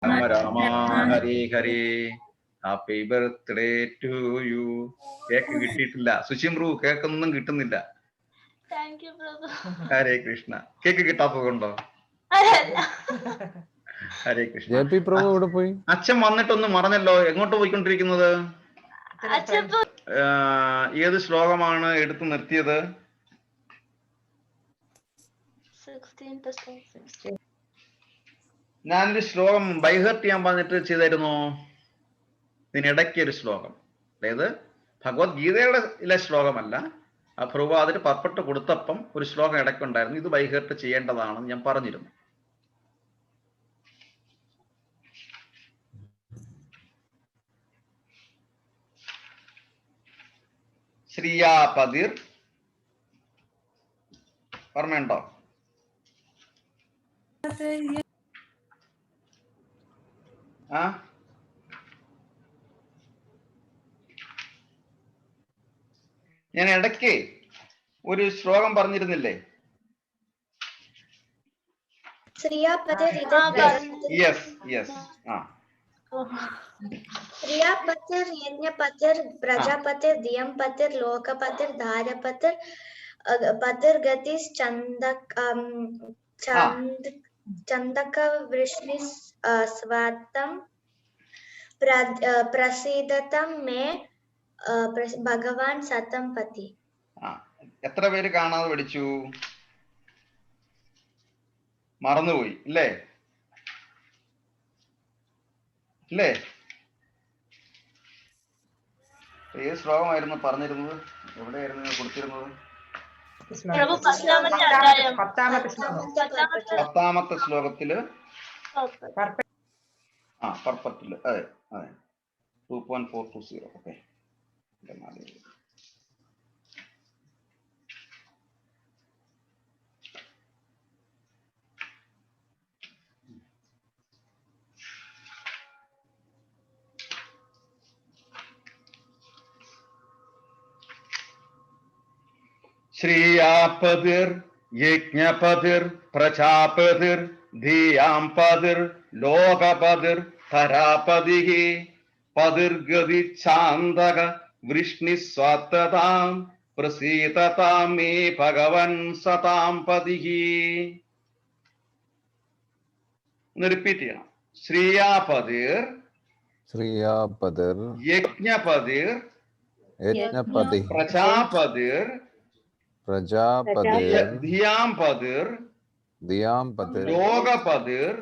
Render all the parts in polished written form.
Rama Rama Hare Hare happy birthday to you. Cake കിട്ടിയിട്ടില്ല സുശിമ്രു, കേക്കൊന്നും കിട്ടുന്നില്ല. ഹരേ കൃഷ്ണ. കേക്ക് കിട്ടാത്തതുകൊണ്ടോ? ഹരേ കൃഷ്ണ. പോയി? അച്ഛൻ വന്നിട്ടൊന്നും മറഞ്ഞല്ലോ. എങ്ങോട്ട് പോയിക്കൊണ്ടിരിക്കുന്നത്? ഏത് ശ്ലോകമാണ് എടുത്തു നിർത്തിയത്? ഞാനൊരു ശ്ലോകം ബൈഹേർട്ട് ചെയ്യാൻ പറഞ്ഞിട്ട് ചെയ്തായിരുന്നോ? ഇതിനിടയ്ക്ക് ഒരു ശ്ലോകം, അതായത് ഭഗവത്ഗീതയുടെ ശ്ലോകമല്ല, ആ പ്രഭു അതിന് പർപ്പെട്ട് കൊടുത്തപ്പം ഒരു ശ്ലോകം ഇടയ്ക്കുണ്ടായിരുന്നു. ഇത് ബൈഹേർട്ട് ചെയ്യേണ്ടതാണെന്ന് ഞാൻ പറഞ്ഞിരുന്നു. ശ്രീയാപതിർ ഓർമ്മയുണ്ടോ? ആ ഞാൻ ഇടയ്ക്ക് ഒരു ശ്ലോകം പറഞ്ഞിരുന്നില്ലേ? Yes yes. ആ ശ്രിയാപതിർ യജ്ഞപതിർ പ്രജാപതിർ ദിയംപതിർ ലോകപതിർ ധാരപതിർ പതിർഗതിസ് ചന്ദക വൃഷ്ണി സ്വതം പ്രസീദതം മേ ഭഗവാൻ സതം പതി. എത്ര പേര് കാണാതെ പഠിച്ചു? മറന്നുപോയി അല്ലേ? അല്ലേ? ഏത് ശ്ലോകമായിരുന്നു പറഞ്ഞിരുന്നത്? എവിടെയായിരുന്നു കൊടുത്തിരുന്നത്? 10ാമത്തെ ശ്ലോകത്തില് പർപ്പറ്റില്. അതെ അതെ, 2.420. ഓക്കെ. ശ്രീയാപതിർ യജ്ഞപതിർ പ്രജാപതിർ ധിയാംപതിർ ലോകപതിർ ധരാപതിഃ പതിർഗതി ഛാന്ദക വൃഷ്ണി സ്വതതാം പ്രസീദതാം മേ ഭഗവൻ സതാം പതിഃ. ഒന്ന് റിപ്പീറ്റ് ചെയ്യണം. ശ്രീയാപതിർ യജ്ഞപതിർ പ്രജാപതിർ ധിയാംപതിർ ലോകപതിർ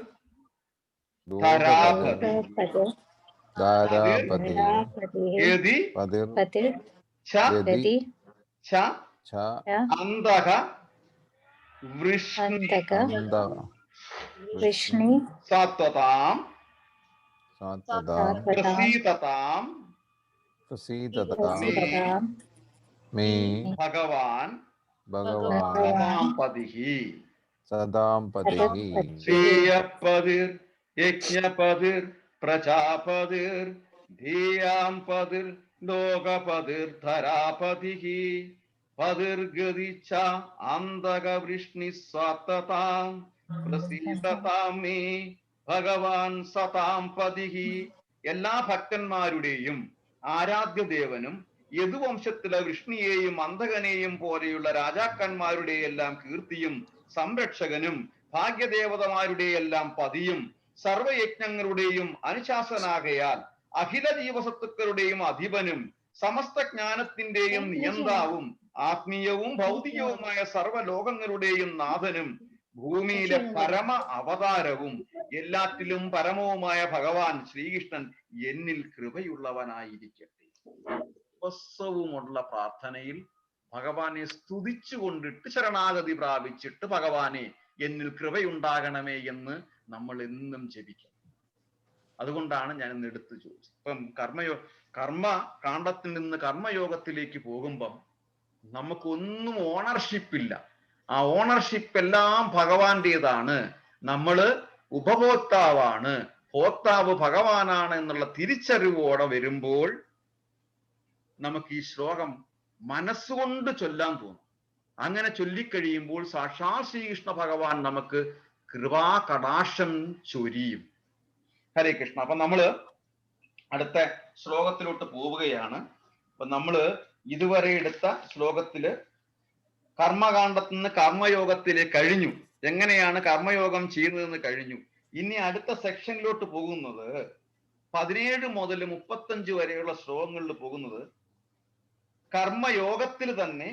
അന്തക വൃഷ്ണി സത്വതാം പ്രസീദതാം മേ ഭഗവാൻ സതാം പതിഃ. ശ്രീയപതിർ യജ്ഞപതിർ പ്രജാപതിർ ധിയാംപതിർ ലോകപതിർ ധരാപതിഃ പതിർഗതി ച അന്തക വൃഷ്ണി സ്വതതാം പ്രസീദതാം മേ ഭഗവാൻ സതാം പതിഃ. എല്ലാ ഭക്തന്മാരുടെയും ആരാധ്യദേവനും യദുവംശത്തിലെ വിഷ്ണുയെയും അന്തകനെയും പോലെയുള്ള രാജാക്കന്മാരുടെ എല്ലാം കീർത്തിയും സംരക്ഷകനും ഭാഗ്യദേവതമാരുടെയെല്ലാം പതിയും സർവയജ്ഞങ്ങളുടെയും അനുശാസനാകയാൽ അഖില ജീവസത്തുക്കളുടെയും അധിപനും സമസ്ത ജ്ഞാനത്തിന്റെയും നിയന്താവും ആത്മീയവും ഭൗതികവുമായ സർവ്വലോകങ്ങളുടെയും നാഥനും ഭൂമിയിലെ പരമ അവതാരവും എല്ലാറ്റിലും പരമവുമായ ഭഗവാൻ ശ്രീകൃഷ്ണൻ എന്നിൽ കൃപയുള്ളവനായിരിക്കട്ടെ. ദിവസവുമുള്ള പ്രാർത്ഥനയിൽ ഭഗവാനെ സ്തുതിച്ചു കൊണ്ടിട്ട് ശരണാഗതി പ്രാപിച്ചിട്ട് ഭഗവാനെ എന്നിൽ കൃപയുണ്ടാകണമേ എന്ന് നമ്മൾ എന്നും ജപിക്കണം. അതുകൊണ്ടാണ് ഞാൻ ഇന്ന് എടുത്തു ചോദിച്ചത്. ഇപ്പം കർമ്മ കാണ്ഡത്തിൽ നിന്ന് കർമ്മയോഗത്തിലേക്ക് പോകുമ്പം നമുക്കൊന്നും ഓണർഷിപ്പ് ഇല്ല. ആ ഓണർഷിപ്പ് എല്ലാം ഭഗവാന്റേതാണ്. നമ്മള് ഉപഭോക്താവാണ്, ഭോക്താവ് ഭഗവാനാണ് എന്നുള്ള തിരിച്ചറിവോടെ വരുമ്പോൾ നമുക്ക് ഈ ശ്ലോകം മനസ്സുകൊണ്ട് ചൊല്ലാൻ തോന്നും. അങ്ങനെ ചൊല്ലിക്കഴിയുമ്പോൾ സാക്ഷാൽ ശ്രീകൃഷ്ണ ഭഗവാൻ നമുക്ക് കൃപാകടാക്ഷം ചൊരിയും. ഹരേ കൃഷ്ണ. അപ്പൊ നമ്മള് അടുത്ത ശ്ലോകത്തിലോട്ട് പോവുകയാണ്. അപ്പൊ നമ്മള് ഇതുവരെ എടുത്ത ശ്ലോകത്തില് കർമ്മകാണ്ഡത്തിൽ നിന്ന് കർമ്മയോഗത്തില് കഴിഞ്ഞു. എങ്ങനെയാണ് കർമ്മയോഗം ചെയ്യുന്നതെന്ന് കഴിഞ്ഞു. ഇനി അടുത്ത സെക്ഷനിലോട്ട് പോകുന്നത് 17 മുതൽ 35 വരെയുള്ള ശ്ലോകങ്ങളിൽ പോകുന്നത് കർമ്മയോഗത്തിൽ തന്നെ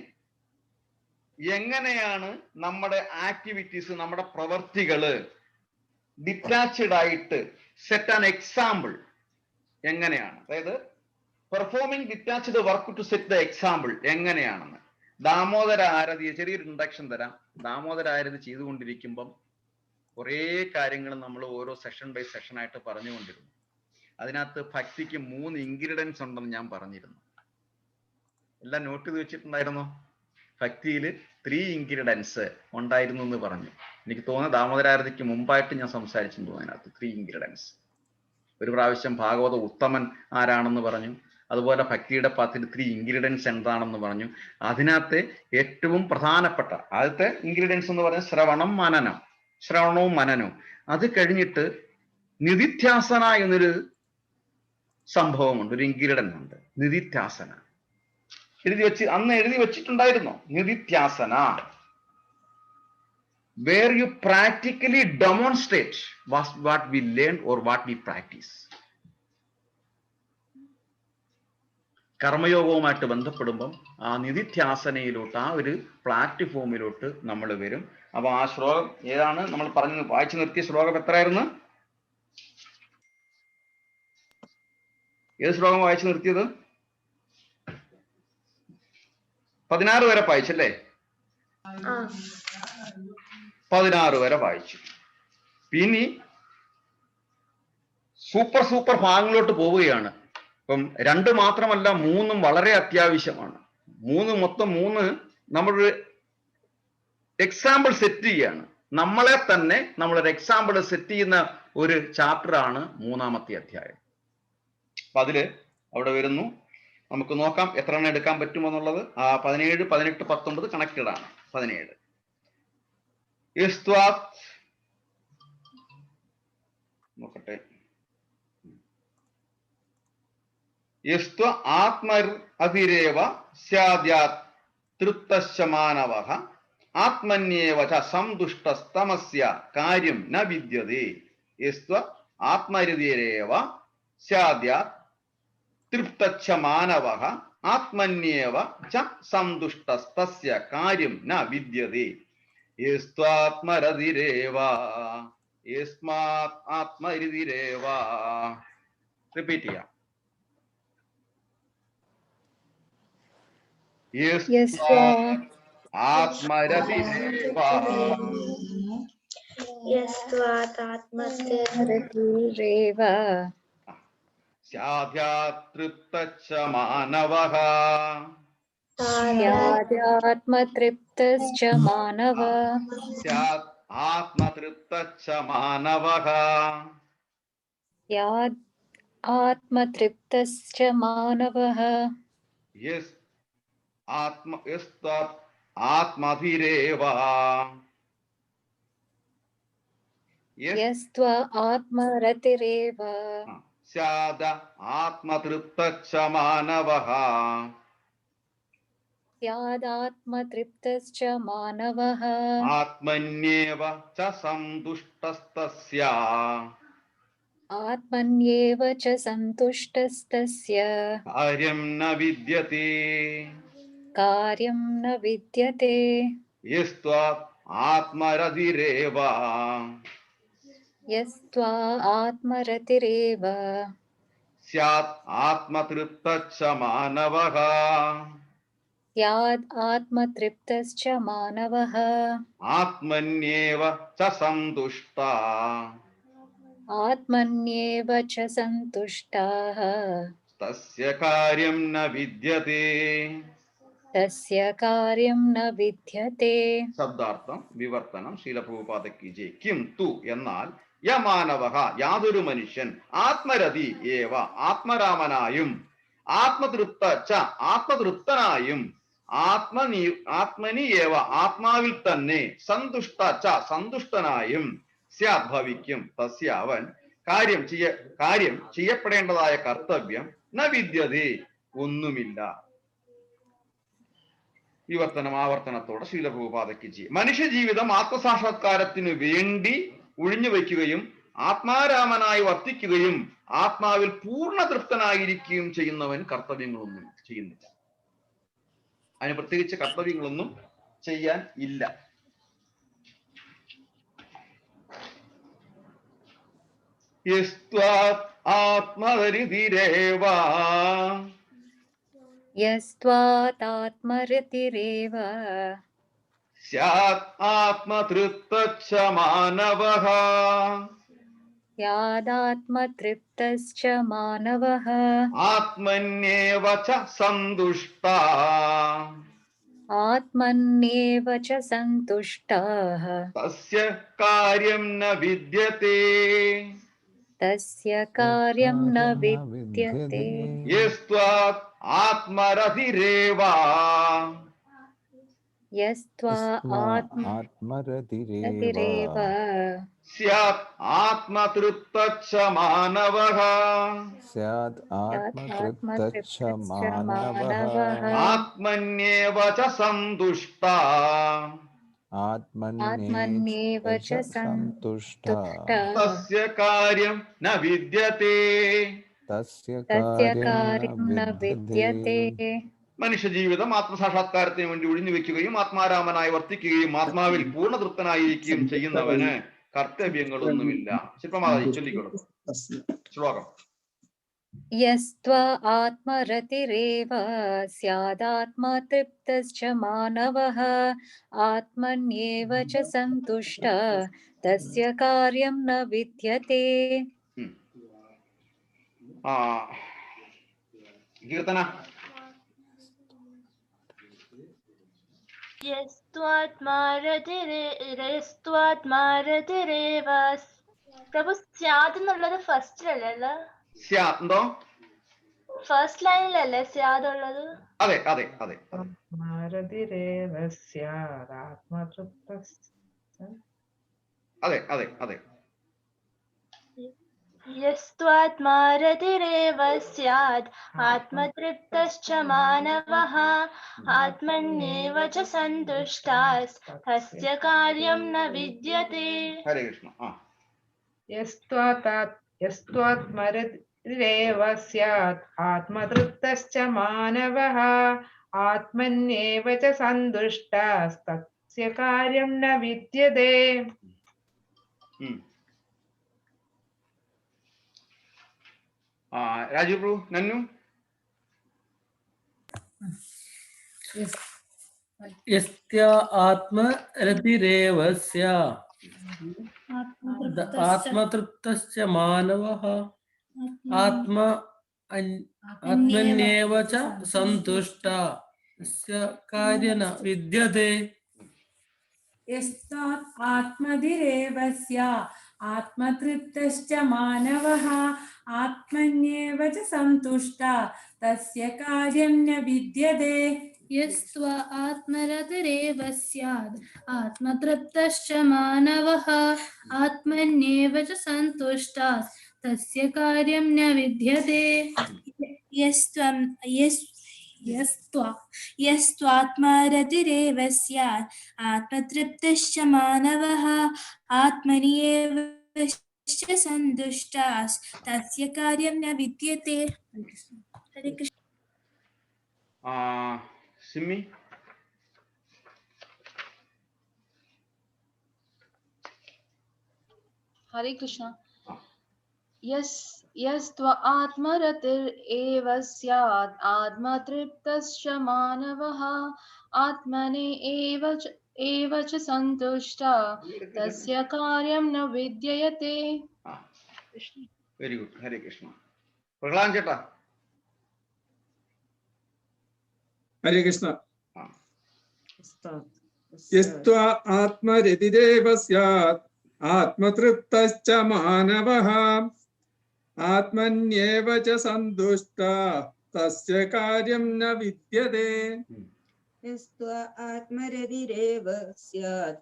എങ്ങനെയാണ് നമ്മുടെ ആക്ടിവിറ്റീസ്, നമ്മുടെ പ്രവർത്തികള് ഡിറ്റാച്ച്ഡ് ആയിട്ട് സെറ്റ് ആൻ എക്സാമ്പിൾ എങ്ങനെയാണ്, അതായത് performing detached work to set the example എങ്ങനെയാണെന്ന്. ദാമോദര ആരതി ചെറിയൊരു ഇൻട്രഡക്ഷൻ തരാം. ദാമോദര ആരതി ചെയ്തുകൊണ്ടിരിക്കുമ്പം കുറേ കാര്യങ്ങൾ നമ്മൾ ഓരോ സെഷൻ ബൈ സെഷൻ ആയിട്ട് പറഞ്ഞുകൊണ്ടിരുന്നു. അതിനകത്ത് ഭക്തിക്ക് 3 ഇൻഗ്രീഡിയൻസ് ഉണ്ടെന്ന് ഞാൻ പറഞ്ഞിരുന്നു. എല്ലാം നോട്ട് ചെയ്ത് വെച്ചിട്ടുണ്ടായിരുന്നു. ഭക്തിയിൽ 3 ഇൻഗ്രീഡിയൻസ് ഉണ്ടായിരുന്നു എന്ന് പറഞ്ഞു. എനിക്ക് തോന്നുന്നു ദാമോദരാരതിക്ക് മുമ്പായിട്ട് ഞാൻ സംസാരിച്ചെന്ന് തോന്നുന്നു. അതിനകത്ത് 3 ഇൻഗ്രീഡിയൻസ്. ഒരു പ്രാവശ്യം ഭാഗവത ഉത്തമൻ ആരാണെന്ന് പറഞ്ഞു. അതുപോലെ ഭക്തിയുടെ പാത്തിൽ 3 ഇൻഗ്രീഡിയൻസ് എന്താണെന്ന് പറഞ്ഞു. അതിനകത്ത് ഏറ്റവും പ്രധാനപ്പെട്ട ആദ്യത്തെ ഇൻഗ്രീഡിയൻസ് എന്ന് പറഞ്ഞാൽ ശ്രവണവും മനനവും. അത് കഴിഞ്ഞിട്ട് നിധിധ്യാസന എന്നൊരു സംഭവമുണ്ട്, ഒരു ഇൻഗ്രീഡിയൻ്റ് ഉണ്ട്, നിധിധ്യാസന. അന്ന് എഴുതി വെച്ചിട്ടുണ്ടായിരുന്നോ? നിധിധ്യാസന, where you practically demonstrate what we learn or what we practice. കർമ്മയോഗവുമായിട്ട് ബന്ധപ്പെടുമ്പം ആ നിധിധ്യാസനയിലോട്ട്, ആ ഒരു പ്ലാറ്റ്ഫോമിലോട്ട് നമ്മൾ വരും. അപ്പൊ ആ ശ്ലോകം ഏതാണ് നമ്മൾ പറഞ്ഞു വായിച്ചു നിർത്തിയ ശ്ലോകം? എത്രയായിരുന്നു? ഏത് ശ്ലോകം വായിച്ചു നിർത്തിയത്? 16 വരെ വായിച്ചല്ലേ? 16 വരെ വായിച്ചു. പിന്നെ സൂപ്പർ ഭാഗങ്ങളിലോട്ട് പോവുകയാണ്. ഇപ്പം 2 മാത്രമല്ല, 3 വളരെ അത്യാവശ്യമാണ്. മൊത്തം 3 നമ്മളൊരു എക്സാമ്പിൾ സെറ്റ് ചെയ്യാണ്. നമ്മളെ തന്നെ നമ്മളൊരു എക്സാമ്പിൾ സെറ്റ് ചെയ്യുന്ന ഒരു ചാപ്റ്റർ ആണ് 3-ാമത്തെ അധ്യായം. അപ്പൊ അതില് അവിടെ വരുന്നു. നമുക്ക് നോക്കാം എത്ര എണ്ണം എടുക്കാൻ പറ്റുമെന്നുള്ളത്. 17, 18, 19 കണക്റ്റഡ് ആണ്. 17 നോക്കട്ടെ. യസ്ത്വ ആത്മരതിരേവ സ്യാദ്യാത് തൃപ്തശ്ച മാനവഃ ആത്മന്യേവ ച സന്തുഷ്ടസ്തമസ്യ കാര്യം ന വിദ്യതേ. യസ്ത്വ ആത്മരതിരേവ സ്യാദ്യാത് തൃപ്തശ്ച മാനവഃ ആത്മന്യേവ ച സന്തുഷ്ടസ്തസ്യ കാര്യം ന വിദ്യതേ. യസ്ത്വാത്മരതിരേവ യസ്മാത് ആത്മരതിരേവ. റിപ്പീറ്റ് ചെയ്യാം. ആത്മരതിരേവ സ്യാദ്യാതൃപ്തശ്ച മാനവഃ ആത്മതൃപ്തശ്ച മാനവഃ ആത്മതൃപ്തശ്ച മാനവഃ ആത്മധിരേവ യസ്ത്വ ആത്മരതിരേവ സ്യാദ ആത്മതൃപ്തശ്ച മാനവഃ സ്യാദാത്മതൃപ്തശ്ച മാനവഃ ആത്മന്യേവ ച സന്തുഷ്ടസ്തസ്യ ആത്മന്യേവ ച സന്തുഷ്ടസ്തസ്യ കാര്യം ന വിദ്യതേ. കാര്യം ന വിദ്യതേ. യസ്ത്വ ആത്മരതിരേവ യസ്ത്വാ ആത്മരതിരേവ സ്യാത് ആത്മതൃപ്തശ്ച മാനവഃ സ്യാദ് ആത്മതൃപ്തശ്ച മാനവഃ ആത്മന്യേവ ച സന്തുഷ്ടഃ ആത്മന്യേവ ച സന്തുഷ്ടഃ തസ്യ കാര്യം ന വിദ്യതേ. തസ്യ കാര്യം ന വിദ്യതേ. ശബ്ദാർത്ഥം വിവർത്തനം ശ്രീല പ്രഭുപാദയ്ക്ക് ജയ്. കിം തു എന്നാൽ യമാനവഃ യാതൊരു മനുഷ്യൻ ആത്മരതി ഏവ ആത്മരാമനായും ആത്മതൃപ്ത ച ആത്മതൃപ്തനായും ആത്മനി ഏവ ആത്മാവിൽ തന്നെ സന്തുഷ്ട ച സന്തുഷ്ടനായും സ്യാത് ഭവിക്കും. തസ്യ അവൻ കാര്യം ചെയ്യപ്പെടേണ്ടതായ കർത്തവ്യം ന വിദ്യതേ ഒന്നുമില്ല. വിവർത്തനം ആവർത്തനത്തോടെ ശീല പ്രഭുപാദയ്ക്ക് ചെയ്യും. മനുഷ്യ ജീവിതം ആത്മസാക്ഷാത്കാരത്തിനു വേണ്ടി ഒഴിഞ്ഞു വയ്ക്കുകയും ആത്മാരാമനായി വർത്തിക്കുകയും ആത്മാവിൽ പൂർണ്ണ തൃപ്തനായിരിക്കുകയും ചെയ്യുന്നവൻ കർത്തവ്യങ്ങളൊന്നും ചെയ്യുന്നില്ല. അതിന് പ്രത്യേകിച്ച് കർത്തവ്യങ്ങളൊന്നും ചെയ്യാൻ ഇല്ല. ആത്മരിതിരേവ യസ്ത്വാതാത്മരതിരേവ സ്യാത് ആത്മതൃപ്തശ്ച മാനവഃ യാദാത്മതൃപ്തശ്ച മാനവഃ ആത്മന്യേവ ച സന്തുഷ്ടഃ ആത്മന്യേവ ച സന്തുഷ്ടഃ തസ്യ കാര്യം ന വിദ്യത്തെ തസ്യ കാര്യം ന വിദ്യത്തെ യസ്ത്വാത് ആത്മരതിരേവ യസ്ത്വാ ആത്മരതിരേവ സ്യാത് ആത്മതൃപ്തശ്ച മാനവഃ ആത്മതൃപ്തശ്ച മാനവഃ ആത്മന്യേവ ച സന്തുഷ്ടഃ ആത്മന്യേവ ച സന്തുഷ്ടഃ തസ്യ കാര്യം ന വിദ്യത്തെ തസ്യ കാര്യം ന വിദ്യത്തെ. മനുഷ്യ ജീവിതം ആത്മസാക്ഷാത്കാരത്തിന് വേണ്ടി ഒഴിഞ്ഞു വെക്കുകയും ആത്മാരാമനായി വർത്തിക്കുകയും ആത്മാവിൽ പൂർണ്ണ തൃപ്തനായിരിക്കുകയും ചെയ്യുന്നവന് കർത്തവ്യങ്ങളൊന്നുമില്ല. ശില്പമാതാജി ചൊല്ലിക്കൊള്ളും ശ്ലോകം. യസ്ത്വാ ആത്മരതിരേവ സ്യാദാത്മതൃപ്തശ്ച മാനവഃ ആത്മന്യേവ ച സന്തുഷ്ടഃ തസ്യ കാര്യം ന വിദ്യത്തെ. കീർത്തന. പ്രഭു സ്യാദ് എന്നുള്ളത് ഫസ്റ്റിലല്ലേ? എന്തോ ഫസ്റ്റ് ലൈനിലല്ലേ സ്യാദ് ഉള്ളത്? അതെ അതെ അതെ അതെ അതെ അതെ. യസ്ത്വാത്മാരതിരേവ സ്യാദ് ആത്മതൃപ്തശ്ച മാനവഃ ആത്മന്യേവ ച സന്തുഷ്ടഃ തസ്യ കാര്യം ന വിദ്യത്തെ. ഹരേ കൃഷ്ണ. യസ്ത്വാത്മരതിരേവ സ്യാദ് ആത്മതൃപ്തശ്ച മാനവഃ ആത്മന്യേവ ച സന്തുഷ്ടഃ തസ്യ കാര്യം ന വിദ്യതേ. രാജീവ് പ്രഭു. നന്നു. യസ്ത്യ ആത്മരതിരേവ സ്യാത് ആത്മതൃപ്തശ്ച മാനവഃ ആത്മന്യേവ ച സന്തുഷ്ടഃ തസ്യ കാര്യം ന വിദ്യത്തെ. യസ്ത്വാത് ആത്മരതിരേവ സ്യാത് ആത്മതൃപ്തശ്ച മാനവഃ ആത്മന്യേവ ച സന്തുഷ്ടഃ തസ്യ കാര്യം ന വിദ്യതേ. യസ്ത്വാ ആത്മരതിരേവ സ്യാദ് ആത്മതൃപ്തശ്ച മാനവഃ ആത്മന്യേവ ച സന്തുഷ്ടഃ തസ്യ കാര്യം ന വിദ്യതേ. യസ്ത്വാത്മരതിരേവ സ്യാദ് ആത്മതൃപ്തശ്ച മാനവഃ ആത്മന്യേവ ച സന്തുഷ്ടഃ തസ്യ കാര്യം ന വിദ്യതേ. ഹരേ കൃഷ്ണ. സിമ്മി. हरे कृष्णा. यस्त्वा आत्मरतिरेव स्यात् आत्मतृप्तश्च मानवः आत्मने एव च सन्तुष्टः तस्य कार्यं न विद्यते. Very good. ഹരേ കൃഷ്ണ. പ്രഹ്ലാദൻ ചേട്ടാ. ഹരേ കൃഷ്ണ. യസ്ത്വാ ആത്മരതിരേവ സ്യാത് ആത്മതൃപ്തശ്ച മാനവഃ ആത്മന്യേവ ച സന്തുഷ്ടഃ തസ്യ കാര്യം ന വിദ്യതേ. യസ്ത്വാ ആത്മരതിരേവ സ്യാത്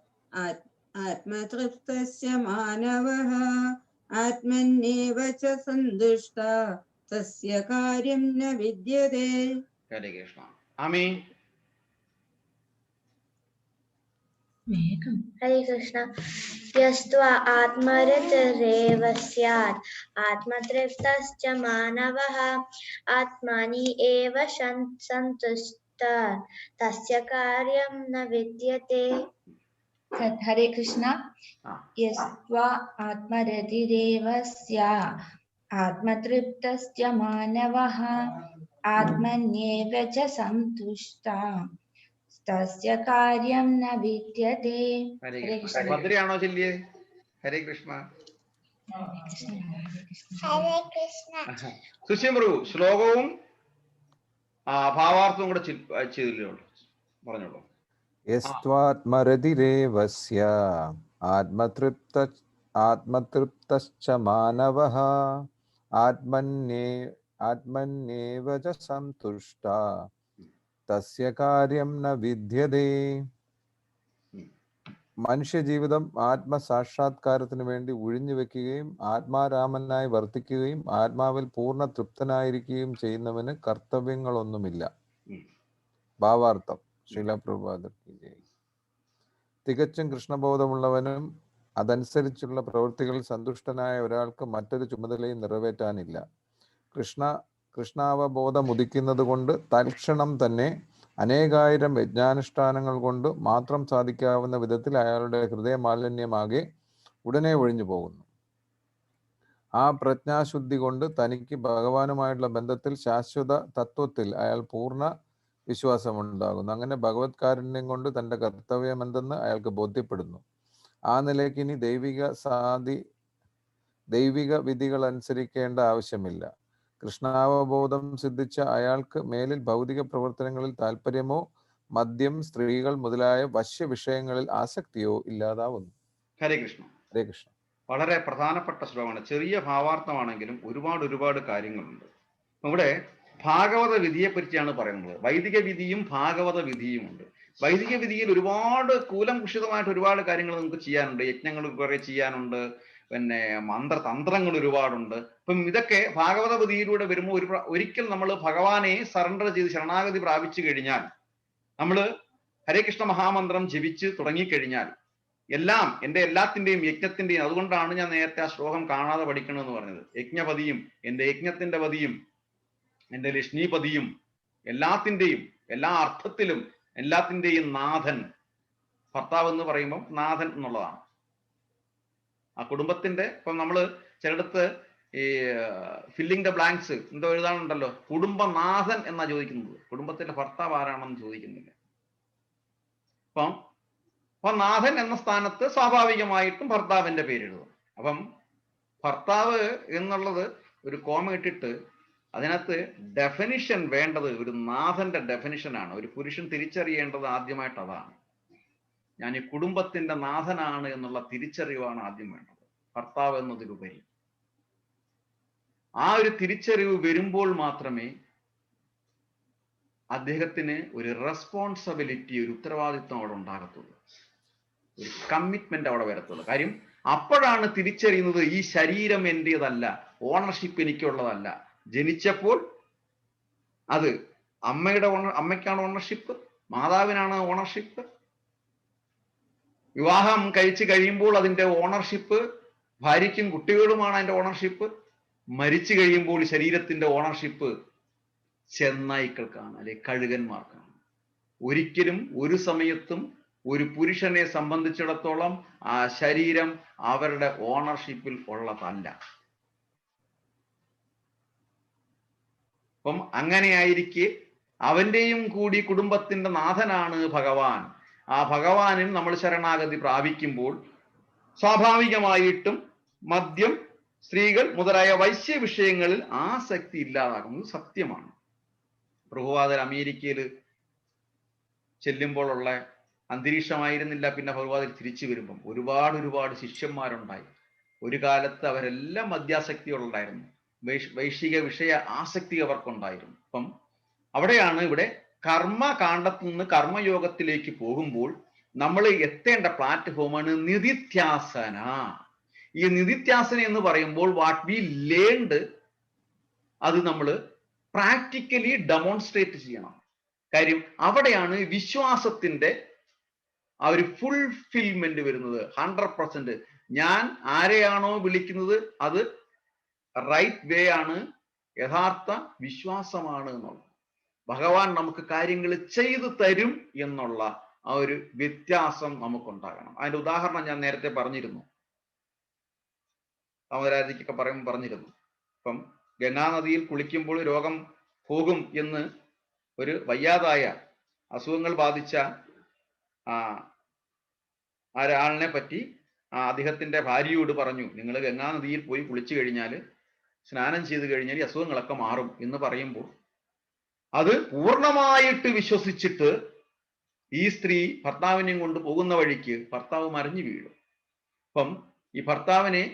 ആത്മതൃപ്തസ്യ മാനവഃ आत्मन्येव च सन्तुष्टा तस्य कार्यं न विद्यते. ഹരേ കൃഷ്ണ. ആമി. हरे कृष्ण. यस्त्वा आत्मरतिरेव स्यात् आत्मतृप्तश्च मानवः आत्मनि एव सन्तुष्टः तस्य कार्यं न विद्यते. हरे कृष्ण. यस्त्वा आत्मरतिरेव स्यात् आत्मतृप्तश्च मानवः आत्मन्येव च सन्तुष्टः तस्य कार्यं न विद्यते. ഹരേ കൃഷ്ണ. ഭദ്രയാണോ ചൊല്ലിയേ? ഹരേ കൃഷ്ണ. हरे कृष्ण. സുശീമ്രു ശ്ലോകവും ഭാവാർത്ഥവും കൂടെ ചെയ്തില്ലോ, പറഞ്ഞോളൂ. യസ്ത്വാത്മരതിരേവസ്യ ആത്മതൃപ്തശ്ച മാനവഃ ആത്മന്യേവ ച സന്തുഷ്ടഃ തസ്യ കാര്യം ന വിദ്യതേ. മനുഷ്യജീവിതം ആത്മസാക്ഷാത്കാരത്തിന് വേണ്ടി ഒഴിഞ്ഞു വെക്കുകയും ആത്മാരാമനായി വർത്തിക്കുകയും ആത്മാവിൽ പൂർണ്ണ തൃപ്തനായിരിക്കുകയും ചെയ്യുന്നവന് കർത്തവ്യങ്ങളൊന്നുമില്ല. ഭാവാർത്ഥം. ശ്രീല പ്രഭുപാദർ കി ജയ്. തികച്ചും കൃഷ്ണബോധമുള്ളവനും അതനുസരിച്ചുള്ള പ്രവൃത്തികളിൽ സന്തുഷ്ടനായ ഒരാൾക്ക് മറ്റൊരു ചുമതലയും നിറവേറ്റാനില്ല. കൃഷ്ണാവബോധം ഉദിക്കുന്നത് കൊണ്ട് തൽക്ഷണം തന്നെ അനേകായിരം യജ്ഞാനുഷ്ഠാനങ്ങൾ കൊണ്ട് മാത്രം സാധിക്കാവുന്ന വിധത്തിൽ അയാളുടെ ഹൃദയമാലിന്യമാകെ ഉടനെ ഒഴിഞ്ഞു പോകുന്നു. ആ പ്രജ്ഞാശുദ്ധി കൊണ്ട് തനിക്ക് ഭഗവാനുമായിട്ടുള്ള ബന്ധത്തിൽ ശാശ്വത തത്വത്തിൽ അയാൾ പൂർണ്ണ വിശ്വാസമുണ്ടാകുന്നു. അങ്ങനെ ഭഗവത് കാരുണ്യം കൊണ്ട് തൻ്റെ കർത്തവ്യം എന്തെന്ന് അയാൾക്ക് ബോധ്യപ്പെടുന്നു. ആ നിലയ്ക്ക് ഇനി ദൈവിക വിധികൾ അനുസരിക്കേണ്ട ആവശ്യമില്ല. കൃഷ്ണാവബോധം സിദ്ധിച്ച അയാൾക്ക് മേലിൽ ഭൗതിക പ്രവർത്തനങ്ങളിൽ താല്പര്യമോ മദ്യം, സ്ത്രീകൾ മുതലായ വശ്യ വിഷയങ്ങളിൽ ആസക്തിയോ ഇല്ലാതാവുന്നു. ഹരേ കൃഷ്ണ. ഹരേ കൃഷ്ണ. വളരെ പ്രധാനപ്പെട്ട ശ്ലോകമാണ്. ചെറിയ ഭാവാർത്ഥമാണെങ്കിലും ഒരുപാട് കാര്യങ്ങളുണ്ട്. ഇവിടെ ഭാഗവത വിധിയെപ്പറ്റിയാണ് പറയുന്നത്. വൈദിക വിധിയും ഭാഗവത വിധിയും ഉണ്ട്. വൈദിക വിധിയിൽ ഒരുപാട് കൂലംകുഷിതമായിട്ട് ഒരുപാട് കാര്യങ്ങൾ നമുക്ക് ചെയ്യാനുണ്ട്. യജ്ഞങ്ങൾ കുറെ ചെയ്യാനുണ്ട്, പിന്നെ തന്ത്രങ്ങൾ ഒരുപാടുണ്ട്. അപ്പം ഇതൊക്കെ ഭാഗവത വിധിയിലൂടെ വരുമ്പോൾ ഒരിക്കൽ നമ്മൾ ഭഗവാനെ സറണ്ടർ ചെയ്ത് ശരണാഗതി പ്രാപിച്ചു കഴിഞ്ഞാൽ, നമ്മൾ ഹരേ കൃഷ്ണ മഹാമന്ത്രം ജപിച്ച് തുടങ്ങിക്കഴിഞ്ഞാൽ എല്ലാം എൻ്റെ എല്ലാത്തിൻ്റെയും യജ്ഞത്തിൻ്റെയും, അതുകൊണ്ടാണ് ഞാൻ നേരത്തെ ആ ശ്ലോകം കാണാതെ പഠിക്കണമെന്ന് പറഞ്ഞത്. യജ്ഞപതിയും എൻ്റെ യജ്ഞത്തിൻ്റെ പതിയും എൻ്റെ ലക്ഷ്മീപതിയും എല്ലാത്തിൻ്റെയും എല്ലാ അർത്ഥത്തിലും എല്ലാത്തിൻ്റെയും നാഥൻ. ഭർത്താവ് എന്ന് പറയുമ്പോൾ നാഥൻ എന്നുള്ളതാണ്. ആ കുടുംബത്തിന്റെ, ഇപ്പം നമ്മൾ ചിലടത്ത് ഈ ഫില്ലിംഗ് ദ ബ്ലാങ്ക്സ് എന്തോ എഴുതാനുണ്ടല്ലോ, കുടുംബനാഥൻ എന്നാ ചോദിക്കുന്നത്, കുടുംബത്തിന്റെ ഭർത്താവ് ആരാണെന്ന് ചോദിക്കുന്നില്ല. അപ്പം നാഥൻ എന്ന സ്ഥാനത്ത് സ്വാഭാവികമായിട്ടും ഭർത്താവിന്റെ പേരെഴുതും. അപ്പം ഭർത്താവ് എന്നുള്ളത് ഒരു കോമ ഇട്ടിട്ട് അതിനകത്ത് ഡെഫിനിഷൻ വേണ്ടത് ഒരു നാഥന്റെ ഡെഫിനിഷനാണ്. ഒരു പുരുഷൻ തിരിച്ചറിയേണ്ടത് ആദ്യമായിട്ട് അതാണ്. ഞാൻ ഈ കുടുംബത്തിന്റെ നാഥനാണ് എന്നുള്ള തിരിച്ചറിവാണ് ആദ്യം വേണ്ടത്, ഭർത്താവ് എന്നതിലുപരി. ആ ഒരു തിരിച്ചറിവ് വരുമ്പോൾ മാത്രമേ അദ്ദേഹത്തിന് ഒരു റെസ്പോൺസിബിലിറ്റി, ഒരു ഉത്തരവാദിത്വം അവിടെ ഉണ്ടാകത്തുള്ളൂ, ഒരു കമ്മിറ്റ്മെന്റ് അവിടെ വരത്തുള്ളൂ. കാര്യം അപ്പോഴാണ് തിരിച്ചറിയുന്നത് ഈ ശരീരം എന്റേതല്ല, ഓണർഷിപ്പ് എനിക്കുള്ളതല്ല. ജനിച്ചപ്പോൾ അത് അമ്മയ്ക്കാണ് ഓണർഷിപ്പ്, മാതാവിനാണ് ഓണർഷിപ്പ്. വിവാഹം കഴിച്ചു കഴിയുമ്പോൾ അതിൻ്റെ ഓണർഷിപ്പ് ഭാര്യയ്ക്കും കുട്ടികളുമാണ് അതിൻ്റെ ഓണർഷിപ്പ്. മരിച്ചു കഴിയുമ്പോൾ ശരീരത്തിന്റെ ഓണർഷിപ്പ് ചെന്നായ്ക്കൾക്കാണ്, അല്ലെ കഴുകന്മാർക്കാണ്. ഒരിക്കലും ഒരു സമയത്തും ഒരു പുരുഷനെ സംബന്ധിച്ചിടത്തോളം ആ ശരീരം അവരുടെ ഓണർഷിപ്പിൽ ഉള്ളതല്ല. അപ്പം അങ്ങനെയായിരിക്കെ അവന്റെയും കൂടി കുടുംബത്തിന്റെ നാഥനാണ് ഭഗവാൻ. ആ ഭഗവാനിൽ നമ്മൾ ശരണാഗതി പ്രാപിക്കുമ്പോൾ സ്വാഭാവികമായിട്ടും മദ്യം, സ്ത്രീകൾ മുതലായ വൈശ്യ വിഷയങ്ങളിൽ ആസക്തി ഇല്ലാതാകുന്നത് സത്യമാണ്. പ്രഭുപാദർ അമേരിക്കയിൽ ചെല്ലുമ്പോഴുള്ള അന്തരീക്ഷമായിരുന്നില്ല പിന്നെ ഭഗവാദർ തിരിച്ചു വരുമ്പം. ഒരുപാട് ശിഷ്യന്മാരുണ്ടായി. ഒരു കാലത്ത് അവരെല്ലാം മദ്യാസക്തികളുണ്ടായിരുന്നു, വൈശ്വിക വിഷയ ആസക്തി അവർക്കുണ്ടായിരുന്നു. അപ്പം അവിടെയാണ് ഇവിടെ കർമ്മകാണ്ഡത്തിൽ നിന്ന് കർമ്മയോഗത്തിലേക്ക് പോകുമ്പോൾ നമ്മൾ എത്തേണ്ട പ്ലാറ്റ്ഫോമാണ് നിധിധ്യാസന. ഈ നിധിധ്യാസന എന്ന് പറയുമ്പോൾ വാട്ട് വി ലേൺഡ് അത് നമ്മൾ പ്രാക്ടിക്കലി ഡെമോൺസ്ട്രേറ്റ് ചെയ്യണം. കാര്യം അവിടെയാണ് വിശ്വാസത്തിന്റെ ആ ഒരു ഫുൾഫിൽമെന്റ് വരുന്നത്. 100% ഞാൻ ആരെയാണോ വിളിക്കുന്നത് അത് റൈറ്റ് വേ ആണ്, യഥാർത്ഥ വിശ്വാസമാണ് എന്നുള്ളത്. ഭഗവാൻ നമുക്ക് കാര്യങ്ങൾ ചെയ്തു തരും എന്നുള്ള ആ ഒരു വ്യത്യാസം നമുക്കുണ്ടാകണം. അതിന്റെ ഉദാഹരണം ഞാൻ നേരത്തെ പറഞ്ഞിരുന്നു, സമരാജിക്കൊക്കെ പറഞ്ഞിരുന്നു. ഇപ്പം ഗംഗാനദിയിൽ കുളിക്കുമ്പോൾ രോഗം പോകും എന്ന് ഒരു വയ്യാതായ അസുഖങ്ങൾ ബാധിച്ച ഒരാളിനെ പറ്റി അദ്ദേഹത്തിന്റെ ഭാര്യയോട് പറഞ്ഞു, നിങ്ങൾ ഗംഗാനദിയിൽ പോയി കുളിച്ചു കഴിഞ്ഞാൽ, സ്നാനം ചെയ്ത് കഴിഞ്ഞാൽ ഈ അസുഖങ്ങളൊക്കെ മാറും എന്ന് പറയുമ്പോൾ അത് പൂർണ്ണമായിട്ട് വിശ്വസിച്ചിട്ട് ഈ സ്ത്രീ ഭർത്താവിനെയും കൊണ്ട് പോകുന്ന വഴിക്ക് ഭർത്താവ് മറിഞ്ഞു വീഴും. അപ്പം ഈ ഭർത്താവിനെ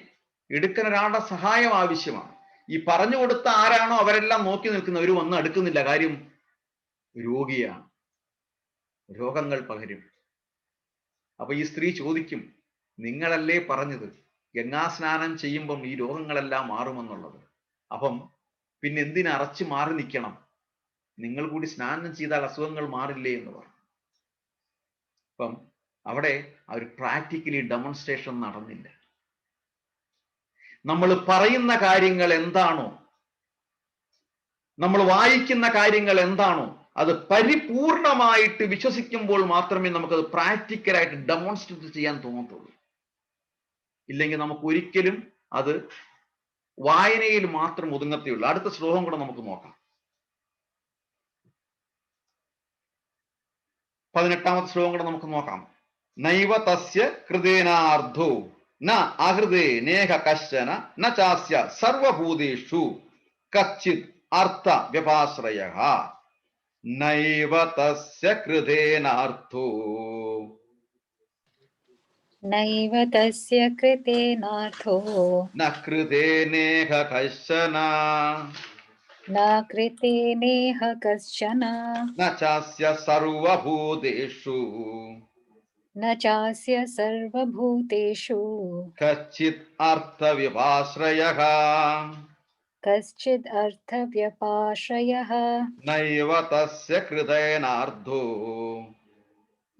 എടുക്കാൻ ഒരാളുടെ സഹായം ആവശ്യമാണ്. ഈ പറഞ്ഞു കൊടുത്ത ആരാണോ അവരെല്ലാം നോക്കി നിൽക്കുന്നവർ വന്ന് അടുക്കുന്നില്ല. കാര്യം രോഗിയാണ്, രോഗങ്ങൾ പകരും. അപ്പൊ ഈ സ്ത്രീ ചോദിക്കും, നിങ്ങളല്ലേ പറഞ്ഞത് ഗംഗാസ്നാനം ചെയ്യുമ്പം ഈ രോഗങ്ങളെല്ലാം മാറുമെന്നുള്ളത്, അപ്പം പിന്നെ എന്തിനു അറച്ചു മാറി നിൽക്കണം, നിങ്ങൾ കൂടി സ്നാനം ചെയ്താൽ അസുഖങ്ങൾ മാറില്ലേ എന്ന് പറഞ്ഞു. അപ്പം അവിടെ ആ ഒരു പ്രാക്ടിക്കലി ഡെമോൺസ്ട്രേഷൻ നടന്നില്ല. നമ്മൾ പറയുന്ന കാര്യങ്ങൾ എന്താണോ, നമ്മൾ വായിക്കുന്ന കാര്യങ്ങൾ എന്താണോ, അത് പരിപൂർണമായിട്ട് വിശ്വസിക്കുമ്പോൾ മാത്രമേ നമുക്കത് പ്രാക്ടിക്കലായിട്ട് ഡെമോൺസ്ട്രേറ്റ് ചെയ്യാൻ തോന്നത്തുള്ളൂ. ഇല്ലെങ്കിൽ നമുക്ക് ഒരിക്കലും അത് വായനയിൽ മാത്രം ഒതുങ്ങത്തേയുള്ളൂ. അടുത്ത ശ്ലോകം കൂടെ നമുക്ക് നോക്കാം. 18ാമത്തെ ശ്ലോകം കൂടെ നമുക്ക് നോക്കാം. നൈവ തസ്യ കൃതേനാർദ്ധോ ന അഹൃദേ നേഹ കശ്ചന ന ചാസ്യ സർവഭൂതേഷു കച്ചിത് അർത്ഥ വ്യപാശ്രയഃ. നൈവ തസ്യ കൃതേനാർദ്ധോ നൈവ തസ്യ കൃതേനാർത്ഥോ ന കൃതേനേഹ കശ്ചന ന കൃതേനേഹ കശ്ചന ന ചാസ്യ സർവഭൂതേഷു ന ചാസ്യ സർവഭൂതേഷു കച്ചിത് അർത്ഥവ്യപാശ്രയഃ. കശ്ചിദ് അർത്ഥവ്യപാശ്രയഃ. നൈവ തസ്യ കൃതേനാർദ്ധോ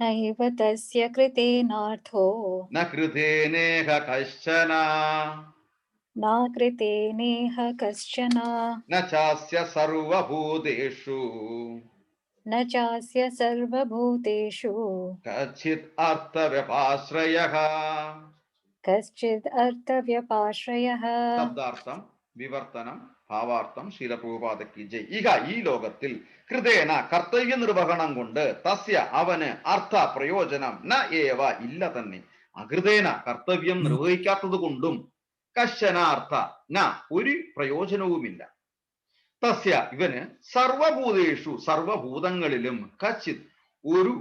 നൈവ തസ്യ കൃതേനാർത്ഥോ ന കൃതേനേഹ കശ്ചന ന കൃതേനേഹ കശ്ചന ന ചാസ്യ സർവഭൂതേഷു ന ചാസ്യ സർവഭൂതേഷു കച്ചിത് അർത്ഥവ്യപാശ്രയഃ. കശ്ചിദ് അർത്ഥവ്യപാശ്രയഃ. ശബ്ദാർത്ഥം, വിവർത്തനം, ഭാവാർത്ഥം ശീലപ്രഭുപാദയ്ക്ക് ജയ്. ഇഹ ഈ ലോകത്തിൽ കൃതേന കർത്തവ്യ നിർവഹണം കൊണ്ട് തസ്യ അവന് അർത്ഥ പ്രയോജനം ന ഏവ ഇല്ല തന്നെ. അകൃതേന കർത്തവ്യം നിർവഹിക്കാത്തത് കൊണ്ടും കശ്ചനാർത്ഥ ന ഒരു പ്രയോജനവുമില്ല. തസ്യ ഇവന് സർവഭൂതേഷു സർവഭൂതങ്ങളിലും കച്ചിത് ഒരു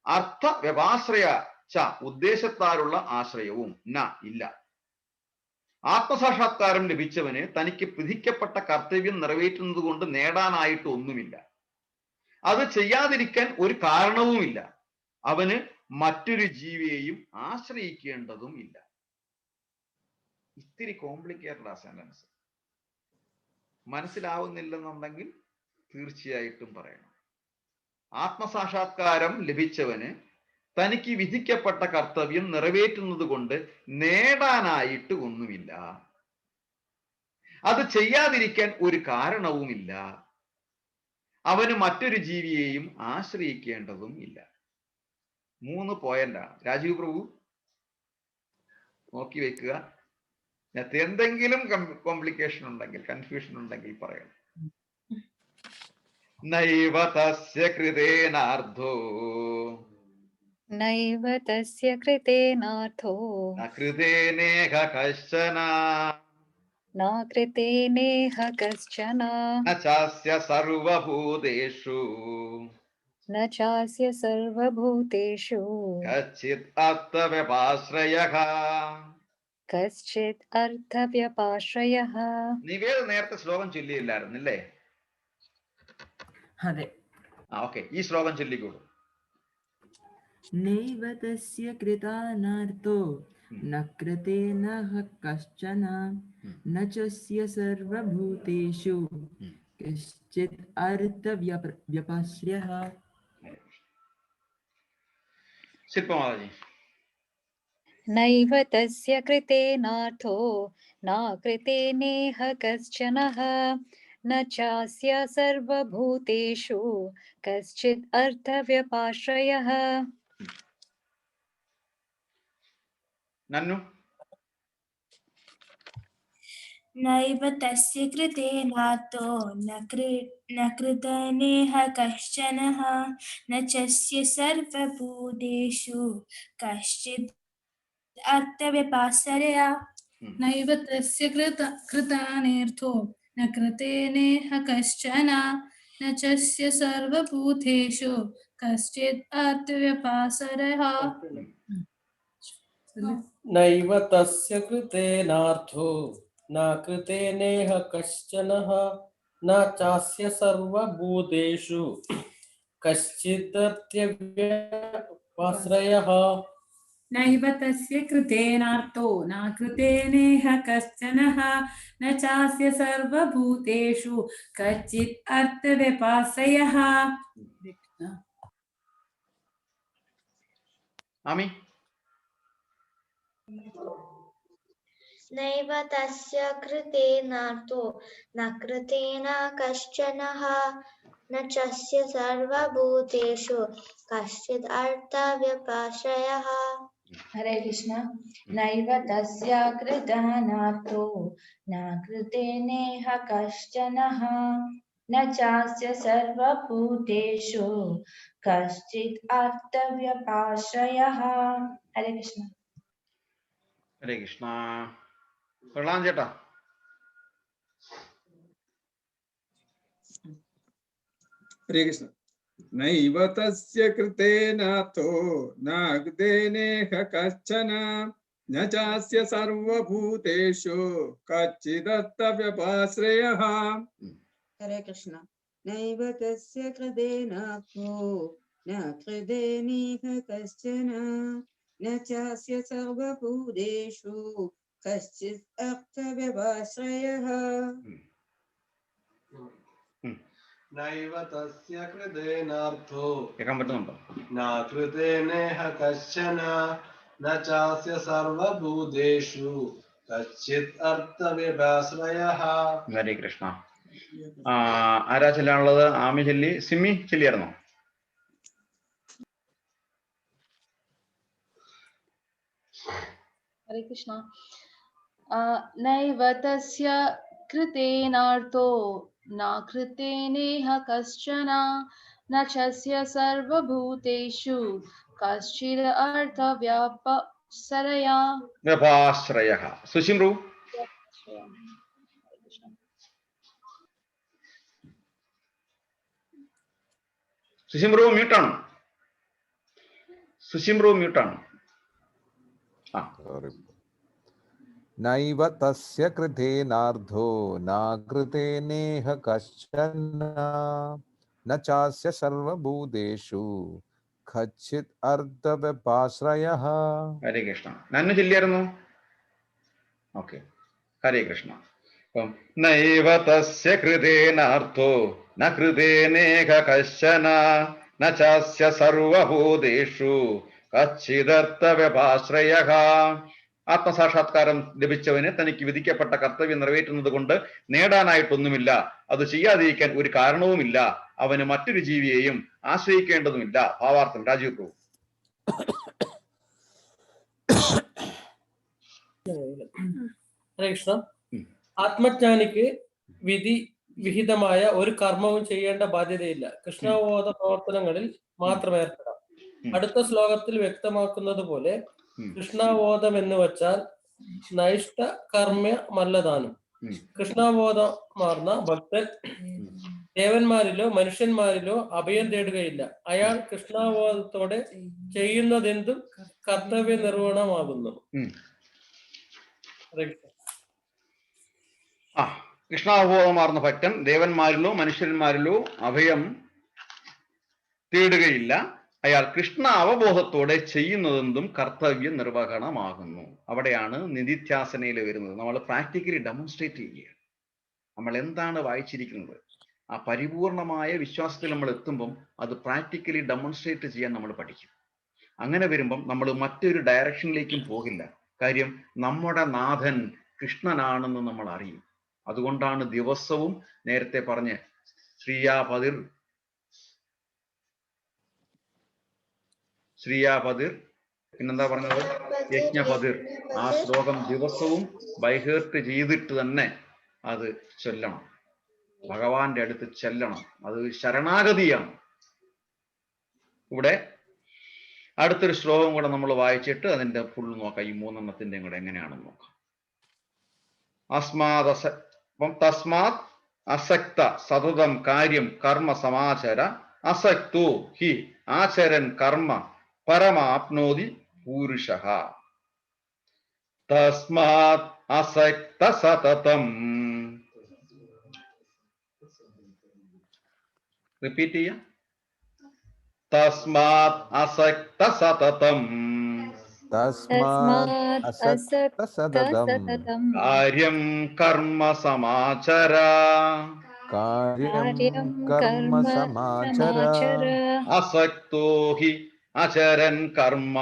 അർത്ഥ വ്യപാശ്രയ ച ഉദ്ദേശത്താലുള്ള ആശ്രയവും ന ഇല്ല. ആത്മസാക്ഷാത്കാരം ലഭിച്ചവന് തനിക്ക് വിധിക്കപ്പെട്ട കർത്തവ്യം നിറവേറ്റുന്നത് കൊണ്ട് നേടാനായിട്ട് ഒന്നുമില്ല. അത് ചെയ്യാതിരിക്കാൻ ഒരു കാരണവുമില്ല. അവന് മറ്റൊരു ജീവിയെയും ആശ്രയിക്കേണ്ടതും ഇല്ല. ഇത്തിരി കോംപ്ലിക്കേറ്റഡ് ആ സെന്റൻസ്. മനസ്സിലാവുന്നില്ലെന്നുണ്ടെങ്കിൽ തീർച്ചയായിട്ടും പറയണം. ആത്മസാക്ഷാത്കാരം ലഭിച്ചവന് തനിക്ക് വിധിക്കപ്പെട്ട കർത്തവ്യം നിറവേറ്റുന്നത് കൊണ്ട് നേടാനായിട്ട് ഒന്നുമില്ല. അത് ചെയ്യാതിരിക്കാൻ ഒരു കാരണവുമില്ല. അവന് മറ്റൊരു ജീവിയെയും ആശ്രയിക്കേണ്ടതും ഇല്ല. 3 പോയിന്റാണ്. രാജീവ് പ്രഭു നോക്കി വെക്കുക. എന്തെങ്കിലും കോംപ്ലിക്കേഷൻ ഉണ്ടെങ്കിൽ, കൺഫ്യൂഷൻ ഉണ്ടെങ്കിൽ പറയണം. നൈവ തസ്യ കൃതേനാർദ്ധോ നൈവ തസ്യ കൃതേനാർത്ഥോ ന കൃതേനേഹ കശ്ചന ന കൃതേനേഹ കശ്ചന ന ചാസ്യ സർവഭൂതേഷു ന ചാസ്യ സർവഭൂതേഷു കച്ചിത് അർത്ഥവ്യപാശ്രയഃ. കശ്ചിദ് അർത്ഥവ്യപാശ്രയഃ. നിവേദ നേരത്തെ ശ്ലോകം ചൊല്ലിയില്ലായിരുന്നില്ലേ? അതെ. ഓക്കെ, ഈ ശ്ലോകം ചൊല്ലിക്കോളൂ. നൈവ തസ്യ കൃതാനാർത്ഥോ न कृतेन कश्चन न चस्य सर्वभूतेषु कश्चित् अर्थव्यपाश्रयः। शिल्पमालाजी। नैव तस्य कृतेनार्थो न कृतेनेह कश्चनः न चास्य सर्वभूतेषु कश्चित् अर्थव्यपाश्रयः। नन्नु। नैव तस्य कृतेनार्थो न कृतनेह कश्चनः न चस्य सर्वभूतेषु कश्चित् अर्थव्यपाश्रयः। नैव तस्य कृतानेर्थो न कृतेनेह कश्चन न चस्य सर्वभूतेषु कश्चित् अर्थव्यपाश्रयः। नैव तस्य कृतेनार्थो न कृतेनेह कश्चनः न चास्य सर्वभूतेषु कश्चिदर्थव्यपाश्रयः। नैव तस्य कृतेनार्थो न कृतेनेह कश्चनः न चास्य सर्वभूतेषु कश्चित् अर्थव्यपाश्रयः। आमी। नैव तस्य कृतेनार्थो न कृतेन कश्चनः न चस्य सर्वभूतेषु कश्चित् अर्थव्यपाश्रयः। हरे कृष्ण। नैव तस्य कृतानार्थो न कृतेनेह कश्चनः न चास्य सर्वभूतेषु कश्चित् अर्थव्यपाश्रयः। हरे कृष्ण। हरे कृष्ण। प्रहलाद ചേട്ടാ. हरे कृष्ण। नैव तस्य कृतेनार्थो न कृतेनेह कश्चन न चास्य सर्वभूतेषु कश्चिदर्थव्यपाश्रयः। हरे कृष्ण। नैव तस्य कृतेनार्थो न कृतेनेह कश्चन न चास्य सर्वभूतेषु कश्चित् अर्थव्यपाश्रयः। नैव तस्य कृतेनार्थो കേൾക്കാൻ പറ്റുന്നുണ്ടോ? न कृतेनेह कश्चन न चास्य सर्वभूतेषु कश्चित् अर्थव्यपाश्रयः. ഹരേ കൃഷ്ണ. ആരാ ചൊല്ലാനുള്ളത്? ആമി ചൊല്ലി. സിമ്മി ചൊല്ലിയായിരുന്നോ? हरे कृष्णा। नैव तस्य कृतेनार्थो न कृतेनेह कश्चन न चस्य सर्वभूतेषु कश्चित् अर्थव्यपाश्रयः. വ്യപാശ്രയഃ. സുശിമ്രു. സുശിമ്രു മ്യൂട്ടാണ്. സുശിമ്രു മ്യൂട്ടാണ്. നൈവ തസ്യ കൃതേനാർത്ഥോ ന കൃതേനേഹ കശ്ചന ന ചാസ്യ സർവഭൂതേഷു കശ്ചിത് അർത്ഥവ്യപാശ്രയഃ. ഹരേ കൃഷ്ണ. നന്നു ചൊല്ലിയായിരുന്നു? ഓക്കെ. ഹരേ കൃഷ്ണ. നൈവ തസ്യ കൃതേനാർത്ഥോ ന കൃതേനേഹ കശ്ചന ന ചാസ്യ സർവഭൂതേഷു കശ്ചിദർത്ഥവ്യപാശ്രയഃ. ആത്മസാക്ഷാത്കാരം ലഭിച്ചവന് തനിക്ക് വിധിക്കപ്പെട്ട കർത്തവ്യം നിറവേറ്റുന്നത് കൊണ്ട് നേടാനായിട്ടൊന്നുമില്ല, അത് ചെയ്യാതിരിക്കാൻ ഒരു കാരണവുമില്ല, അവന് മറ്റൊരു ജീവിയെയും ആശ്രയിക്കേണ്ടതുമില്ല. ഭാവാർത്ഥം രാജീവ് പ്രഭു. കൃഷ്ണ. ആത്മജ്ഞാനിക്ക് വിഹിതമായ ഒരു കർമ്മവും ചെയ്യേണ്ട ബാധ്യതയില്ല. കൃഷ്ണബോധ പ്രവർത്തനങ്ങളിൽ മാത്രം ഏർപ്പെടാം. അടുത്ത ശ്ലോകത്തിൽ വ്യക്തമാക്കുന്നത് പോലെ കൃഷ്ണബോധം എന്ന് വച്ചാൽ നൈഷ്ട കർമ്മമല്ലതാനും. കൃഷ്ണബോധമാർന്ന ഭക്തൻ ദേവന്മാരിലോ മനുഷ്യന്മാരിലോ അഭയം തേടുകയില്ല. അയാൾ കൃഷ്ണബോധത്തോടെ ചെയ്യുന്നതെന്തും കർത്തവ്യ നിർവഹണമാകുന്നു. കൃഷ്ണാവബോധമാർന്ന ഭക്തൻ ദേവന്മാരിലോ മനുഷ്യന്മാരിലോ അഭയം തേടുകയില്ല. അയാൾ കൃഷ്ണ അവബോധത്തോടെ ചെയ്യുന്നതെന്തും കർത്തവ്യ നിർവഹണമാകുന്നു. അവിടെയാണ് നിധിധ്യാസനയിൽ വരുന്നത്. നമ്മൾ പ്രാക്ടിക്കലി ഡെമോൺസ്ട്രേറ്റ് ചെയ്യുകയാണ്. നമ്മൾ എന്താണ് വായിച്ചിരിക്കുന്നത്, ആ പരിപൂർണമായ വിശ്വാസത്തിൽ നമ്മൾ എത്തുമ്പം അത് പ്രാക്ടിക്കലി ഡെമോൺസ്ട്രേറ്റ് ചെയ്യാൻ നമ്മൾ പഠിക്കും. അങ്ങനെ വരുമ്പം നമ്മൾ മറ്റൊരു ഡയറക്ഷനിലേക്കും പോകില്ല. കാര്യം നമ്മുടെ നാഥൻ കൃഷ്ണനാണെന്ന് നമ്മൾ അറിയും. അതുകൊണ്ടാണ് ദിവസവും നേരത്തെ പറഞ്ഞ് ശ്രീയാപതിർ പിന്നെന്താ പറഞ്ഞത്, യജ്ഞപതിർ. ആ ശ്ലോകം ദിവസവും ബൈഹേർട്ട് ചെയ്തിട്ട് തന്നെ അത് ചൊല്ലണം, ഭഗവാന്റെ അടുത്ത് ചെല്ലണം. അത് ശരണാഗതിയാണ്. ഇവിടെ അടുത്തൊരു ശ്ലോകം കൂടെ നമ്മൾ വായിച്ചിട്ട് അതിന്റെ ഫുൾ നോക്കാം. ഈ മൂന്നെണ്ണത്തിന്റെയും കൂടെ എങ്ങനെയാണെന്ന് നോക്കാം. തസ്മാത് അസക്ത സതതം കാര്യം കർമ്മ സമാചര അസക്തോ ഹി ആചരൻ കർമ്മ പരമാപ്നോതി പൂരുഷഃ. തസ്മാത് അസക്ത സതതം, റിപ്പീറ്റ് ചെയ്യാം. തസ്മാത് അസക്ത സതതം കാര്യം കർമ്മ സമാചര അസക്തോ ഹി അചരൻ കർമ്മ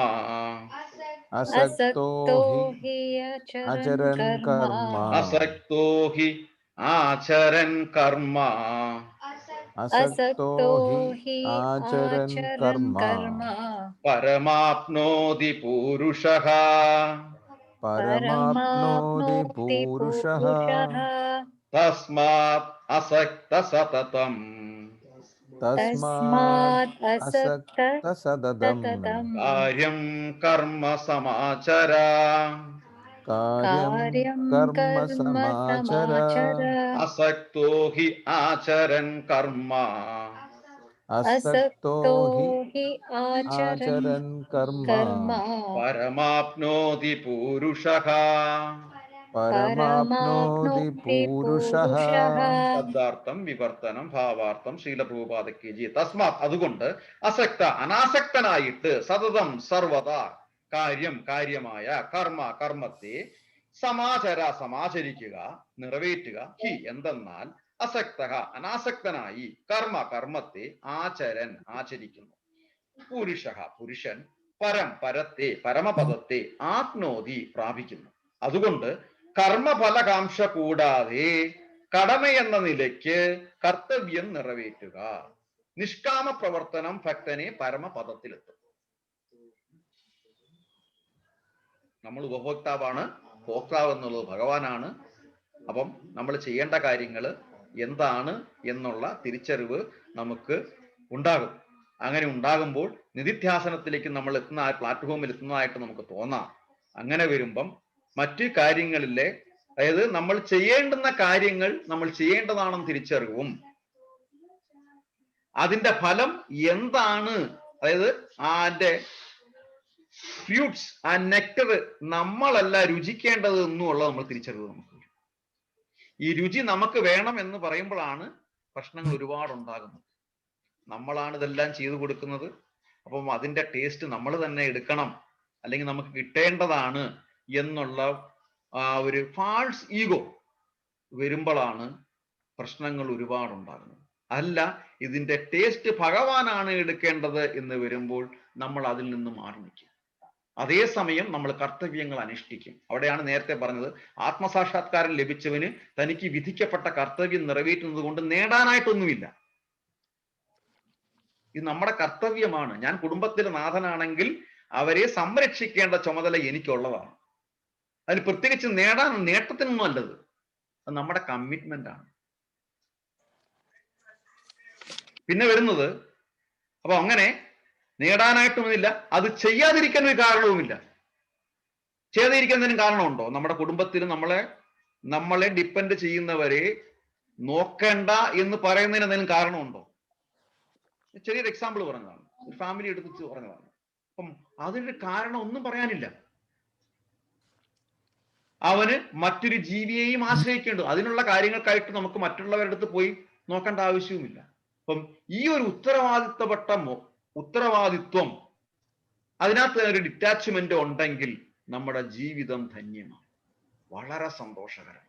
അസക്തോ ഹി ആചരൻ കർമ്മ പരമാപ്നോതി പൂരുഷഃ. തസ്മാത് അസക്ത സതതം കാര്യം കർമ്മ സമാചര അസക്തോ ഹി ആചരൻ കർമ്മ പരമാപ്നോതി പൂരുഷഃ. ശബ്ദാർത്ഥം വിവർത്തനം ഭാവാർത്ഥം ശീലപ്രഭുപാദക്ക് ജി. തസ്മാത് അതുകൊണ്ട് അസക്ത അനാസക്തനായിട്ട് സതതം സർവദാ കാര്യം കാര്യമായ കർമ്മ കർമ്മത്തെ സമാചര സമാചരിക്കുക നിറവേറ്റുക. ഹി എന്തെന്നാൽ അസക്ത അനാസക്തനായി കർമ്മ കർമ്മത്തെ ആചരൻ ആചരിക്കുന്നു. പുരുഷ പുരുഷൻ പരം പരത്തെ പരമപദത്തെ ആപ്നോതി പ്രാപിക്കുന്നു. അതുകൊണ്ട് കർമ്മഫലകാംക്ഷ കൂടാതെ കടമയെന്ന നിലയ്ക്ക് കർത്തവ്യം നിറവേറ്റുക. നിഷ്കാമ പ്രവർത്തനം ഭക്തനെ പരമപദത്തിലെത്തും. നമ്മൾ ഉപഭോക്താവാണ്, ഭോക്താവ് എന്നുള്ളത് ഭഗവാനാണ്. അപ്പം നമ്മൾ ചെയ്യേണ്ട കാര്യങ്ങൾ എന്താണ് എന്നുള്ള തിരിച്ചറിവ് നമുക്ക് ഉണ്ടാകും. അങ്ങനെ ഉണ്ടാകുമ്പോൾ നിധിധ്യാസനത്തിലേക്ക് നമ്മൾ എത്തുന്ന ആ പ്ലാറ്റ്ഫോമിൽ എത്തുന്നതായിട്ട് നമുക്ക് തോന്നാം. അങ്ങനെ വരുമ്പം മറ്റു കാര്യങ്ങളിലെ, അതായത് നമ്മൾ ചെയ്യേണ്ടുന്ന കാര്യങ്ങൾ നമ്മൾ ചെയ്യേണ്ടതാണെന്ന് തിരിച്ചറിവും അതിന്റെ ഫലം എന്താണ്, അതായത് അതിന്റെ ഫ്രൂട്ട്സ് ആ നെക്ടർ നമ്മളല്ല രുചിക്കേണ്ടത് എന്നുള്ളത് നമ്മൾ തിരിച്ചറിവ് നമുക്ക്. ഈ രുചി നമുക്ക് വേണം എന്ന് പറയുമ്പോഴാണ് പ്രശ്നങ്ങൾ ഒരുപാടുണ്ടാകുന്നത്. നമ്മളാണ് ഇതെല്ലാം ചെയ്തു കൊടുക്കുന്നത്. അപ്പം അതിന്റെ ടേസ്റ്റ് നമ്മൾ തന്നെ എടുക്കണം, അല്ലെങ്കിൽ നമുക്ക് കിട്ടേണ്ടതാണ് എന്നുള്ള ആ ഒരു ഫാൾസ് ഈഗോ വരുമ്പോഴാണ് പ്രശ്നങ്ങൾ ഒരുപാടുണ്ടാകുന്നത്. അല്ല, ഇതിന്റെ ടേസ്റ്റ് ഭഗവാനാണ് എടുക്കേണ്ടത് എന്ന് വരുമ്പോൾ നമ്മൾ അതിൽ നിന്ന് മാറി നിൽക്കും. അതേസമയം നമ്മൾ കർത്തവ്യങ്ങൾ അനുഷ്ഠിക്കും. അവിടെയാണ് നേരത്തെ പറഞ്ഞത്, ആത്മസാക്ഷാത്കാരം ലഭിച്ചവന് തനിക്ക് വിധിക്കപ്പെട്ട കർത്തവ്യം നിറവേറ്റുന്നത് കൊണ്ട് നേടാനായിട്ടൊന്നുമില്ല. ഇത് നമ്മുടെ കർത്തവ്യമാണ്. ഞാൻ കുടുംബത്തിലെ നാഥനാണെങ്കിൽ അവരെ സംരക്ഷിക്കേണ്ട ചുമതല എനിക്കുള്ളതാണ്. അതിൽ പ്രത്യേകിച്ച് നേട്ടത്തിനൊന്നും അല്ലത്. അത് നമ്മുടെ കമ്മിറ്റ്മെന്റ് ആണ്. പിന്നെ വരുന്നത്, അപ്പൊ അങ്ങനെ നേടാനായിട്ടൊന്നുമില്ല, അത് ചെയ്യാതിരിക്കാൻ ഒരു കാരണവുമില്ല. ചെയ്യാതിരിക്കുന്നതിനും കാരണമുണ്ടോ? നമ്മുടെ കുടുംബത്തിൽ നമ്മളെ ഡിപ്പെൻഡ് ചെയ്യുന്നവരെ നോക്കണ്ട എന്ന് പറയുന്നതിന് എന്തെങ്കിലും കാരണമുണ്ടോ? ചെറിയൊരു എക്സാമ്പിൾ പറഞ്ഞതാണ്, ഒരു ഫാമിലി എടുത്ത് പറഞ്ഞതാണ്. അപ്പം അതിനൊരു കാരണം ഒന്നും പറയാനില്ല. അവന് മറ്റൊരു ജീവിയെയും ആശ്രയിക്കേണ്ടത്, അതിനുള്ള കാര്യങ്ങൾക്കായിട്ട് നമുക്ക് മറ്റുള്ളവരുടെ അടുത്ത് പോയി നോക്കേണ്ട ആവശ്യവുമില്ല. അപ്പം ഈ ഒരു ഉത്തരവാദിത്തപ്പെട്ട ഉത്തരവാദിത്വം, അതിനകത്ത് ഒരു ഡിറ്റാച്ച്മെന്റ് ഉണ്ടെങ്കിൽ നമ്മുടെ ജീവിതം ധന്യമാണ്, വളരെ സന്തോഷകരമാണ്.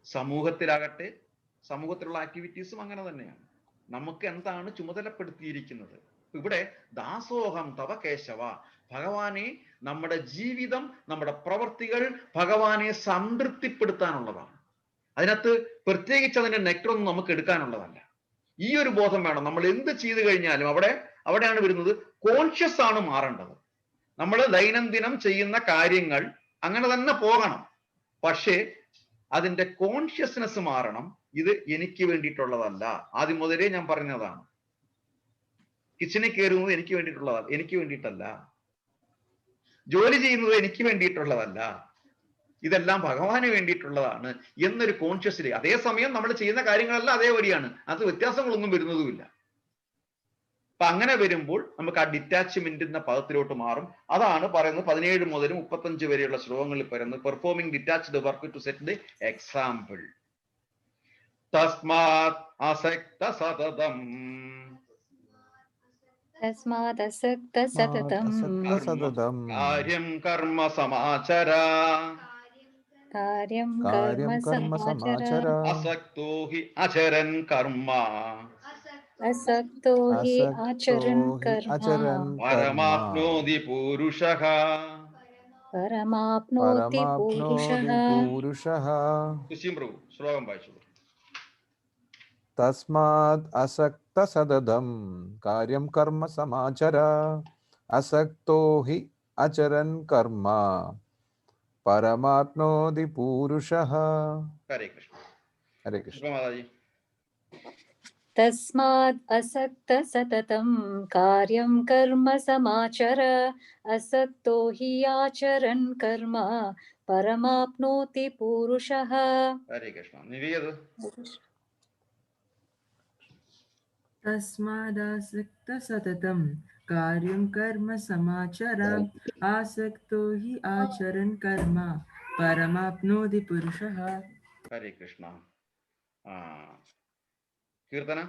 സമൂഹത്തിലാകട്ടെ, സമൂഹത്തിലുള്ള ആക്ടിവിറ്റീസും അങ്ങനെ തന്നെയാണ്. നമുക്ക് എന്താണ് ചുമതലപ്പെടുത്തിയിരിക്കുന്നത്? ഇവിടെ ദാസോഹം തവ കേശവ, ഭഗവാനെ, നമ്മുടെ ജീവിതം, നമ്മുടെ പ്രവർത്തികൾ ഭഗവാനെ സംതൃപ്തിപ്പെടുത്താനുള്ളതാണ്. അതിനകത്ത് പ്രത്യേകിച്ച് അതിന്റെ നെക്ടറൊന്നും നമുക്ക് എടുക്കാനുള്ളതല്ല. ഈ ഒരു ബോധം വേണം. നമ്മൾ എന്ത് ചെയ്തു കഴിഞ്ഞാലും അവിടെയാണ് വരുന്നത്, കോൺഷ്യസ് ആണ് മാറേണ്ടത്. നമ്മൾ ദൈനംദിനം ചെയ്യുന്ന കാര്യങ്ങൾ അങ്ങനെ തന്നെ പോകണം, പക്ഷേ അതിന്റെ കോൺഷ്യസ്നെസ് മാറണം. ഇത് എനിക്ക് വേണ്ടിയിട്ടുള്ളതല്ല. ആദ്യം മുതലേ ഞാൻ പറഞ്ഞതാണ്, കിച്ചണിൽ കയറുന്നത് എനിക്ക് വേണ്ടിയിട്ടല്ല, ജോലി ചെയ്യുന്നത് എനിക്ക് വേണ്ടിയിട്ടുള്ളതല്ല, ഇതെല്ലാം ഭഗവാന് വേണ്ടിയിട്ടുള്ളതാണ് എന്നൊരു കോൺഷ്യസിൽ. അതേസമയം നമ്മൾ ചെയ്യുന്ന കാര്യങ്ങളെല്ലാം അതേപടിയാണ്, അത് വ്യത്യാസങ്ങളൊന്നും വരുന്നതുമില്ല. അപ്പൊ അങ്ങനെ വരുമ്പോൾ നമുക്ക് ആ ഡിറ്റാച്ച്മെന്റ് എന്ന പദത്തിലോട്ട് മാറും. അതാണ് പറയുന്നത് 17 മുതൽ 35 വരെയുള്ള ശ്ലോകങ്ങളിൽ പറയുന്നത്, performing detached work to set the example. തസ്മാത് അസക്ത സതതം കാര്യം കർമ്മ സമാചര അസക്തോ ഹി അചരൻ കർമ്മ പരമാപ്നോതി പൂരുഷഃ. ശ്ലോകം വായിച്ചു. തസ്മാത് അസക്ത സതതം കാര്യം കർമ്മ സമാചര അസക്തോ ഹി അചരൻ കർമ്മ പരമാപ്നോതി പൂരുഷഃ. ഹരേ കൃഷ്ണ. ഹരേ കൃഷ്ണ. മാതാജി. തസ്മാത് അസക്ത സതതം കാര്യം കർമ്മ സമാചര അസക്തോ ഹി ആചരൻ കർമ്മ പരമാപ്നോതി പൂരുഷഃ. ഹരേ കൃഷ്ണ. നിവേദ. തസ്മാദാസക്ത സതതം കാര്യം കർമ്മ സമാചര ആസക്തോ ഹി ആചരൻ കർമ്മ പരമാപ്നോതി പുരുഷഃ. ഹരേ കൃഷ്ണ. കീർത്തന.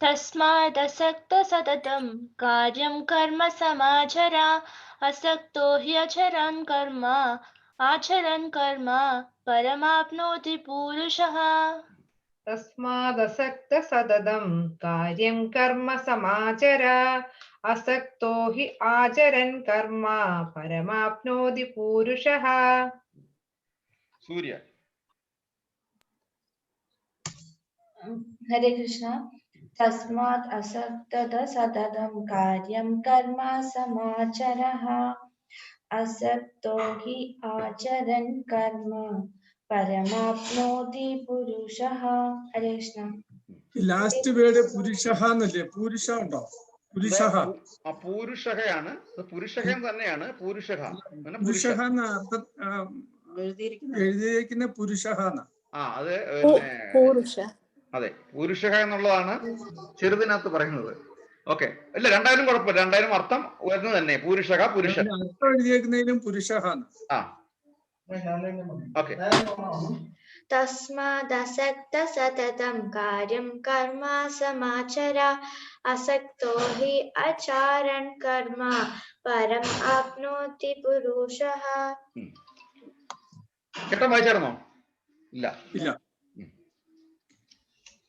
തസ്മാദസക്ത സതതം കാര്യം കർമ്മ സമാചര അസക്തോ ഹി അചരൻ കർമ്മ ആചരൻ കർമ്മ പരമാപ്നോതി പൂരുഷഃ. തസ്മാദസക്ത സതതം കാര്യം കർമ്മ സമാചര അസക്തോ ഹി ആചരൻ കർമ്മ പരമാപ്നോതി പൂരുഷഃ. സൂര്യ. ഹരേ കൃഷ്ണ. തസ്മാത് അസക്ത സതതം കാര്യം കർമ്മ സമാചരഃ അസക്തോ ഹി ആചരൻ കർമ്മ പരമാപ്നോതി പുരുഷഃ. ഹരേ കൃഷ്ണ. ലാസ്റ്റ് വേർഡ് പുരുഷഃ എന്നല്ലേ? പുരുഷ ഉണ്ടോ? പുരുഷഃ. പൂരുഷഹയാണ്, പുരുഷഹം തന്നെയാണ്. പുരുഷഹ പുരുഷഃ എന്ന അർത്ഥം എഴുതിയിരിക്കുന്ന പുരുഷഃ എന്ന. അത് അതെ, പുരുഷഹ എന്നുള്ളതാണ് ചെറുതിനകത്ത് പറയുന്നത്. ഓക്കെ, അല്ല രണ്ടായാലും കുഴപ്പമില്ല, രണ്ടായാലും അർത്ഥം വരുന്നത് തന്നെ. പൂരുഷഹ പുരുഷ അർത്ഥം എഴുതിയേക്കുന്നതിലും പുരുഷഃ. ഓക്കെ. തസ്മാദസക്ത സതതം കാര്യം കർമ്മ സമാചര അസക്തോ ഹി ആചരൻ കർമ്മ പരം ആപ്നോതി പുരുഷഃ. കേട്ടോ? വായിച്ചായിരുന്നോ? ഇല്ല.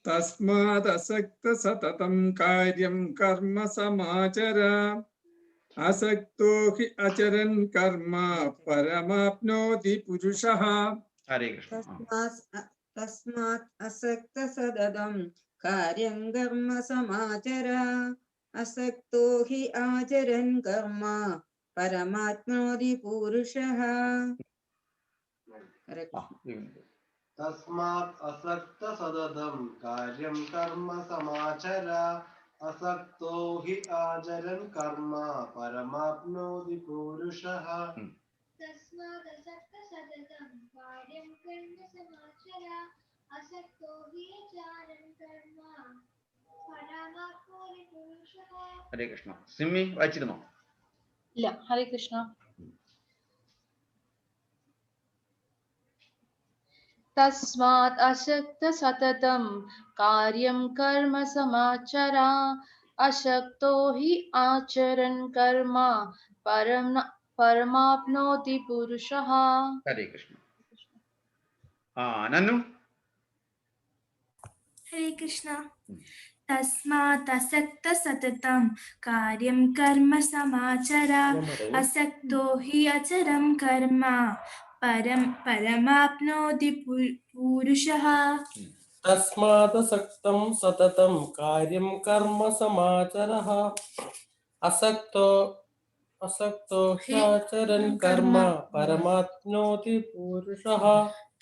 തസ്മാത് അസക്ത സതതം കാര്യം കർമ്മ സമാചര അസക്തോ ഹി അചരൻ കർമ്മ പരമാപ്നോതി പുരുഷഃ. ഹരേ കൃഷ്ണ. തസ്മാത് അസക്ത സതതം കാര്യം കർമ്മ സമാചര അസക്തോ ഹി ആചരൻ കർമ്മ പരമാപ്നോതി പുരുഷഃ. തസ്മാത് അസക്ത സതതം കാര്യം കർമ്മ സമാചര അസക്തോ ഹി ആചരൻ കർമ്മ പരമാപ്നോതി പുരുഷഃ. തസ്മാദസക്ത സതതം കാര്യം കർമ്മ സമാചര അസക്തോ ഹി ആചരൻ കർമ്മ പരമാപ്നോതി പുരുഷഃ. ഹരേ കൃഷ്ണ. സിമ്മി വായിച്ചിരുന്നോ? ഇല്ല. ഹരേ കൃഷ്ണ. तस्मात् असक्त सततं कार्यं कर्म समाचर अशक्तो हि आचरन् कर्म परमाप्नोति पुरुषः. ഹരേ കൃഷ്ണ. നന്നു. हरे कृष्ण. तस्मात् असक्त सततं कार्यं कर्म समाचर असक्तो हि अचरं कर्म परमाप्नोति पुरुषः. तस्मादसक्तं सततं कार्यं कर्म समाचरः असक्तो ह्याचरन् कर्म परमाप्नोति पुरुषः.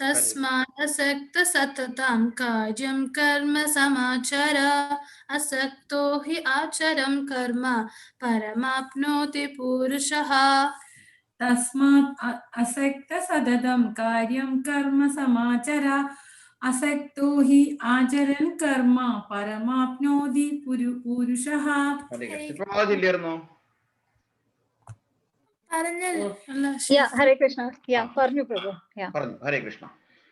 तस्मात् असक्त सततं कार्यं कर्म समाचर असक्तो हि आचरं कर्म परमाप्नोति पुरुषः. तस्मात् असक्त सततं कार्यं कर्म समाचर असक्तो हि आचरन् कर्म परमाप्नोति पुरुषः. ഇല്ലായിരുന്നോ? ഹരേ കൃഷ്ണ. പറഞ്ഞു പ്രഭു. പറഞ്ഞു. ഹരേ കൃഷ്ണ.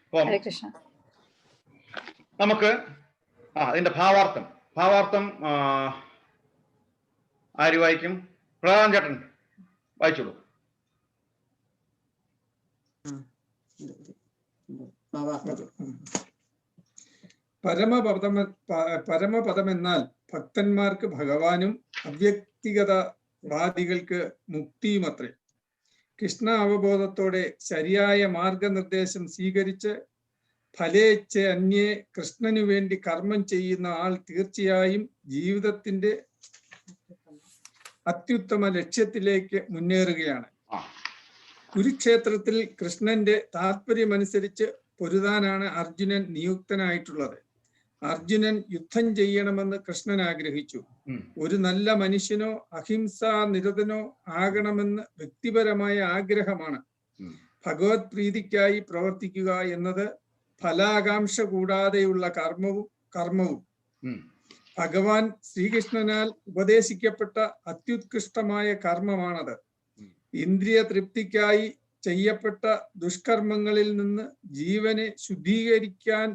അപ്പം ഹരേ കൃഷ്ണ. നമുക്ക് അതിന്റെ ഭാവാർത്ഥം ആര് വായിക്കും? പ്രധാൻ ചേട്ടൻ വായിച്ചോളൂ. പരമപദമെന്നാൽ ഭക്തന്മാർക്ക് ഭഗവാനും അവ്യക്തിഗത വാദികൾക്ക് മുക്തിയുമത്രേ. കൃഷ്ണ അവബോധത്തോടെ ശരിയായ മാർഗനിർദ്ദേശം സ്വീകരിച്ച് ഫലേച്ഛ അന്യേ കൃഷ്ണനു വേണ്ടി കർമ്മം ചെയ്യുന്ന ആൾ തീർച്ചയായും ജീവിതത്തിന്റെ അത്യുത്തമ ലക്ഷ്യത്തിലേക്ക് മുന്നേറുകയാണ്. കുരുക്ഷേത്രത്തിൽ കൃഷ്ണന്റെ താല്പര്യമനുസരിച്ച് പൊരുതാനാണ് അർജുനൻ നിയുക്തനായിട്ടുള്ളത്. അർജുനൻ യുദ്ധം ചെയ്യണമെന്ന് കൃഷ്ണൻ ആഗ്രഹിച്ചു. ഒരു നല്ല മനുഷ്യനോ അഹിംസാ നിരതനോ ആകണമെന്ന് വ്യക്തിപരമായ ആഗ്രഹമാണ്. ഭഗവത് പ്രീതിക്കായി പ്രവർത്തിക്കുക എന്നത് ഫലാകാംക്ഷ കൂടാതെയുള്ള കർമ്മവും ഭഗവാൻ ശ്രീകൃഷ്ണനാൽ ഉപദേശിക്കപ്പെട്ട അത്യുത്കൃഷ്ടമായ കർമ്മമാണത്. ഇന്ദ്രിയ തൃപ്തിക്കായി ചെയ്യപ്പെട്ട ദുഷ്കർമ്മങ്ങളിൽ നിന്ന് ജീവനെ ശുദ്ധീകരിക്കാൻ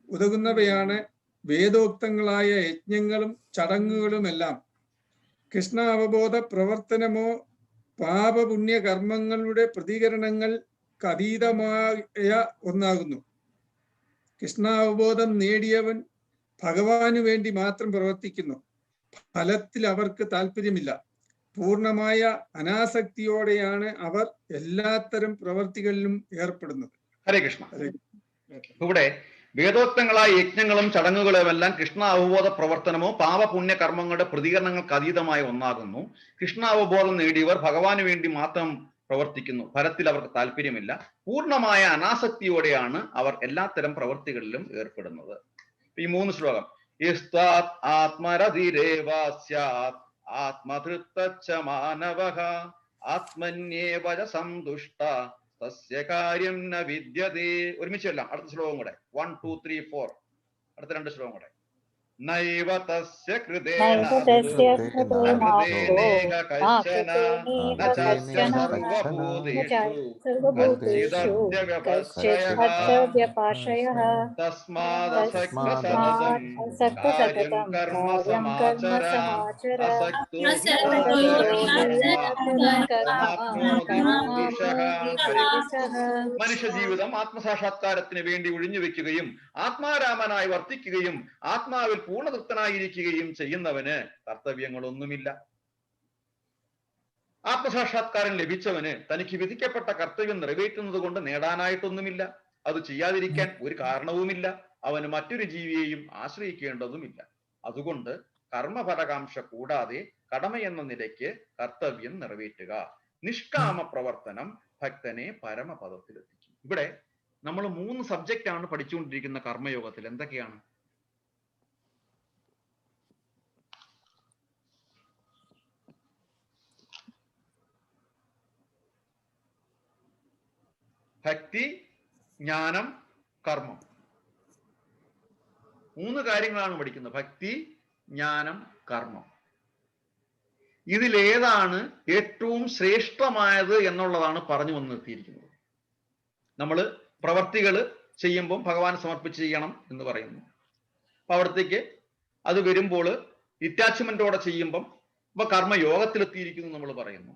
ഉതകുന്നവയാണ് വേദോക്തങ്ങളായ യജ്ഞങ്ങളും ചടങ്ങുകളുമെല്ലാം. കൃഷ്ണ അവബോധ പ്രവർത്തനമോ പാപപുണ്യ കർമ്മങ്ങളുടെ പ്രതികരണങ്ങൾക്ക് അതീതമായ ഒന്നാകുന്നു. കൃഷ്ണാവബോധം നേടിയവൻ ഭഗവാനു വേണ്ടി മാത്രം പ്രവർത്തിക്കുന്നു. ഫലത്തിൽ അവർക്ക് താല്പര്യമില്ല. പൂർണ്ണമായ അനാസക്തിയോടെയാണ് അവർ എല്ലാത്തരം പ്രവർത്തികളിലും ഏർപ്പെടുന്നത്. ഹരേ കൃഷ്ണ. ഇവിടെ വേദോക്തങ്ങളായ യജ്ഞങ്ങളും ചടങ്ങുകളുമെല്ലാം കൃഷ്ണ അവബോധ പ്രവർത്തനമോ പാപപുണ്യ കർമ്മങ്ങളുടെ പ്രതികരണങ്ങൾക്ക് അതീതമായ ഒന്നാകുന്നു. കൃഷ്ണ അവബോധം നേടിയവർ ഭഗവാന് വേണ്ടി മാത്രം പ്രവർത്തിക്കുന്നു. ഫലത്തിൽ അവർക്ക് താല്പര്യമില്ല. പൂർണ്ണമായ അനാസക്തിയോടെയാണ് അവർ എല്ലാത്തരം പ്രവർത്തികളിലും ഏർപ്പെടുന്നത്. ഈ 3 ശ്ലോകം. ആത്മതൃപ്തച്ച മാനവഃ ആത്മന്യേവ സന്തുഷ്ട തസ്യ കാര്യം ന വിദ്യതേ. ഒരുമിച്ചല്ല. അടുത്ത ശ്ലോകം കൂടെ. 1 2 3 4. അടുത്ത 2 ശ്ലോകം കൂടെ. നൈവ തസ്യ കൃതേന കശ്ചന നചസ്യ സർവഭൂതേഷു കശ്ചിദർത്ഥവ്യപാശ്രയഃ തസ്മാദസക്ത സതതം കാര്യം കർമ്മ സമാചര മനുഷ്യ ജീവിതം ആത്മസാക്ഷാത്കാരത്തിന് വേണ്ടി ഒഴിഞ്ഞു വെക്കുകയും ആത്മാരാമനായി വർത്തിക്കുകയും ആത്മാവിൽ പൂർണ്ണതൃപ്തനായിരിക്കുകയും ചെയ്യുന്നവന് കർത്തവ്യങ്ങളൊന്നുമില്ല. ആത്മസാക്ഷാത്കാരം ലഭിച്ചവന് തനിക്ക് വിധിക്കപ്പെട്ട കർത്തവ്യം നിറവേറ്റുന്നത് കൊണ്ട് നേടാനായിട്ടൊന്നുമില്ല. അത് ചെയ്യാതിരിക്കാൻ ഒരു കാരണവുമില്ല. അവന് മറ്റൊരു ജീവിയെയും ആശ്രയിക്കേണ്ടതുമില്ല. അതുകൊണ്ട് കർമ്മഫലകാംക്ഷ കൂടാതെ കടമയെന്ന നിലയ്ക്ക് കർത്തവ്യം നിറവേറ്റുക. നിഷ്കാമ പ്രവർത്തനം ഭക്തനെ പരമപദത്തിലെത്തിക്കും. ഇവിടെ നമ്മൾ 3 സബ്ജക്റ്റ് ആണ് പഠിച്ചുകൊണ്ടിരിക്കുന്ന കർമ്മയോഗത്തിൽ. എന്തൊക്കെയാണ്? ഭക്തി, ജ്ഞാനം, കർമ്മം. 3 കാര്യങ്ങളാണ് പഠിക്കുന്നത്. ഭക്തി, ജ്ഞാനം, കർമ്മം. ഇതിലേതാണ് ഏറ്റവും ശ്രേഷ്ഠമായത് എന്നുള്ളതാണ് പറഞ്ഞു വന്ന് നിർത്തിയിരിക്കുന്നത്. നമ്മൾ പ്രവർത്തികൾ ചെയ്യുമ്പോൾ ഭഗവാൻ സമർപ്പിച്ച് ചെയ്യണം എന്ന് പറയുന്നു. അപ്പൊ അവിടത്തേക്ക് അത് വരുമ്പോൾ ഡിറ്റാച്ച്മെന്റോടെ ചെയ്യുമ്പം ഇപ്പൊ കർമ്മയോഗത്തിലെത്തിയിരിക്കുന്നു നമ്മൾ പറയുന്നു.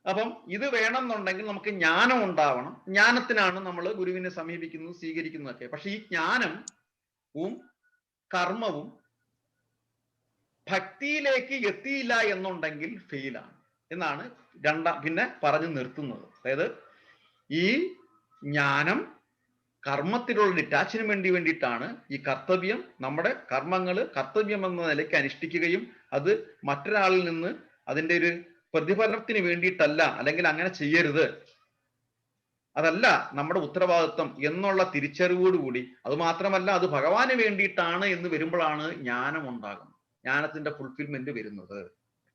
അപ്പം ഇത് വേണമെന്നുണ്ടെങ്കിൽ നമുക്ക് ജ്ഞാനം ഉണ്ടാവണം. ജ്ഞാനത്തിനാണ് നമ്മൾ ഗുരുവിനെ സമീപിക്കുന്നത്, സ്വീകരിക്കുന്നതൊക്കെ. പക്ഷെ ഈ ജ്ഞാനവും കർമ്മവും ഭക്തിയിലേക്ക് എത്തിയില്ല എന്നുണ്ടെങ്കിൽ ഫെയിലാണ് എന്നാണ് പിന്നെ പറഞ്ഞു നിർത്തുന്നത്. അതായത് ഈ ജ്ഞാനം കർമ്മത്തിലുള്ള ഡിറ്റാച്ചിന് വേണ്ടിയിട്ടാണ് ഈ കർത്തവ്യം, നമ്മുടെ കർമ്മങ്ങൾ കർത്തവ്യം എന്ന നിലയ്ക്ക് അനുഷ്ഠിക്കുകയും അത് മറ്റൊരാളിൽ നിന്ന് അതിൻ്റെ ഒരു പ്രതിഫലനത്തിന് വേണ്ടിയിട്ടല്ല, അല്ലെങ്കിൽ അങ്ങനെ ചെയ്യരുത്, അതല്ല നമ്മുടെ ഉത്തരവാദിത്വം എന്നുള്ള തിരിച്ചറിവോടുകൂടി, അത് മാത്രമല്ല അത് ഭഗവാന് വേണ്ടിയിട്ടാണ് എന്ന് വരുമ്പോഴാണ് ജ്ഞാനം ഉണ്ടാകുന്നത്, ജ്ഞാനത്തിന്റെ ഫുൾഫിൽമെന്റ് വരുന്നത്,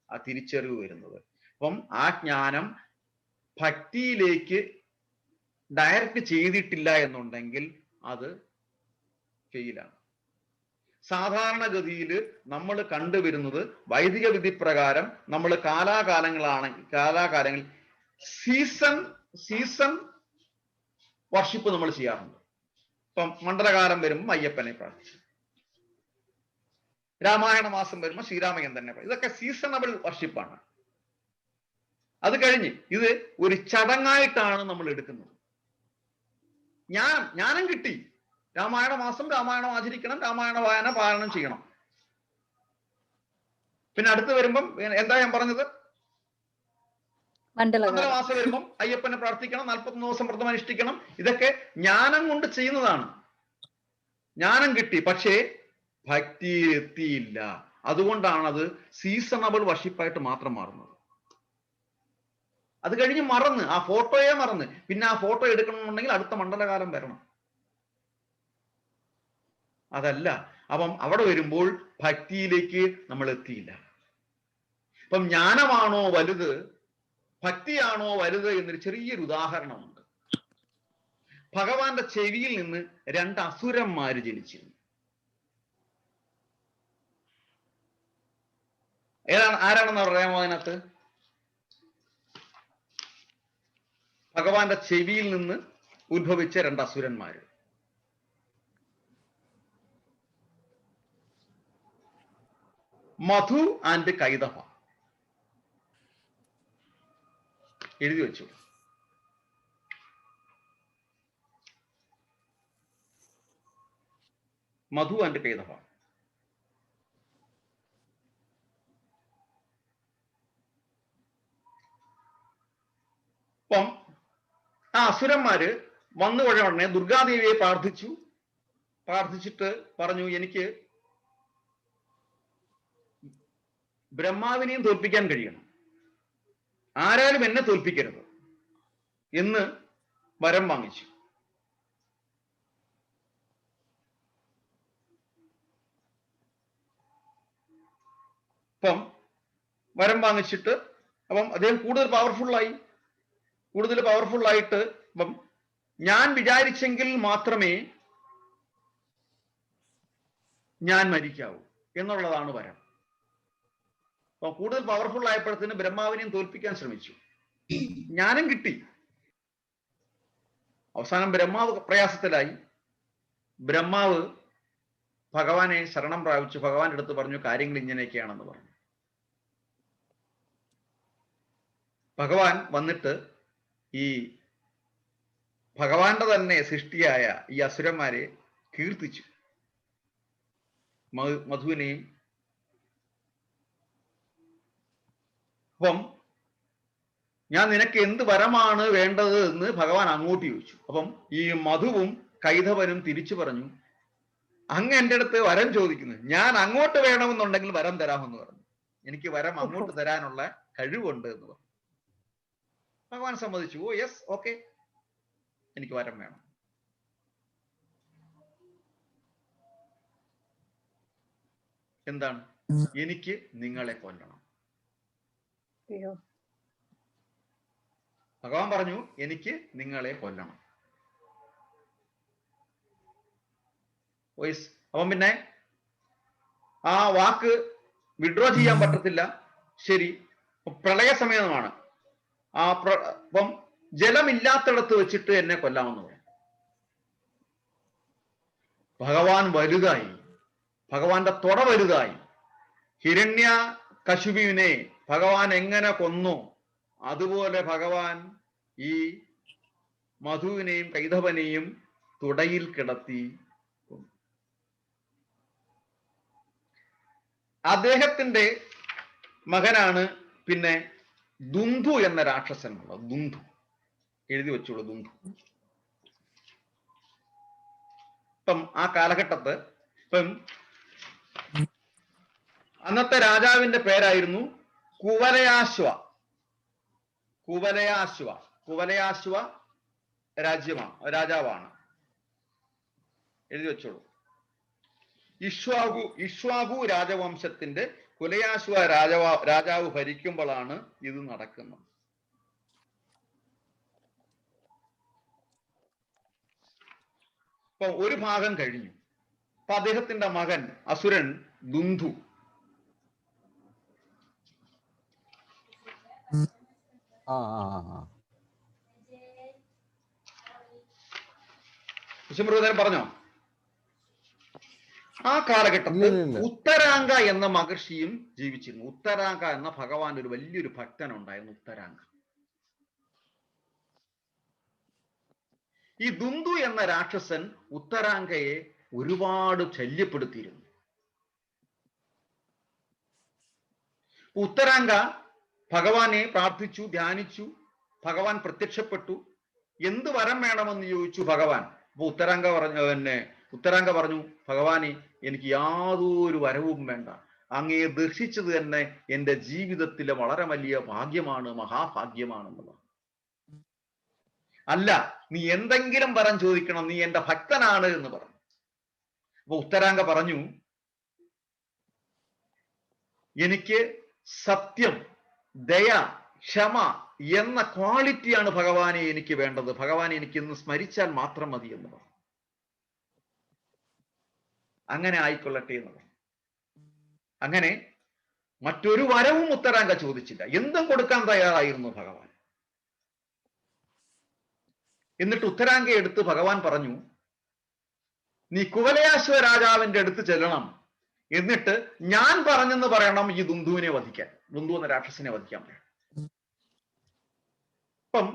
ആ തിരിച്ചറിവ് വരുന്നത്. അപ്പം ആ ജ്ഞാനം ഭക്തിയിലേക്ക് ഡയറക്റ്റ് ചെയ്തിട്ടില്ല എന്നുണ്ടെങ്കിൽ അത് ഫെയിലാണ്. സാധാരണഗതിയിൽ നമ്മൾ കണ്ടുവരുന്നത് വൈദിക വിധി പ്രകാരം നമ്മൾ കാലാകാലങ്ങളിൽ സീസൺ വർഷിപ്പ് നമ്മൾ ചെയ്യാറുണ്ട്. ഇപ്പം മണ്ഡലകാലം വരുമ്പോൾ അയ്യപ്പനെ പ്രാർത്ഥിച്ചു, രാമായണ മാസം വരുമ്പോൾ ശ്രീരാമയ്യൻ തന്നെ, ഇതൊക്കെ സീസണബിൾ വർഷിപ്പാണ്. അത് കഴിഞ്ഞ് ഇത് ഒരു ചടങ്ങായിട്ടാണ് നമ്മൾ എടുക്കുന്നത്. ജ്ഞാനം കിട്ടി, രാമായണ മാസം രാമായണം ആചരിക്കണം, രാമായണ വായന പാരായണം ചെയ്യണം. പിന്നെ അടുത്ത് വരുമ്പം എന്താ ഞാൻ പറഞ്ഞത്, മണ്ഡലമാസം വരുമ്പം അയ്യപ്പനെ പ്രാർത്ഥിക്കണം, 41 ദിവസം വ്രതം അനുഷ്ഠിക്കണം. ഇതൊക്കെ ജ്ഞാനം കൊണ്ട് ചെയ്യുന്നതാണ്. ജ്ഞാനം കിട്ടി, പക്ഷേ ഭക്തി എത്തിയില്ല. അതുകൊണ്ടാണ് അത് സീസണബിൾ വർഷിപ്പായിട്ട് മാത്രം മാറുന്നത്. അത് കഴിഞ്ഞ് മറന്ന്, ആ ഫോട്ടോയെ മറന്ന്, പിന്നെ ആ ഫോട്ടോ എടുക്കണമെന്നുണ്ടെങ്കിൽ അടുത്ത മണ്ഡലകാലം വരണം. അതല്ല. അപ്പം അവിടെ വരുമ്പോൾ ഭക്തിയിലേക്ക് നമ്മൾ എത്തിയില്ല. അപ്പം ജ്ഞാനമാണോ വലുത്, ഭക്തിയാണോ വലുത് എന്നൊരു ചെറിയൊരു ഉദാഹരണമുണ്ട്. ഭഗവാന്റെ ചെവിയിൽ നിന്ന് 2 അസുരന്മാര് ജനിച്ചിരുന്നു. ആരാണെന്ന് പറയാമോ അതിനകത്ത്? ഭഗവാന്റെ ചെവിയിൽ നിന്ന് ഉത്ഭവിച്ച 2 അസുരന്മാര്. മധു ആൻഡ് കൈതഭ. എഴുതി വെച്ചു. മധു ആൻഡ് കൈതഭ. അപ്പം ആ അസുരന്മാര് വന്നു കഴിഞ്ഞ ഉടനെ ദുർഗാദേവിയെ പ്രാർത്ഥിച്ചിട്ട് പറഞ്ഞു, എനിക്ക് ബ്രഹ്മാവിനെയും തോൽപ്പിക്കാൻ കഴിയണം, ആരാലും എന്നെ തോൽപ്പിക്കരുത് എന്ന് വരം വാങ്ങിച്ചു. അപ്പം വരം വാങ്ങിച്ചിട്ട് അപ്പം അദ്ദേഹം കൂടുതൽ പവർഫുൾ ആയിട്ട് അപ്പം ഞാൻ വിചാരിച്ചെങ്കിൽ മാത്രമേ ഞാൻ മരിക്കാവൂ എന്നുള്ളതാണ് വരം. അപ്പൊ കൂടുതൽ പവർഫുൾ ആയപ്പോഴത്തേന് ബ്രഹ്മാവിനെയും തോൽപ്പിക്കാൻ ശ്രമിച്ചു. ജ്ഞാനം കിട്ടി. അവസാനം ബ്രഹ്മാവ് പ്രയാസത്തിലായി. ബ്രഹ്മാവ് ഭഗവാനെ ശരണം പ്രാപിച്ചു. ഭഗവാന്റെ അടുത്ത് പറഞ്ഞു, കാര്യങ്ങൾ ഇങ്ങനെയൊക്കെയാണെന്ന് പറഞ്ഞു. ഭഗവാൻ വന്നിട്ട് ഈ ഭഗവാന്റെ തന്നെ സൃഷ്ടിയായ ഈ അസുരന്മാരെ കീർത്തിച്ചു. മധുവിനെയും. അപ്പം ഞാൻ നിനക്ക് എന്ത് വരമാണ് വേണ്ടത് എന്ന് ഭഗവാൻ അങ്ങോട്ട് ചോദിച്ചു. അപ്പം ഈ മധുവും കൈതവനും തിരിച്ചു പറഞ്ഞു, അങ്ങ് എൻ്റെ അടുത്ത് വരം ചോദിക്കുന്നു, ഞാൻ അങ്ങോട്ട് വേണമെന്നുണ്ടെങ്കിൽ വരം തരാമെന്ന് പറഞ്ഞു. എനിക്ക് വരം അങ്ങോട്ട് തരാനുള്ള കഴിവുണ്ട് എന്ന് പറഞ്ഞു. ഭഗവാൻ സമ്മതിച്ചു. ഓ യെസ്, ഓക്കെ, എനിക്ക് വരം വേണം. എന്താണ്? എനിക്ക് നിങ്ങളെ കൊല്ലണം. ഭഗവാൻ പറഞ്ഞു, എനിക്ക് നിങ്ങളെ കൊല്ലണം. അപ്പം പിന്നെ ആ വാക്ക് വിഡ്രോ ചെയ്യാൻ പറ്റത്തില്ല. ശരി, പ്രളയ സമയമാണ്. അപ്പം ജലമില്ലാത്തിടത്ത് വെച്ചിട്ട് എന്നെ കൊല്ലാമെന്ന് പറയും. ഭഗവാൻ വലുതായി, ഭഗവാന്റെ തൊട വലുതായി. ഹിരണ്യ കശുബുവിനെ ഭഗവാൻ എങ്ങനെ കൊന്നു അതുപോലെ ഭഗവാൻ ഈ മധുവിനെയും കൈതവനെയും തുടയിൽ കിടത്തി. അദ്ദേഹത്തിന്റെ മകനാണ് പിന്നെ ദുന്ദു എന്ന രാക്ഷസനുള്ളത്. ദുന്ദു എഴുതി വെച്ചോളൂ, ദുന്ദു. ഇപ്പം ആ കാലഘട്ടത്ത് അന്നത്തെ രാജാവിന്റെ പേരായിരുന്നു കുവലയാശ്വ. കുവലയാശ്വ രാജാവാണ്. എഴുതി വെച്ചോളൂ. ഇക്ഷ്വാകു രാജവംശത്തിന്റെ കുലയാശ്വ രാജാവ് ഭരിക്കുമ്പോഴാണ് ഇത് നടക്കുന്നത്. അപ്പൊ ഒരു ഭാഗം കഴിഞ്ഞു. അപ്പൊ അദ്ദേഹത്തിന്റെ മകൻ അസുരൻ ദുന്ദു പറഞ്ഞോ. ആ കാലഘട്ടത്തിൽ ഉത്തരാങ്ക എന്ന മഹർഷിയും ജീവിച്ചിരുന്നു. ഉത്തരാങ്ക എന്ന ഭഗവാന്റെ ഒരു വലിയൊരു ഭക്തനുണ്ടായിരുന്നു, ഉത്തരാങ്ക. ഈ ദുന്ദു എന്ന രാക്ഷസൻ ഉത്തരാങ്കയെ ഒരുപാട് ശല്യപ്പെടുത്തിയിരുന്നു. ഉത്തരാങ്ക ഭഗവാനെ പ്രാർത്ഥിച്ചു, ധ്യാനിച്ചു. ഭഗവാൻ പ്രത്യക്ഷപ്പെട്ടു. എന്ത് വരം വേണമെന്ന് ചോദിച്ചു ഭഗവാൻ. അപ്പൊ ഉത്തരാങ്ക പറഞ്ഞു, ഭഗവാനെ എനിക്ക് യാതൊരു വരവും വേണ്ട, അങ്ങയെ ദർശിച്ചത് തന്നെ എൻ്റെ ജീവിതത്തിലെ വളരെ വലിയ ഭാഗ്യമാണ്, മഹാഭാഗ്യമാണെന്നുള്ളത്. അല്ല, നീ എന്തെങ്കിലും വരം ചോദിക്കണം, നീ എൻ്റെ ഭക്തനാണ് എന്ന് പറഞ്ഞു. അപ്പൊ ഉത്തരാങ്ക പറഞ്ഞു, എനിക്ക് സത്യം, ദയ, ക്ഷമ എന്ന ക്വാളിറ്റിയാണ് ഭഗവാനെ എനിക്ക് വേണ്ടത്. ഭഗവാനെ എനിക്ക് ഇന്ന് സ്മരിച്ചാൽ മാത്രം മതി എന്ന് പറഞ്ഞു. അങ്ങനെ ആയിക്കൊള്ളട്ടെ എന്ന് പറഞ്ഞു. അങ്ങനെ മറ്റൊരു വരവും ഉത്തരാങ്ക ചോദിച്ചില്ല. എന്തും കൊടുക്കാൻ തയ്യാറായിരുന്നു ഭഗവാൻ. എന്നിട്ട് ഉത്തരാങ്ക എടുത്ത് ഭഗവാൻ പറഞ്ഞു, നീ കുവലയാശ്വ രാജാവിന്റെ അടുത്ത് ചെല്ലണം, എന്നിട്ട് ഞാൻ പറഞ്ഞെന്ന് പറയണം ഈ ദുന്ദുവിനെ വധിക്കാൻ, ദുന്ദു എന്ന രാക്ഷസനെ വധിക്കാൻ പറയണം. അപ്പം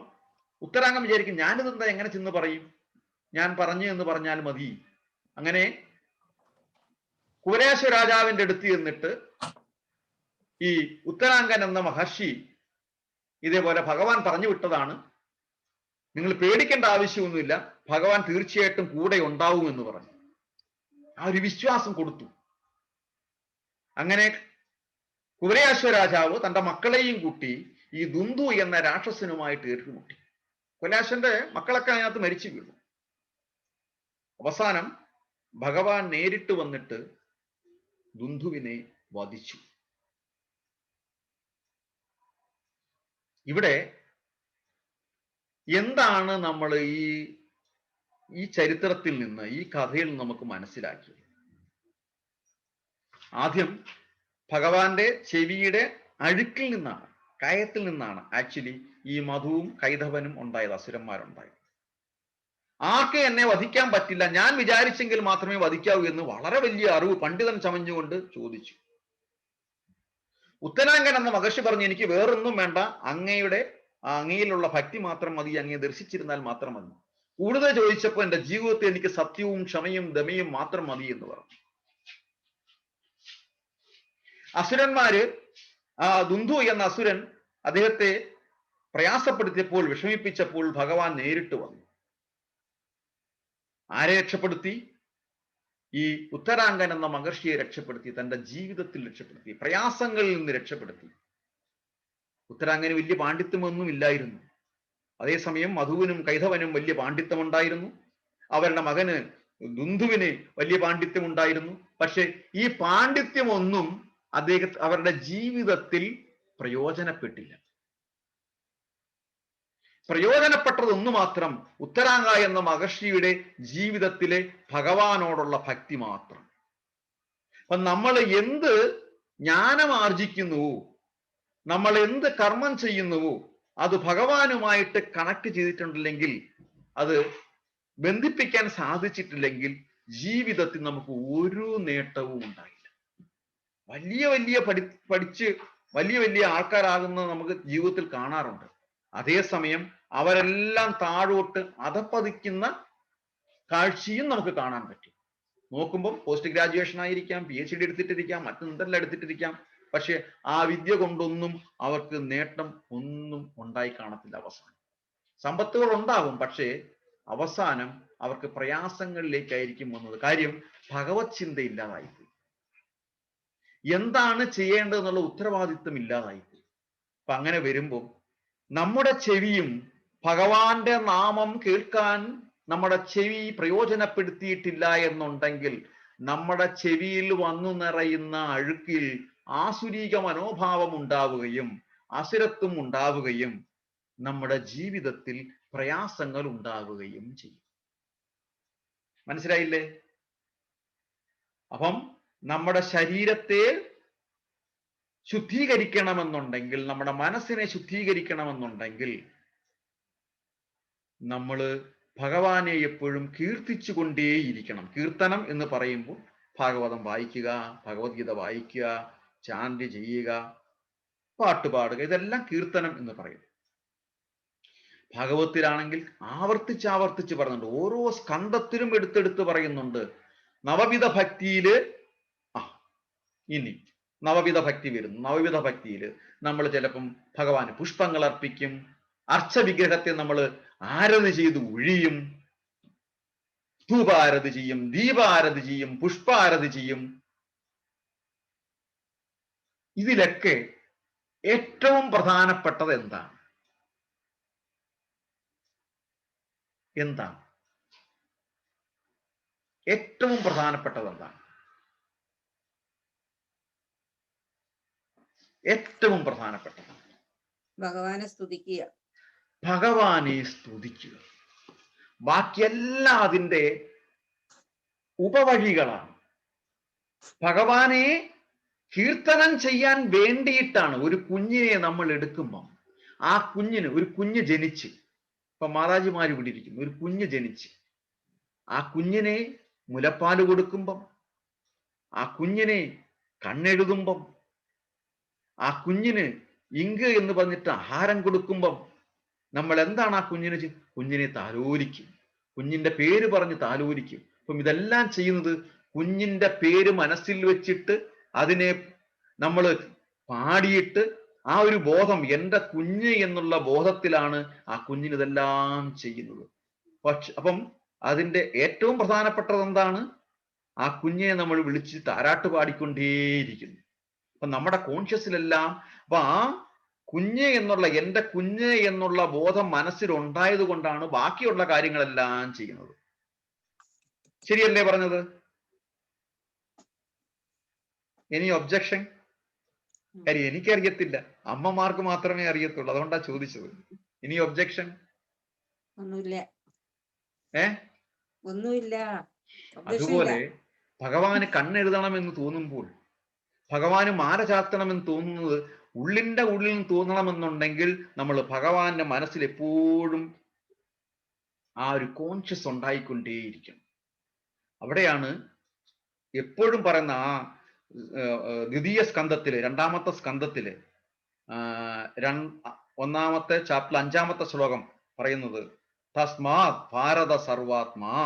ഉത്തരാങ്കം വിചാരിക്കും, ഞാനിതെന്താ എങ്ങനെ ചെന്ന് പറയും, ഞാൻ പറഞ്ഞു എന്ന് പറഞ്ഞാൽ മതി. അങ്ങനെ കുവലയാശ്വ രാജാവിന്റെ അടുത്ത് ചെന്നിട്ട് ഈ ഉത്തരാങ്കൻ എന്ന മഹർഷി ഇതേപോലെ ഭഗവാൻ പറഞ്ഞു വിട്ടതാണ്, നിങ്ങൾ പേടിക്കേണ്ട ആവശ്യമൊന്നുമില്ല, ഭഗവാൻ തീർച്ചയായിട്ടും കൂടെ ഉണ്ടാവും എന്ന് പറഞ്ഞു. ആ ഒരു വിശ്വാസം കൊടുത്തു. അങ്ങനെ കുവലയാശ്വ രാജാവ് തന്റെ മക്കളെയും കൂട്ടി ഈ ദുന്ദു എന്ന രാക്ഷസനുമായിട്ട് ഏറ്റുമുട്ടി. കുവലയാശ്വന്റെ മക്കളൊക്കെ അതിനകത്ത് മരിച്ചു വീണു. അവസാനം ഭഗവാൻ നേരിട്ട് വന്നിട്ട് ദുന്ദുവിനെ വധിച്ചു. ഇവിടെ എന്താണ് നമ്മൾ ഈ ചരിത്രത്തിൽ നിന്ന്, ഈ കഥയിൽ നമുക്ക് മനസ്സിലാക്കിയത്? ആദ്യം ഭഗവാന്റെ ചെവിയുടെ അഴുക്കിൽ നിന്നാണ്, കയത്തിൽ നിന്നാണ് ആക്ച്വലി ഈ മധുവും കൈതവനും ഉണ്ടായത്, അസുരന്മാരുണ്ടായത്. ആർക്കെ എന്നെ വധിക്കാൻ പറ്റില്ല, ഞാൻ വിചാരിച്ചെങ്കിൽ മാത്രമേ വധിക്കാവൂ എന്ന് വളരെ വലിയ അറിവ് പണ്ഡിതൻ ചമഞ്ഞുകൊണ്ട് ചോദിച്ചു. ഉത്തരാങ്കൻ എന്ന മഹർഷി പറഞ്ഞു, എനിക്ക് വേറൊന്നും വേണ്ട, അങ്ങയിലുള്ള ഭക്തി മാത്രം മതി, അങ്ങയെ ദർശിച്ചിരുന്നാൽ മാത്രം മതി. കൂടുതൽ ചോദിച്ചപ്പോൾ എൻ്റെ ജീവിതത്തിൽ എനിക്ക് സത്യവും ക്ഷമയും ദമയും മാത്രം മതി എന്ന് പറഞ്ഞു. അസുരന്മാര് ദുന്ദു എന്ന അസുരൻ അദ്ദേഹത്തെ പ്രയാസപ്പെടുത്തിയപ്പോൾ, വിഷമിപ്പിച്ചപ്പോൾ ഭഗവാൻ നേരിട്ട് വന്നു. ആരെ രക്ഷപ്പെടുത്തി? ഈ ഉത്തരാങ്കൻ എന്ന മഹർഷിയെ രക്ഷപ്പെടുത്തി, തന്റെ ജീവിതത്തിൽ രക്ഷപ്പെടുത്തി, പ്രയാസങ്ങളിൽ നിന്ന് രക്ഷപ്പെടുത്തി. ഉത്തരാങ്കന് വലിയ പാണ്ഡിത്യമൊന്നും ഇല്ലായിരുന്നു. അതേസമയം മധുവിനും കൈതവനും വലിയ പാണ്ഡിത്യമുണ്ടായിരുന്നു. അവരുടെ മകന് ദുന്ദുവിന് വലിയ പാണ്ഡിത്യം ഉണ്ടായിരുന്നു. പക്ഷെ ഈ പാണ്ഡിത്യമൊന്നും അവരുടെ ജീവിതത്തിൽ പ്രയോജനപ്പെട്ടില്ല. പ്രയോജനപ്പെട്ടതൊന്നു മാത്രം, ഉത്തരാങ്ക എന്ന മഹർഷിയുടെ ജീവിതത്തിലെ ഭഗവാനോടുള്ള ഭക്തി മാത്രം. അപ്പൊ നമ്മൾ എന്ത് ജ്ഞാനം ആർജിക്കുന്നുവോ, നമ്മൾ എന്ത് കർമ്മം ചെയ്യുന്നുവോ, അത് ഭഗവാനുമായിട്ട് കണക്ട് ചെയ്തിട്ടുണ്ടില്ലെങ്കിൽ, അത് ബന്ധിപ്പിക്കാൻ സാധിച്ചിട്ടില്ലെങ്കിൽ ജീവിതത്തിൽ നമുക്ക് ഒരു നേട്ടവും ഉണ്ടായില്ല. വലിയ വലിയ പഠിച്ച് വലിയ വലിയ ആൾക്കാരാകുന്നത് നമുക്ക് ജീവിതത്തിൽ കാണാറുണ്ട്. അതേസമയം അവരെല്ലാം താഴോട്ട് അധപ്പതിക്കുന്ന കാഴ്ചയും നമുക്ക് കാണാൻ പറ്റും. നോക്കുമ്പോൾ പോസ്റ്റ് ഗ്രാജുവേഷൻ ആയിരിക്കാം, PhD എടുത്തിട്ടിരിക്കാം, മറ്റെന്തെല്ലാം എടുത്തിട്ടിരിക്കാം. പക്ഷെ ആ വിദ്യ കൊണ്ടൊന്നും അവർക്ക് നേട്ടം ഒന്നും ഉണ്ടായി കാണത്തില്ല. അവസാനം സമ്പത്തുകൾ ഉണ്ടാവും, പക്ഷേ അവസാനം അവർക്ക് പ്രയാസങ്ങളിലേക്കായിരിക്കും വന്നത്. കാര്യം ഭഗവത് ചിന്ത ഇല്ലാതായിപ്പോയി. എന്താണ് ചെയ്യേണ്ടതെന്നുള്ള ഉത്തരവാദിത്വം ഇല്ലാതായിപ്പോയി. അപ്പൊ അങ്ങനെ വരുമ്പോൾ നമ്മുടെ ചെവിയും ഭഗവാന്റെ നാമം കേൾക്കാൻ നമ്മുടെ ചെവി പ്രയോജനപ്പെടുത്തിയിട്ടില്ല എന്നുണ്ടെങ്കിൽ നമ്മുടെ ചെവിയിൽ വന്നു നിറയുന്ന അഴുക്കിൽ ആസുരീക മനോഭാവം ഉണ്ടാവുകയും അസുരത്വം ഉണ്ടാവുകയും നമ്മുടെ ജീവിതത്തിൽ പ്രയാസങ്ങൾ ഉണ്ടാവുകയും ചെയ്യും. മനസ്സിലായില്ലേ? അപ്പം നമ്മുടെ ശരീരത്തെ ശുദ്ധീകരിക്കണമെന്നുണ്ടെങ്കിൽ, നമ്മുടെ മനസ്സിനെ ശുദ്ധീകരിക്കണമെന്നുണ്ടെങ്കിൽ നമ്മൾ ഭഗവാനെ എപ്പോഴും കീർത്തിച്ചു കൊണ്ടേയിരിക്കണം. കീർത്തനം എന്ന് പറയുമ്പോൾ ഭാഗവതം വായിക്കുക, ഭഗവത്ഗീത വായിക്കുക, ചാന്റ് ചെയ്യുക, പാട്ട് പാടുക, ഇതെല്ലാം കീർത്തനം എന്ന് പറയും. ഭാഗവത്തിലാണെങ്കിൽ ആവർത്തിച്ച് പറയുന്നുണ്ട്. ഓരോ സ്കന്ധത്തിലും എടുത്തെടുത്ത് പറയുന്നുണ്ട്. നവവിധ ഭക്തിയില് ഇനി നവവിധ ഭക്തി വരുന്നു. നവവിധ ഭക്തിയിൽ നമ്മൾ ചിലപ്പം ഭഗവാന് പുഷ്പങ്ങൾ അർപ്പിക്കും, അർച്ചവിഗ്രഹത്തെ നമ്മൾ ആരതി ചെയ്ത് ഒഴിയും, ധൂപാരതി ചെയ്യും, ദീപാരതി ചെയ്യും, പുഷ്പാരതി ചെയ്യും. ഇതിലൊക്കെ ഏറ്റവും പ്രധാനപ്പെട്ടത് എന്താണ്? ഏറ്റവും പ്രധാനപ്പെട്ടത് എന്താണ്? ഏറ്റവും പ്രധാനപ്പെട്ടത് ഭഗവാനെ സ്തുതിക്കുക. ഭഗവാനെ സ്തുതിക്കുക. ബാക്കിയെല്ലാം അതിൻ്റെ ഉപവഴികളാണ്. ഭഗവാനെ കീർത്തനം ചെയ്യാൻ വേണ്ടിയിട്ടാണ് ഒരു കുഞ്ഞിനെ നമ്മൾ എടുക്കുമ്പം ആ കുഞ്ഞിന്, ഒരു കുഞ്ഞ് ജനിച്ച്, ഇപ്പൊ മാതാജിമാര് ഇവിടെ ഇരിക്കുന്നു, ഒരു കുഞ്ഞ് ജനിച്ച് ആ കുഞ്ഞിനെ മുലപ്പാല് കൊടുക്കുമ്പം, ആ കുഞ്ഞിനെ കണ്ണെഴുതുമ്പം, ആ കുഞ്ഞിന് ഇങ്ക് എന്ന് പറഞ്ഞിട്ട് ആഹാരം കൊടുക്കുമ്പം നമ്മൾ എന്താണ് ആ കുഞ്ഞിനെ താലോലിക്കും, കുഞ്ഞിന്റെ പേര് പറഞ്ഞ് താലോലിക്കും. അപ്പം ഇതെല്ലാം ചെയ്യുന്നത് കുഞ്ഞിന്റെ പേര് മനസ്സിൽ വെച്ചിട്ട് അതിനെ നമ്മൾ പാടിയിട്ട് ആ ഒരു ബോധം, എൻ്റെ കുഞ്ഞ് എന്നുള്ള ബോധത്തിലാണ് ആ കുഞ്ഞിന് ഇതെല്ലാം ചെയ്യുന്നത്. അപ്പം അതിൻ്റെ ഏറ്റവും പ്രധാനപ്പെട്ടത് എന്താണ്? ആ കുഞ്ഞിനെ നമ്മൾ വിളിച്ച് താരാട്ട് പാടിക്കൊണ്ടേയിരിക്കുന്നു. അപ്പൊ നമ്മുടെ കോൺഷ്യസിലെല്ലാം അപ്പൊ ആ കുഞ്ഞ് എന്നുള്ള, എൻ്റെ കുഞ്ഞ് എന്നുള്ള ബോധം മനസ്സിലുണ്ടായത് കൊണ്ടാണ് ബാക്കിയുള്ള കാര്യങ്ങളെല്ലാം ചെയ്യുന്നത്. ശരിയല്ലേ പറഞ്ഞത്? ഇനി ഒബ്ജക്ഷൻ? കാര്യം എനിക്കറിയത്തില്ല, അമ്മമാർക്ക് മാത്രമേ അറിയത്തുള്ളൂ, അതുകൊണ്ടാ ചോദിച്ചത്. ഇനി ഒബ്ജക്ഷൻ? ഒന്നുമില്ല. ഒന്നുമില്ല. അതുപോലെ ഭഗവാന് കണ്ണെഴുതണമെന്ന് തോന്നുമ്പോൾ, ഭഗവാന് മാല ചാത്തണമെന്ന് തോന്നുന്നത് ഉള്ളിന്റെ ഉള്ളിൽ നിന്ന് തോന്നണമെന്നുണ്ടെങ്കിൽ നമ്മൾ ഭഗവാന്റെ മനസ്സിൽ എപ്പോഴും ആ ഒരു കോൺഷ്യസ് ഉണ്ടായിക്കൊണ്ടേയിരിക്കണം. അവിടെയാണ് എപ്പോഴും പറയുന്ന ആ ദ്വിതീയ സ്കന്ധത്തില്, രണ്ടാമത്തെ സ്കന്ധത്തില് 1-ാമത്തെ ചാപ്റ്റർ 5-ാമത്തെ ശ്ലോകം പറയുന്നത്, തസ്മാത് ഭാരത സർവാത്മാ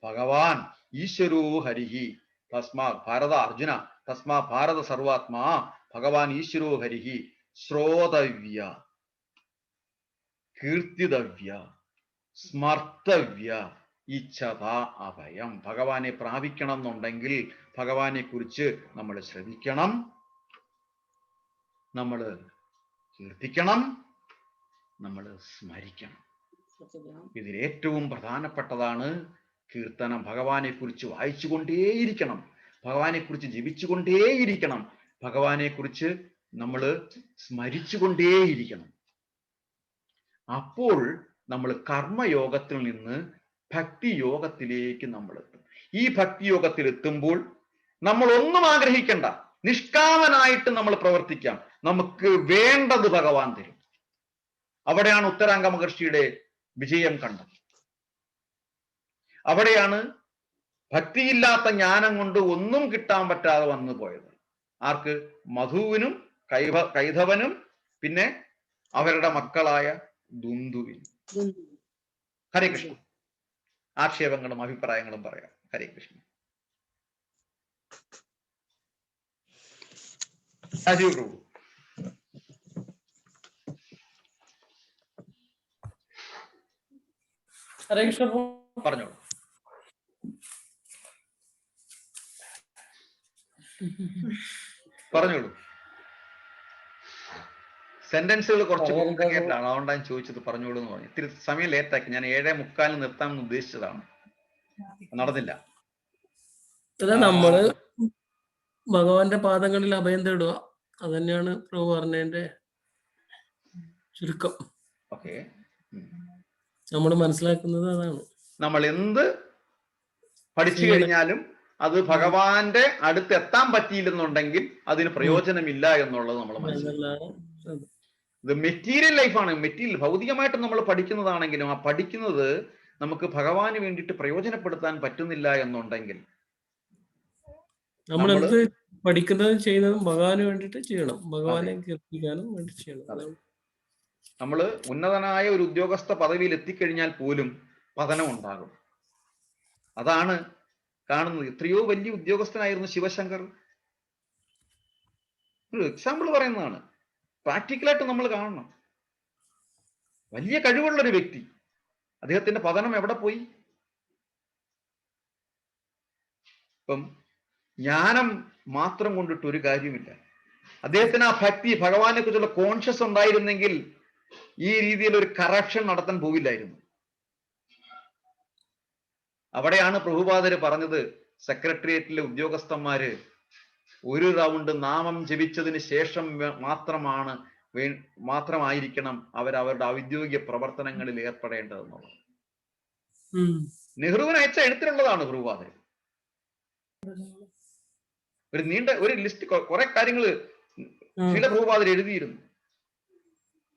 ഭഗവാൻ ഈശ്വരോ ഹരിഹി. തസ്മാത് ഭാരത, അർജുന, തസ്മാ ഭാരത സർവാത്മാ ഭഗവാൻ ഈശ്വരോ ഹരിഹി ശ്രോതവ്യ, കീർത്തിതവ്യ, സ്മർത്തവ്യ, ഇച്ഛത അഭയം. ഭഗവാനെ പ്രാപിക്കണം എന്നുണ്ടെങ്കിൽ ഭഗവാനെ കുറിച്ച് നമ്മൾ ശ്രവിക്കണം, നമ്മൾ കീർത്തിക്കണം, നമ്മൾ സ്മരിക്കണം. ഇതിൽ ഏറ്റവും പ്രധാനപ്പെട്ടതാണ് കീർത്തനം. ഭഗവാനെ കുറിച്ച് വായിച്ചുകൊണ്ടേയിരിക്കണം, ഭഗവാനെ കുറിച്ച് ജപിച്ചുകൊണ്ടേയിരിക്കണം, ഭഗവാനെ കുറിച്ച് നമ്മൾ സ്മരിച്ചുകൊണ്ടേയിരിക്കണം. അപ്പോൾ നമ്മൾ കർമ്മയോഗത്തിൽ നിന്ന് ഭക്തിയോഗത്തിലേക്ക് നമ്മൾ എത്തും. ഈ ഭക്തിയോഗത്തിൽ എത്തുമ്പോൾ നമ്മൾ ഒന്നും ആഗ്രഹിക്കണ്ട, നിഷ്കാമനായിട്ട് നമ്മൾ പ്രവർത്തിക്കാം. നമുക്ക് വേണ്ടത് ഭഗവാൻ തരും. അവിടെയാണ് ഉത്തരാംഗ മഹർഷിയുടെ വിജയം കണ്ടത്. അവിടെയാണ് ഭക്തിയില്ലാത്ത ജ്ഞാനം കൊണ്ട് ഒന്നും കിട്ടാൻ പറ്റാതെ വന്നു പോയത് ആർക്ക്? മധുവിനും കൈധവനും പിന്നെ അവരുടെ മക്കളായ ദുന്ദുവിനും. ഹരേ കൃഷ്ണ. ആക്ഷേപങ്ങളും അഭിപ്രായങ്ങളും പറയാം. ഹരേ കൃഷ്ണ. രാജീവ് പ്രഭു. ഹരേ കൃഷ്ണ. പറഞ്ഞോളൂ. പറഞ്ഞോളൂ. സെന്റൻസുകൾ കുറച്ച് കോംപ്ലിക്കേറ്റഡ് ആണ്, അതുകൊണ്ടാണ് ഞാൻ ചോദിച്ചത്. പറഞ്ഞോളൂ എന്ന് പറഞ്ഞു. ഇത്തിരി സമയം ലേറ്റാക്കി. ഞാൻ 7:45 നിർത്താമെന്ന് ഉദ്ദേശിച്ചതാണ്, നടന്നില്ല. നമ്മള് ഭഗവാന്റെ പാദങ്ങളിൽ അഭയം തേടുക, അത് തന്നെയാണ് പ്രഭു പറഞ്ഞതിന്റെ ചുരുക്കം. ഓക്കെ, നമ്മൾ മനസ്സിലാക്കുന്നത് അതാണ്. നമ്മൾ എന്ത് പഠിച്ചു കഴിഞ്ഞാലും അത് ഭഗവാന്റെ അടുത്ത് എത്താൻ പറ്റിയില്ലെന്നുണ്ടെങ്കിൽ അതിന് പ്രയോജനമില്ല എന്നുള്ളത് നമ്മൾ മനസ്സിലാക്കണം. ഇത് മെറ്റീരിയൽ ലൈഫാണ്. മെറ്റീരിയൽ ഭൗതികമായിട്ട് നമ്മൾ പഠിക്കുന്നതാണെങ്കിലും ആ പഠിക്കുന്നത് നമുക്ക് ഭഗവാന് വേണ്ടിയിട്ട് പ്രയോജനപ്പെടുത്താൻ പറ്റുന്നില്ല എന്നുണ്ടെങ്കിൽ നമ്മൾ എന്ത് പഠിക്കുന്നതും ചെയ്യുന്നതും ഭഗവാന് വേണ്ടിയിട്ട് ചെയ്യണം, ഭഗവാനെ കീർത്തിക്കാനും വേണ്ടി ചെയ്യണം. നമ്മൾ ഉന്നതനായ ഒരു ഉദ്യോഗസ്ഥ പദവിയിൽ എത്തിക്കഴിഞ്ഞാൽ പോലും പതനം ഉണ്ടാകും. അതാണ് കാണുന്നത്. എത്രയോ വലിയ ഉദ്യോഗസ്ഥനായിരുന്നു ശിവശങ്കർ. ഒരു എക്സാമ്പിൾ പറയുന്നതാണ്, പ്രാക്ടിക്കലായിട്ട് നമ്മൾ കാണണം. വലിയ കഴിവുള്ള ഒരു വ്യക്തി, അദ്ദേഹത്തിന്റെ പതനം എവിടെ പോയി? ഇപ്പം ജ്ഞാനം മാത്രം കൊണ്ടിട്ട് ഒരു കാര്യമില്ല. അദ്ദേഹത്തിന് ആ ഭക്തി, ഭഗവാനെ കുറിച്ചുള്ള കോൺഷ്യസ് ഉണ്ടായിരുന്നെങ്കിൽ ഈ രീതിയിൽ ഒരു കറപ്ഷൻ നടത്താൻ പോവില്ലായിരുന്നു. അവിടെയാണ് പ്രഭുപാദര് പറഞ്ഞത്, സെക്രട്ടേറിയറ്റിലെ ഉദ്യോഗസ്ഥന്മാര് ഒരു റൗണ്ട് നാമം ജപിച്ചതിന് ശേഷം മാത്രമായിരിക്കണം അവരുടെ ഔദ്യോഗിക പ്രവർത്തനങ്ങളിൽ ഏർപ്പെടേണ്ടതെന്നുള്ളത്. നെഹ്റുവിന് അയച്ച എഴുത്തിലുള്ളതാണ് പ്രഭുപാദര്. ഒരു നീണ്ട ഒരു ലിസ്റ്റ്, കുറെ കാര്യങ്ങൾ ചില പ്രഭുപാദർ എഴുതിയിരുന്നു.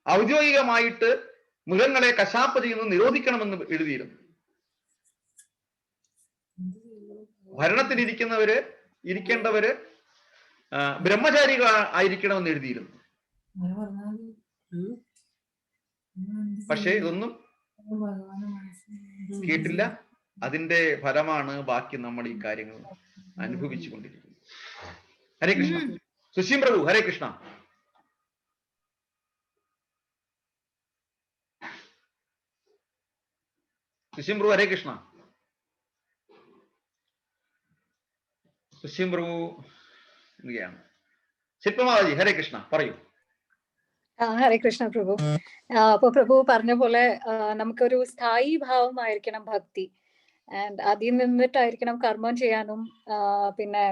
ഔദ്യോഗികമായിട്ട് മൃഗങ്ങളെ കശാപ്പ് ചെയ്യുന്നത് നിരോധിക്കണമെന്ന് എഴുതിയിരുന്നു. ഇരിക്കേണ്ടവര് ബ്രഹ്മചാരികൾ ആയിരിക്കണമെന്ന് എഴുതിയിരുന്നു. പക്ഷെ ഇതൊന്നും കേട്ടില്ല. അതിന്റെ ഫലമാണ് ബാക്കി നമ്മൾ ഈ കാര്യങ്ങൾ അനുഭവിച്ചു കൊണ്ടിരിക്കുന്നത്. ഹരേ കൃഷ്ണ. സുശീം പ്രഭു, ഹരേ കൃഷ്ണ. സുശീം പ്രഭു, ഹരേ കൃഷ്ണ. സുശീം പ്രഭു എന്തൊക്കെയാണ്? ശില്പമാതാജി, ഹരേ കൃഷ്ണ, പറയൂ. ഹരേ കൃഷ്ണ പ്രഭു. അപ്പൊ പ്രഭു പറഞ്ഞ പോലെ നമുക്കൊരു സ്ഥായി ഭാവമായിരിക്കണം ഭക്തി. ആൻഡ് അതിൽ നിന്നിട്ടായിരിക്കണം കർമ്മം ചെയ്യാനും പിന്നെ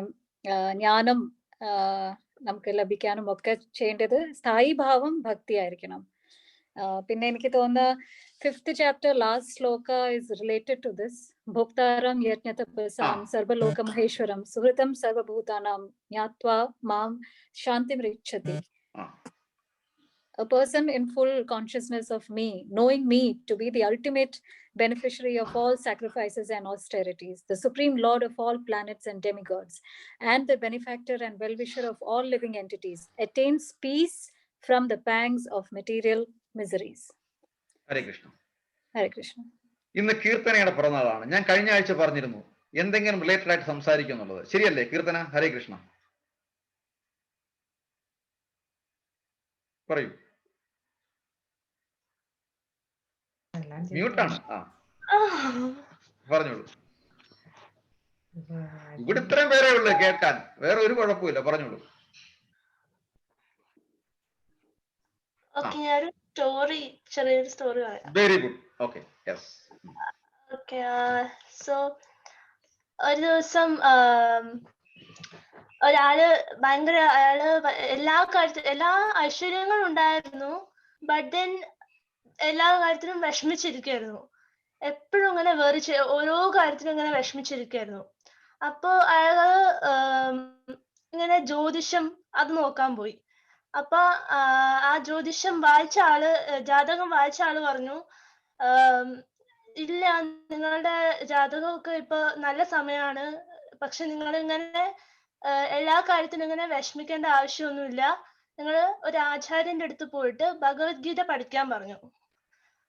ജ്ഞാനം നമുക്ക് ലഭിക്കാനും ഒക്കെ ചെയ്യേണ്ടത്. സ്ഥായി ഭാവം ഭക്തി ആയിരിക്കണം. പിന്നെ എനിക്ക് തോന്നുന്ന 5th chapter last sloka is related to this. Bhoktaram yajnatapasam sarvaloka maheshwaram suhritam sarvabhutanam jnatva mam shantim richati. A person in full consciousness of me, knowing me to be the ultimate beneficiary of all sacrifices and austerities, the supreme lord of all planets and demigods, and the benefactor and well-wisher of all living entities, attains peace from the pangs of material miseries. ഹരേ കൃഷ്ണ. ഹരേ കൃഷ്ണ. ഇന്ന് കീർത്തനയുടെ പിറന്നാളാണ്. ഞാൻ കഴിഞ്ഞ ആഴ്ച പറഞ്ഞിരുന്നു എന്തെങ്കിലും related ആയിട്ട് സംസാരിക്കും എന്നുള്ളത്. ശരിയല്ലേ കീർത്തന? ഹരേ കൃഷ്ണ, പറയൂ. മ്യൂട്ടാണ്. പറഞ്ഞോളൂ. ഇവിടെ ഇത്രയും പേരേ ഉള്ളു കേൾക്കാൻ, വേറെ ഒരു കുഴപ്പമില്ല. പറഞ്ഞോളൂ. ചെറിയൊരു സ്റ്റോറി പറയാം. Very good. Okay, yes. Okay, so ഒരു ദിവസം അയാള് എല്ലാ ഐശ്വര്യങ്ങളും ഉണ്ടായിരുന്നു. ബട്ട് ദെൻ എല്ലാ കാര്യത്തിലും വിഷമിച്ചിരിക്കുകയായിരുന്നു. എപ്പോഴും ഇങ്ങനെ ഓരോ കാര്യത്തിലും ഇങ്ങനെ വിഷമിച്ചിരിക്കുകയായിരുന്നു. അപ്പൊ അയാള് ഇങ്ങനെ ജ്യോതിഷം അത് നോക്കാൻ പോയി. അപ്പൊ ആ ജ്യോതിഷം ജാതകം വായിച്ച ആള് പറഞ്ഞു, ഇല്ല, നിങ്ങളുടെ ജാതകമൊക്കെ ഇപ്പൊ നല്ല സമയമാണ്. പക്ഷെ നിങ്ങൾ ഇങ്ങനെ എല്ലാ കാര്യത്തിനും ഇങ്ങനെ വിഷമിക്കേണ്ട ആവശ്യമൊന്നുമില്ല. നിങ്ങൾ ഒരു ആചാര്യന്റെ അടുത്ത് പോയിട്ട് ഭഗവത്ഗീത പഠിക്കാൻ പറഞ്ഞു.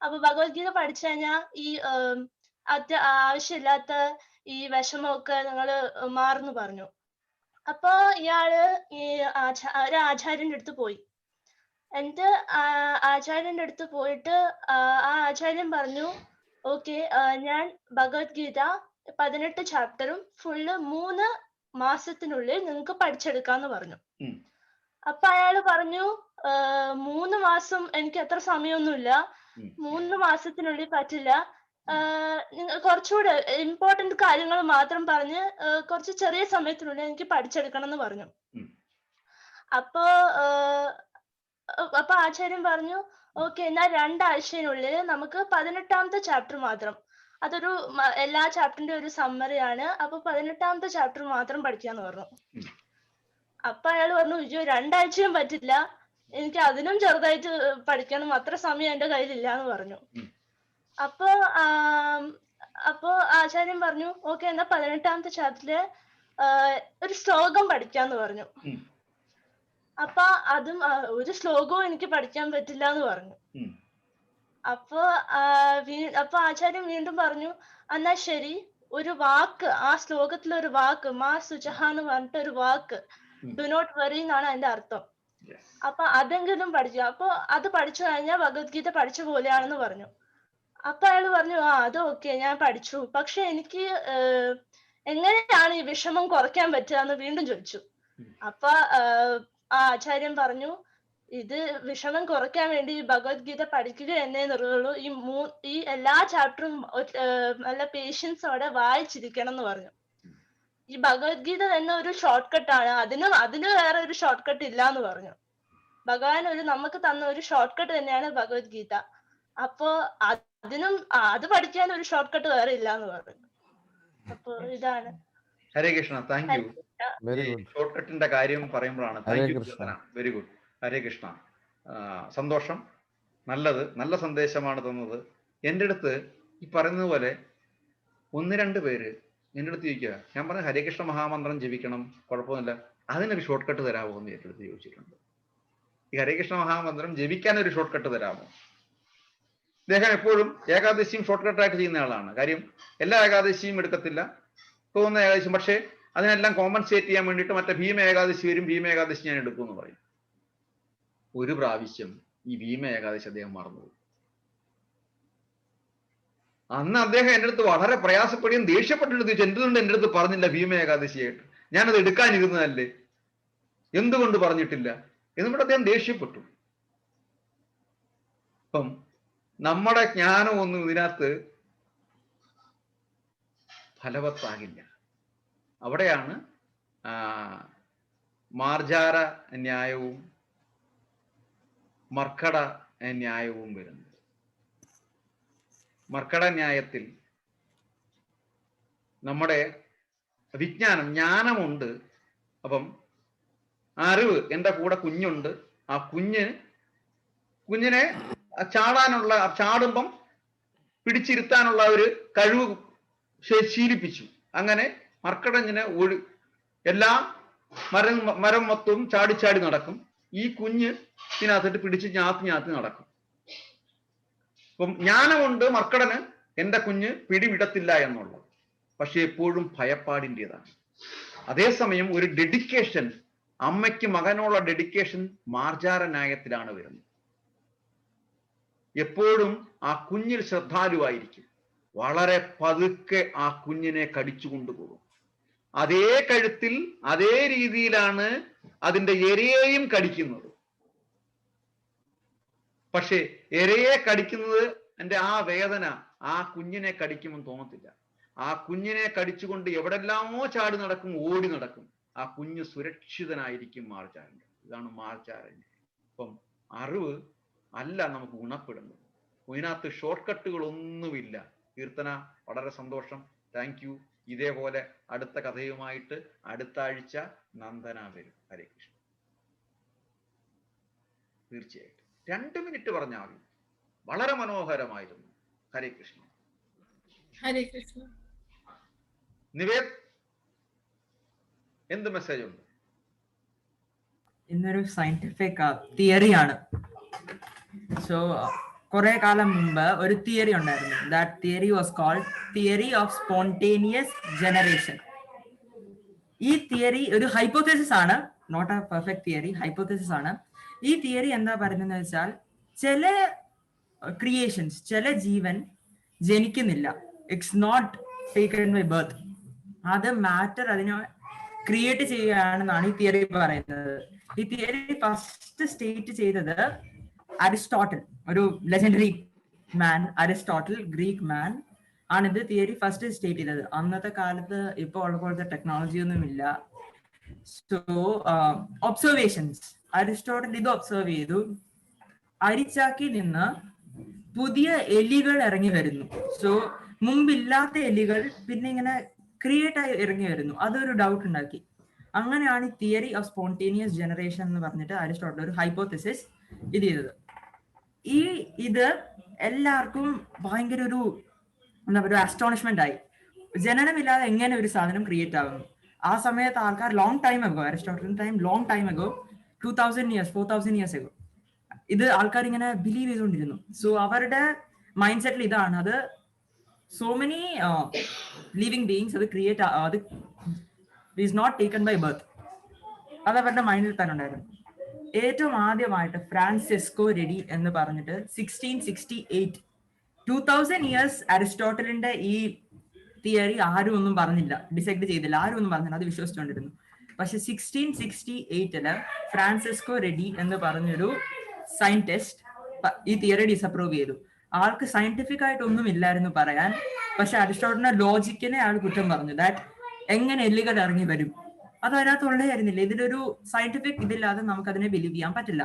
അപ്പൊ ഭഗവത്ഗീത പഠിച്ചു കഴിഞ്ഞാൽ ഈ ആവശ്യമില്ലാത്ത ഈ വിഷമമൊക്കെ നിങ്ങൾ മാറുന്നു പറഞ്ഞു. അപ്പൊ ഇയാള് ഈ ഒരു ആചാര്യന്റെ അടുത്ത് പോയി. എന്നിട്ട് ആചാര്യന്റെ അടുത്ത് പോയിട്ട് ആ ആചാര്യൻ പറഞ്ഞു, ഓക്കെ, ഞാൻ ഭഗവത്ഗീത 18 ചാപ്റ്ററും ഫുള്ള് 3 മാസത്തിനുള്ളിൽ നിങ്ങൾക്ക് പഠിച്ചെടുക്കാന്ന് പറഞ്ഞു. അപ്പൊ അയാള് പറഞ്ഞു, 3 മാസം എനിക്ക് അത്ര സമയമൊന്നുമില്ല, 3 മാസത്തിനുള്ളിൽ പറ്റില്ല, നിങ്ങൾ കുറച്ചുകൂടെ ഇമ്പോർട്ടന്റ് കാര്യങ്ങൾ മാത്രം പറഞ്ഞ് കുറച്ച് ചെറിയ സമയത്തിനുള്ളിൽ എനിക്ക് പഠിച്ചെടുക്കണം എന്ന് പറഞ്ഞു. അപ്പൊ ആചാര്യൻ പറഞ്ഞു, ഓക്കെ, എന്നാൽ 2 ആഴ്ചയിനുള്ളിൽ നമുക്ക് 18ാമത്തെ ചാപ്റ്റർ മാത്രം, അതൊരു എല്ലാ ചാപ്റ്ററിന്റെ ഒരു സമ്മറിയാണ്, അപ്പൊ 18ാമത്തെ ചാപ്റ്റർ മാത്രം പഠിക്കാന്ന് പറഞ്ഞു. അപ്പൊ അയാൾ പറഞ്ഞു, അയ്യോ 2 ആഴ്ചയും പറ്റില്ല, എനിക്ക് അതിനും ചെറുതായിട്ട് പഠിക്കണം, അത്ര സമയം എന്റെ കയ്യിലില്ല എന്ന് പറഞ്ഞു. അപ്പൊ ആചാര്യൻ പറഞ്ഞു, ഓക്കെ, എന്നാ 18ാമത്തെ ചാപ്റ്ററില് ഒരു ശ്ലോകം പഠിക്കാന്ന് പറഞ്ഞു. അപ്പൊ അതും ഒരു ശ്ലോകവും എനിക്ക് പഠിക്കാൻ പറ്റില്ല എന്ന് പറഞ്ഞു. അപ്പൊ ആചാര്യൻ വീണ്ടും പറഞ്ഞു, എന്നാ ശരി, ഒരു വാക്ക്, ആ ശ്ലോകത്തിലെ ഒരു വാക്ക്, മാ സുചഹ എന്ന് പറഞ്ഞിട്ട് ഒരു വാക്ക്, ഡു നോട്ട് വറി എന്നാണ് അതിന്റെ അർത്ഥം. അപ്പൊ അതെങ്കിലും പഠിച്ചു. അപ്പൊ അത് പഠിച്ചു കഴിഞ്ഞാൽ ഭഗവത്ഗീത പഠിച്ച പോലെയാണെന്ന് പറഞ്ഞു. അപ്പൊ അയാൾ പറഞ്ഞു, അത് ഓക്കെ, ഞാൻ പഠിച്ചു, പക്ഷെ എനിക്ക് എങ്ങനെയാണ് ഈ വിഷമം കുറയ്ക്കാൻ പറ്റുക എന്ന് വീണ്ടും ചോദിച്ചു. അപ്പൊ ആചാര്യൻ പറഞ്ഞു, ഇത് വിഷമം കുറയ്ക്കാൻ വേണ്ടി ഭഗവത്ഗീത പഠിക്കുക എന്നേ നിർവുള്ളൂ, ഈ എല്ലാ ചാപ്റ്ററും നല്ല പേഷ്യൻസോടെ വായിച്ചിരിക്കണം എന്ന് പറഞ്ഞു. ഈ ഭഗവത്ഗീത തന്നെ ഒരു ഷോർട്ട് കട്ടാണ്, അതിന് വേറെ ഒരു ഷോർട്ട് കട്ട് ഇല്ല എന്ന് പറഞ്ഞു. ഭഗവാൻ നമുക്ക് തന്ന ഒരു ഷോർട്ട് കട്ട് തന്നെയാണ് ഭഗവത്ഗീത. അപ്പൊ അത് പഠിക്കാൻ ഒരു ഷോർട്ട് കട്ട് വേറെ ഇല്ല എന്ന് പറഞ്ഞു. അപ്പൊ ഇതാണ്. Hare Krishna, thank you. Short കട്ടിന്റെ കാര്യം പറയുമ്പോഴാണ്. Thank you, very good. Hare Krishna, സന്തോഷം, നല്ലത്, നല്ല സന്ദേശമാണ് തന്നത്. എൻ്റെ അടുത്ത് ഈ പറയുന്നത് പോലെ 1-2 പേര് എൻ്റെ അടുത്ത് ചോദിക്കുക, ഞാൻ പറഞ്ഞ ഹരേ കൃഷ്ണ മഹാമന്ത്രം ജപിക്കണം, കുഴപ്പമൊന്നുമില്ല, അതിനൊരു ഷോർട്ട് കട്ട് തരാമോ എന്ന് എൻ്റെ അടുത്ത് ചോദിച്ചിട്ടുണ്ട്. ഈ ഹരേ കൃഷ്ണ മഹാമന്ത്രം ജപിക്കാനൊരു ഷോർട്ട് കട്ട് തരാമോ? അദ്ദേഹം എപ്പോഴും ഏകാദശിയും ഷോർട്ട് കട്ടായിട്ട് ചെയ്യുന്ന ആളാണ്. കാര്യം എല്ലാ ഏകാദശിയും എടുക്കത്തില്ല, തോന്നുന്ന ഏകാദശിയും, പക്ഷേ അതിനെല്ലാം കോമ്പൻസേറ്റ് ചെയ്യാൻ വേണ്ടിയിട്ട് മറ്റേ ഭീമ ഏകാദശി വരും, ഭീമ ഏകാദശി ഞാൻ എടുക്കും എന്ന് പറയും. ഒരു പ്രാവശ്യം ഈ ഭീമ ഏകാദശി അദ്ദേഹം മറന്നുപോയി. അന്ന് അദ്ദേഹം എൻ്റെ അടുത്ത് വളരെ പ്രയാസപ്പെടുകയും ദേഷ്യപ്പെട്ടിട്ട് ചോദിച്ചു, എന്തുകൊണ്ട് എൻ്റെ അടുത്ത് പറഞ്ഞില്ല ഭീമ ഏകാദശിയായിട്ട്, ഞാനത് എടുക്കാനിരുന്നതല്ലേ, എന്തുകൊണ്ട് പറഞ്ഞിട്ടില്ല എന്നിട്ട് അദ്ദേഹം ദേഷ്യപ്പെട്ടു. അപ്പം നമ്മുടെ ജ്ഞാനമൊന്നും ഇതിനകത്ത് ഫലവത്താകില്ല. അവിടെയാണ് മാർജാര ന്യായവും മർക്കട ന്യായവും വരുന്നത്. മർക്കട ന്യായത്തിൽ നമ്മുടെ ജ്ഞാനമുണ്ട്, അപ്പം അറിവ്, എൻ്റെ കൂടെ കുഞ്ഞുണ്ട്, ആ കുഞ്ഞിനെ ചാടുമ്പം പിടിച്ചിരുത്താനുള്ള ഒരു കഴിവ് ശീലിപ്പിച്ചു. അങ്ങനെ മർക്കടഞ്ഞിനെ എല്ലാം മരം മൊത്തവും ചാടി നടക്കും, ഈ കുഞ്ഞ് ഇതിനകത്തിട്ട് പിടിച്ച് ഞാത്തി നടക്കും. അപ്പം ജ്ഞാനമുണ്ട് മർക്കടന്, എൻ്റെ കുഞ്ഞ് പിടിവിടത്തില്ല എന്നുള്ളത്, പക്ഷെ എപ്പോഴും ഭയപ്പാടിൻ്റെതാണ്. അതേസമയം ഒരു ഡെഡിക്കേഷൻ, അമ്മയ്ക്ക് മകനുള്ള ഡെഡിക്കേഷൻ മാർജാര ന്യായത്തിലാണ് വരുന്നത്. എപ്പോഴും ആ കുഞ്ഞിൽ ശ്രദ്ധാലുവായിരിക്കും, വളരെ പതുക്കെ ആ കുഞ്ഞിനെ കടിച്ചു കൊണ്ടുപോകും. അതേ കഴുത്തിൽ അതേ രീതിയിലാണ് അതിൻ്റെ ഇരയെയും കടിക്കുന്നത്. പക്ഷെ ഇരയെ കടിക്കുന്നത് എൻ്റെ ആ വേദന ആ കുഞ്ഞിനെ കടിക്കുമെന്ന് തോന്നത്തില്ല. ആ കുഞ്ഞിനെ കടിച്ചുകൊണ്ട് എവിടെല്ലാമോ ചാടി നടക്കും, ഓടി നടക്കും. ആ കുഞ്ഞ് സുരക്ഷിതനായിരിക്കും മാർജാരൻ്റെ. ഇതാണ് മാർജാരൻ. അപ്പം അറിവ് അല്ല നമുക്ക് ഗുണപ്പെടുന്നത്. ഇതിനകത്ത് ഷോർട്ട് കട്ടുകളൊന്നുമില്ല. കീർത്തന, വളരെ സന്തോഷം, താങ്ക് യു. ഇതേപോലെ അടുത്ത കഥയുമായിട്ട് അടുത്ത ആഴ്ച നന്ദന വരും. ഹരേ കൃഷ്ണ. തീർച്ചയായിട്ടും 2 മിനിറ്റ് പറഞ്ഞാൽ മതി. വളരെ മനോഹരമായിരുന്നു. ഹരേ കൃഷ്ണ. ഹരേ കൃഷ്ണ. നിവേദ്, എന്ത് മെസ്സേജ് ഉണ്ട്? ഇന്നൊരു സയന്റിഫിക് തിയറിയാണ്. സോ കുറെ കാലം മുമ്പ് ഒരു തിയറി ഉണ്ടായിരുന്നു. That theory was called theory of spontaneous generation. ഈ തിയറി ഒരു ഹൈപ്പോതെസിസ് ആണ്, not a perfect theory, hypothesis ആണ്. ഈ തിയറി എന്താ പറയുന്നത് വെച്ചാൽ, ചില ക്രിയേഷൻസ്, ചില ജീവൻ ജനിക്കുന്നില്ല, it's not taken by birth, അത് മാറ്റർ അതിനെ ക്രിയേറ്റ് ചെയ്യുകയാണെന്നാണ് ഈ തിയറി പറയുന്നത്. ഈ തിയറി ഫസ്റ്റ് സ്റ്റേറ്റ് ചെയ്തത് അരിസ്റ്റോട്ടിൽ, ഒരു legendary man, Aristotle, Greek man ആണ് ഇത് തിയറി ഫസ്റ്റ് സ്റ്റേറ്റ് ചെയ്തത്. അന്നത്തെ കാലത്ത് ഇപ്പോൾ ഉള്ള പോലത്തെ ടെക്നോളജി ഒന്നും ഇല്ല. സോ ഒബ്സർവേഷൻസ്, അരിസ്റ്റോട്ടിൽ ഇത് ഒബ്സർവ് ചെയ്തു, അരിച്ചാക്കിൽ നിന്ന് പുതിയ എലികൾ ഇറങ്ങി വരുന്നു. സോ മുമ്പില്ലാത്ത എലികൾ പിന്നെ ഇങ്ങനെ ക്രിയേറ്റ് ആയി ഇറങ്ങി വരുന്നു. അതൊരു ഡൗട്ട് ഉണ്ടാക്കി. അങ്ങനെയാണ് ഈ തിയറി ഓഫ് സ്പോണ്ടേനിയസ് ജനറേഷൻ എന്ന് പറഞ്ഞിട്ട് അരിസ്റ്റോട്ടിൽ ഒരു ഹൈപ്പോതെസിസ് ഇത് ചെയ്തത്. ഇത് എല്ലാവർക്കും ഭയങ്കര ഒരു എന്താ പറയുക, അസ്റ്റോണിഷ്മെന്റ് ആയി. ജനനമില്ലാതെ എങ്ങനെ ഒരു സാധനം ക്രിയേറ്റ് ആകുന്നു? ആ സമയത്ത് ആൾക്കാർ ലോങ് ടൈം അഗോ, അരിസ്റ്റോട്ടലിന്റെ time long time ago, 2000 years 4000 years ago, ഇത് ആൾക്കാർ ഇങ്ങനെ ബിലീവ് ചെയ്തുകൊണ്ടിരുന്നു. സോ അവരുടെ മൈൻഡ് സെറ്റിൽ ഇതാണ്, അത് സോ മെനി ലിവിങ് ബീയിങ്സ് അത് ക്രിയേറ്റ്, അത് is not taken by birth, അത് അവരുടെ മൈൻഡിൽ തന്നെ ഉണ്ടായിരുന്നു. ഏറ്റവും ആദ്യമായിട്ട് ഫ്രാൻസിസ്കോ റെഡി എന്ന് പറഞ്ഞിട്ട് 1668, 2000 years അരിസ്റ്റോട്ടലിന്റെ ഈ തിയറി ആരും ഒന്നും പറഞ്ഞില്ല, ഡിസഗ്രി ചെയ്തില്ല, ആരും ഒന്നും പറഞ്ഞില്ല, അത് വിശ്വസിച്ചുകൊണ്ടിരുന്നു. പക്ഷെ 1668 ഫ്രാൻസിസ്കോ റെഡി എന്ന് പറഞ്ഞൊരു സയന്റിസ്റ്റ് ഈ തിയറി ഡിസപ്രൂവ് ചെയ്തു. ആൾക്ക് സയന്റിഫിക് ആയിട്ട് ഒന്നും ഇല്ലായിരുന്നു പറയാൻ, പക്ഷെ അരിസ്റ്റോട്ടലിന്റെ ലോജിക്കിനെ ആൾ കുറ്റം പറഞ്ഞു. ദാറ്റ് എങ്ങനെ എല്ലുകൾ ഇറങ്ങി വരും, അത് അതിനകത്തുള്ളേ ആയിരുന്നില്ല. ഇതിലൊരു സയന്റിഫിക് ഇതില്ലാതെ നമുക്ക് അതിനെ ബിലീവ് ചെയ്യാൻ പറ്റില്ല.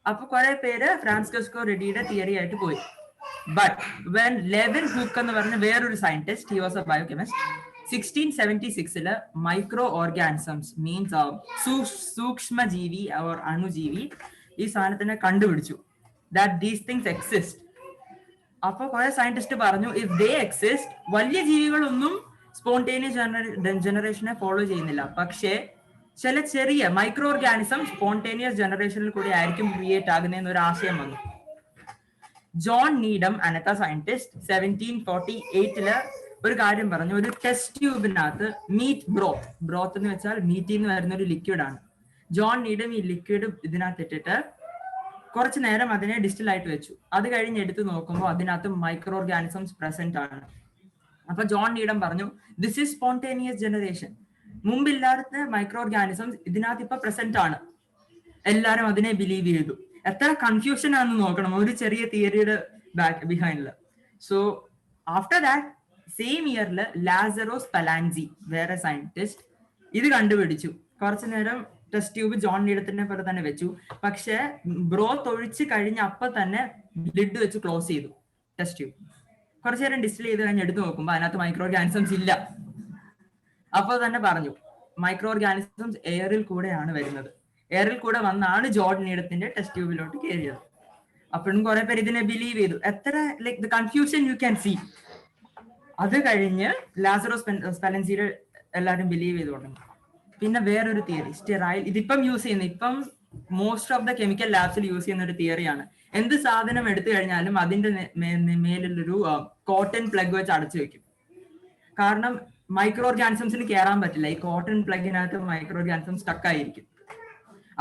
അപ്പൊ കുറെ പേര് ഫ്രാൻസിസ്കോ റെഡിയുടെ തിയറി ആയിട്ട് പോയി. ബട്ട് വെൻ ലെവൻ ഹൂക്ക് എന്ന് പറഞ്ഞ വേറൊരു scientist, he was a biochemist, 1676 micro organisms means സൂക്ഷ്മജീവി ഓർ അണുജീവി ഈ സാധനത്തിനെ കണ്ടുപിടിച്ചു. That these things exist. അപ്പൊ കുറെ സയന്റിസ്റ്റ് പറഞ്ഞു, ഇഫ് ദേ എക്സിസ്റ്റ്, വലിയ ജീവികളൊന്നും സ്പോണ്ടേനിയസ് ജനറേഷനെ ഫോളോ ചെയ്യുന്നില്ല, പക്ഷേ ചില ചെറിയ മൈക്രോ ഓർഗാനിസം സ്പോണ്ടേനിയസ് ജനറേഷനിൽ കൂടി ആയിരിക്കും ക്രിയേറ്റ് ആകുന്നതെന്ന് ഒരു ആശയം വന്നു. ജോൺ നീഡം, അനത്ത സയന്റിസ്റ്റ്, 1748 ഒരു കാര്യം പറഞ്ഞു. ഒരു ടെസ്റ്റ് ട്യൂബിനകത്ത് മീറ്റ് ബ്രോത്ത് എന്ന് വെച്ചാൽ മീറ്റിൽ നിന്ന് വരുന്ന ഒരു ലിക്വിഡ് ആണ്. ജോൺ നീഡം ഈ ലിക്വിഡ് ഇതിനകത്ത് ഇട്ടിട്ട് കുറച്ചു നേരം അതിനെ ഡിസ്റ്റിൽ ആയിട്ട് വെച്ചു. അത് കഴിഞ്ഞ് എടുത്ത് നോക്കുമ്പോൾ അതിനകത്ത് മൈക്രോ ഓർഗാനിസംസ് പ്രസന്റ് ആണ്. അപ്പൊ ജോൺ നീഡം പറഞ്ഞു, ദിസ് ഈസ് സ്പോണ്ടേനിയസ് ജനറേഷൻ. മുമ്പില്ലാത്ത മൈക്രോ ഓർഗാനിസംസ് ഇതിനകത്ത് ഇപ്പൊ പ്രസന്റ് ആണ്. എല്ലാരും അതിനെ ബിലീവ് ചെയ്തു. എത്ര കൺഫ്യൂഷൻ ആണെന്ന് നോക്കണം ഒരു ചെറിയ തിയറിയുടെ ബിഹൈൻഡില്. സോ ആഫ്റ്റർ ദാറ്റ് സെയിം ഇയറില് ലാസറോ സ്പലാൻസി, വേറെ സയന്റിസ്റ്റ്, ഇത് കണ്ടുപിടിച്ചു. കുറച്ചു നേരം ടെസ്റ്റ് ട്യൂബ് ജോൺ നീഡത്തിന്റെ പോലെ തന്നെ വെച്ചു, പക്ഷെ ബ്രോത്ത് ഒഴിച്ച് കഴിഞ്ഞ അപ്പൊ തന്നെ ലിഡ് വെച്ച് ക്ലോസ് ചെയ്തു ടെസ്റ്റ് ട്യൂബ്. കുറച്ചു നേരം ഡിസ്റ്റിൽ ചെയ്ത് കഴിഞ്ഞ് എടുത്തു നോക്കുമ്പോൾ അതിനകത്ത് മൈക്രോ ഓർഗാനിസംസ് ഇല്ല. അപ്പൊ തന്നെ പറഞ്ഞു, മൈക്രോ ഓർഗാനിസംസ് എയറിൽ കൂടെയാണ് വരുന്നത്. എയറിൽ കൂടെ വന്നാണ് ജോൺ നീഡത്തിന്റെ ടെസ്റ്റ് ട്യൂബിലോട്ട് കയറിയത്. അപ്പോഴും കുറെ പേര് ഇതിനെ ബിലീവ് ചെയ്തു. എത്ര like the confusion you can see. അത് കഴിഞ്ഞ് ലാസറോ സ്പെലൻസിയുടെ എല്ലാവരും ബിലീവ് ചെയ്ത് തുടങ്ങി. പിന്നെ വേറൊരു തിയറി, സ്റ്റെറൈൽ, ഇതിപ്പം യൂസ് ചെയ്യുന്ന, ഇപ്പം മോസ്റ്റ് ഓഫ് ദ കെമിക്കൽ ലാബ്സിൽ യൂസ് ചെയ്യുന്ന ഒരു തിയറിയാണ്. എന്ത് സാധനം എടുത്തു കഴിഞ്ഞാലും അതിന്റെ മേലിലൊരു കോട്ടൺ പ്ലഗ് വെച്ച് അടച്ചു വെക്കും. കാരണം മൈക്രോ ഓർഗാനിസംസിന് കയറാൻ പറ്റില്ല, ഈ കോട്ടൺ പ്ലഗിനകത്ത് മൈക്രോ ഓർഗാനിസം സ്റ്റക്ക് ആയിരിക്കും.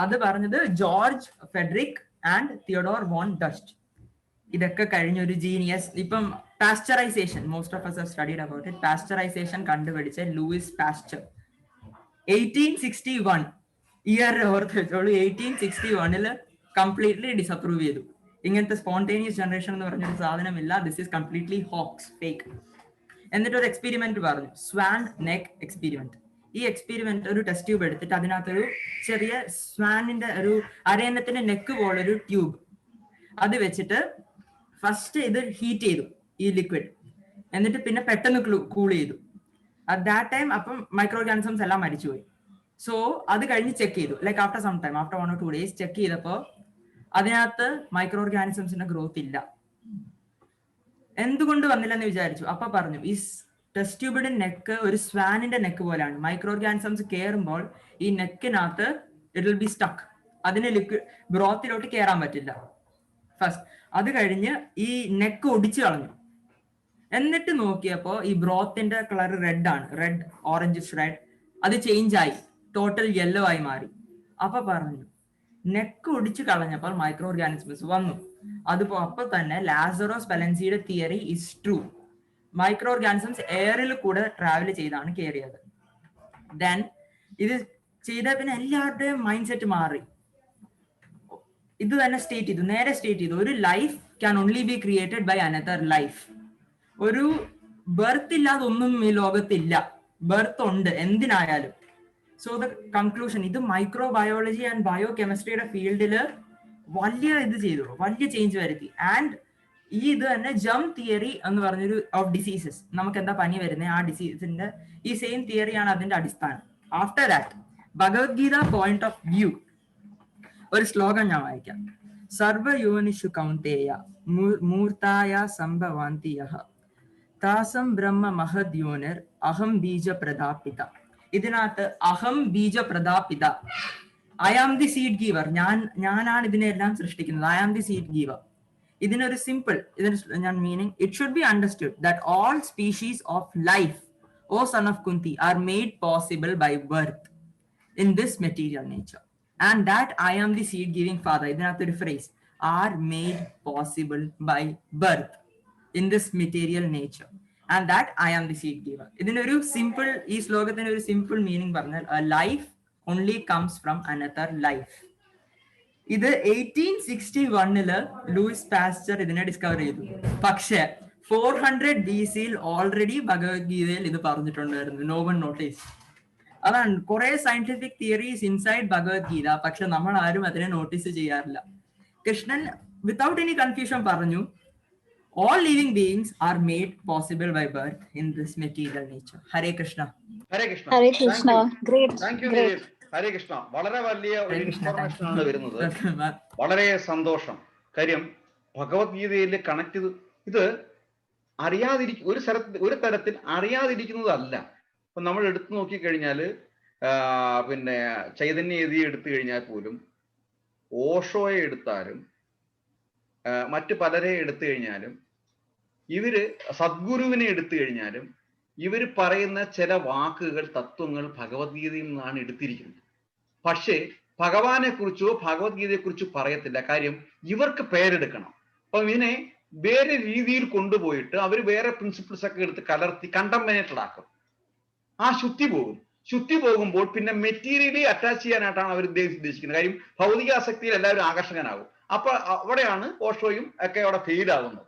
അത് പറഞ്ഞത് George Frederick and Theodor von Dusch. ഇതൊക്കെ കഴിഞ്ഞൊരു ജീനിയസ്, ഇപ്പം pasteurisation, most of us have studied about it. Pasteurisation കണ്ടുപിടിച്ച ലൂയിസ് പാസ്ചർ 1861 ഇയർ ഓർത്ത് വെച്ചോളൂ. 1861 കംപ്ലീറ്റ്ലി ഡിസപ്രൂവ് ചെയ്തു. ഇങ്ങനത്തെ സ്പോണ്ടേനിയസ് ജനറേഷൻ എന്ന് പറഞ്ഞൊരു സാധനമില്ല, this is completely hoax, fake. എന്നിട്ട് ഒരു എക്സ്പെരിമെന്റ് പറഞ്ഞു, സ്വാൻ നെക്ക് എക്സ്പെരിമെന്റ്. ഈ എക്സ്പെരിമെന്റ് ഒരു ടെസ്റ്റ് ട്യൂബ് എടുത്തിട്ട് അതിനകത്തൊരു ചെറിയ സ്വാനിന്റെ ഒരു അരയന്നത്തിന്റെ നെക്ക് പോലൊരു ട്യൂബ്, അത് വെച്ചിട്ട് ഫസ്റ്റ് ഇത് ഹീറ്റ് ചെയ്തു ഈ ലിക്വിഡ്, എന്നിട്ട് പിന്നെ പെട്ടെന്ന് കൂൾ ചെയ്തു. അറ്റ് ദാറ്റ് ടൈം അപ്പം മൈക്രോ ഓർഗാനിസംസ് എല്ലാം മരിച്ചുപോയി. സോ അത് കഴിഞ്ഞ് ചെക്ക് ചെയ്തു, like after some time, after 1 or 2 days check ചെയ്തപ്പോൾ അതിനകത്ത് മൈക്രോ ഓർഗാനിസംസിന്റെ ഗ്രോത്ത് ഇല്ല. എന്തുകൊണ്ട് വന്നില്ലെന്ന് വിചാരിച്ചു. അപ്പൊ പറഞ്ഞു ഈ ടെസ്റ്റ് ട്യൂബിന്റെ നെക്ക് ഒരു സ്വാനിന്റെ നെക്ക് പോലെയാണ്. മൈക്രോ ഓർഗാനിസംസ് കയറുമ്പോൾ ഈ നെക്കിനകത്ത് ഇറ്റ് വിൽ ബി സ്റ്റക്ക്. അതിന് ലിക്വിഡ് ബ്രോത്തിലോട്ട് കയറാൻ പറ്റില്ല ഫസ്റ്റ്. അത് കഴിഞ്ഞ് ഈ നെക്ക് ഒടിച്ചു കളഞ്ഞു. എന്നിട്ട് നോക്കിയപ്പോ ഈ ബ്രോത്തിന്റെ കളർ റെഡ് ആണ്, റെഡ് ഓറഞ്ച് റെഡ്. അത് ചേഞ്ച് ആയി, ടോട്ടൽ യെല്ലോ ആയി മാറി. അപ്പൊ പറഞ്ഞു നെക്ക് ഒടിച്ചു കളഞ്ഞപ്പോൾ മൈക്രോ ഓർഗാനിസംസ് വന്നു. അപ്പൊ തന്നെ ലാസറോ സ്പെലൻസിയുടെ theory is true. Micro organisms എയറിൽ കൂടെ ട്രാവൽ ചെയ്താണ് കയറിയത്. ദെൻ ഇത് ചെയ്ത പിന്നെ എല്ലാവരുടെയും മൈൻഡ് സെറ്റ് മാറി. ഇത് തന്നെ സ്റ്റേറ്റ് ചെയ്തു, നേരെ സ്റ്റേറ്റ് ചെയ്തു, ഒരു life can only be created by another life. ഒരു ബർത്ത് ഇല്ലാതെ ഒന്നും ഈ ലോകത്തില്ല, ബർത്ത് ഉണ്ട് എന്തിനായാലും. സോ ദ കൺക്ലൂഷൻ, ഇത് മൈക്രോ ബയോളജി ആൻഡ് ബയോ കെമിസ്ട്രിയുടെ ഫീൽഡില് വലിയ ഇത് ചെയ്തു, വലിയ ചേഞ്ച് വരുത്തി. ആൻഡ് ഈ ഇത് തന്നെ ജം തിയറി എന്ന് പറഞ്ഞൊരു ഓഫ് ഡിസീസസ്, നമുക്ക് എന്താ പനി വരുന്നത്, ആ ഡിസീസിന്റെ ഈ സെയിം തിയറിയാണ് അതിന്റെ അടിസ്ഥാനം. After that Bhagavad Gita point of view ഒരു ശ്ലോകം ഞാൻ വായിക്കാം. സർവയോനിഷു കൗന്തേയ മൂർത്തായ സംഭവാന്തി യഹ താസം ബ്രഹ്മ മഹദ്യോനിർ അഹം ബീജ പ്രദാപിത. ഇതിനകത്ത് അഹം ബീജ പ്രദാപിത, I am the seed giver, ഞാനാണ് ഇതിനെല്ലാം സൃഷ്ടിക്കുന്നത്, I am the seed giver. ഇതിനൊരു സിമ്പിൾ ഞാൻ meaning, it should be understood that all species of life, O son of Kunti, are made possible by birth in this material nature. And that I am the seed giving father, ഇതിനകത്തൊരു phrase, are made possible by birth in this material nature, and that I am the seed giver. ഇതിനൊരു simple, ഈ ശ്ലോകത്തിന് ഒരു simple meaning പറഞ്ഞാൽ a life only comes from another life. ഇത് 1861 Louis Pasteur ഇതിനെ discover ചെയ്തു. പക്ഷേ 400 BC already ഭഗവത്ഗീതയിൽ ഇത് പറഞ്ഞിട്ടുണ്ടായിരുന്നു. No one notice. അതാണ് കുറെ സയന്റിഫിക് തിയറീസ് ഇൻസൈഡ് ഭഗവത്ഗീത, പക്ഷെ നമ്മൾ ആരും അതിനെ നോട്ടീസ് ചെയ്യാറില്ല. കൃഷ്ണൻ വിത്തൗട്ട് എനി കൺഫ്യൂഷൻ പറഞ്ഞു, all living beings are made possible by birth in this material nature. Hare Krishna. Hare Krishna. Hare Krishna. Great. Thank you. Great. Hare Krishna. വളരെ വലിയ ഒരു information ആണ് വരുന്നത്. വളരെ സന്തോഷം. കാര്യം ഭഗവത്ഗീതയിൽ കണക്ട് ചെയ്ത് ഇത് ഒരു തരത്തിൽ അറിയാതിരിക്കുന്നതല്ല. ഇപ്പൊ നമ്മൾ എടുത്തു നോക്കിക്കഴിഞ്ഞാൽ പിന്നെ ചൈതന്യ എടുത്തു കഴിഞ്ഞാൽ പോലും, ഓഷോയെ എടുത്താലും മറ്റു പലരെ എടുത്തു കഴിഞ്ഞാലും, ഇവര് സദ്ഗുരുവിനെ എടുത്തു കഴിഞ്ഞാലും, ഇവർ പറയുന്ന ചില വാക്കുകൾ, തത്വങ്ങൾ ഭഗവത്ഗീതയിൽ നിന്നാണ് എടുത്തിരിക്കുന്നത്. പക്ഷേ ഭഗവാനെ കുറിച്ചോ ഭഗവത്ഗീതയെ കുറിച്ചോ പറയത്തില്ല. കാര്യം ഇവർക്ക് പേരെടുക്കണം. അപ്പൊ ഇതിനെ വേറെ രീതിയിൽ കൊണ്ടുപോയിട്ട് അവർ വേറെ പ്രിൻസിപ്പിൾസ് ഒക്കെ എടുത്ത് കലർത്തി കണ്ടംബനേറ്റഡ് ആക്കും. ആ ശുദ്ധി പോകുമ്പോൾ പിന്നെ മെറ്റീരിയലി അറ്റാച്ച് ചെയ്യാനായിട്ടാണ് അവർ ഉദ്ദേശിക്കുന്നത്. കാര്യം ഭൗതിക ആസക്തിയിൽ എല്ലാവരും ആകർഷകനാകും. അപ്പൊ അവിടെയാണ് ഓഷോയും ഒക്കെ അവിടെ ഫെയിലാകുന്നത്.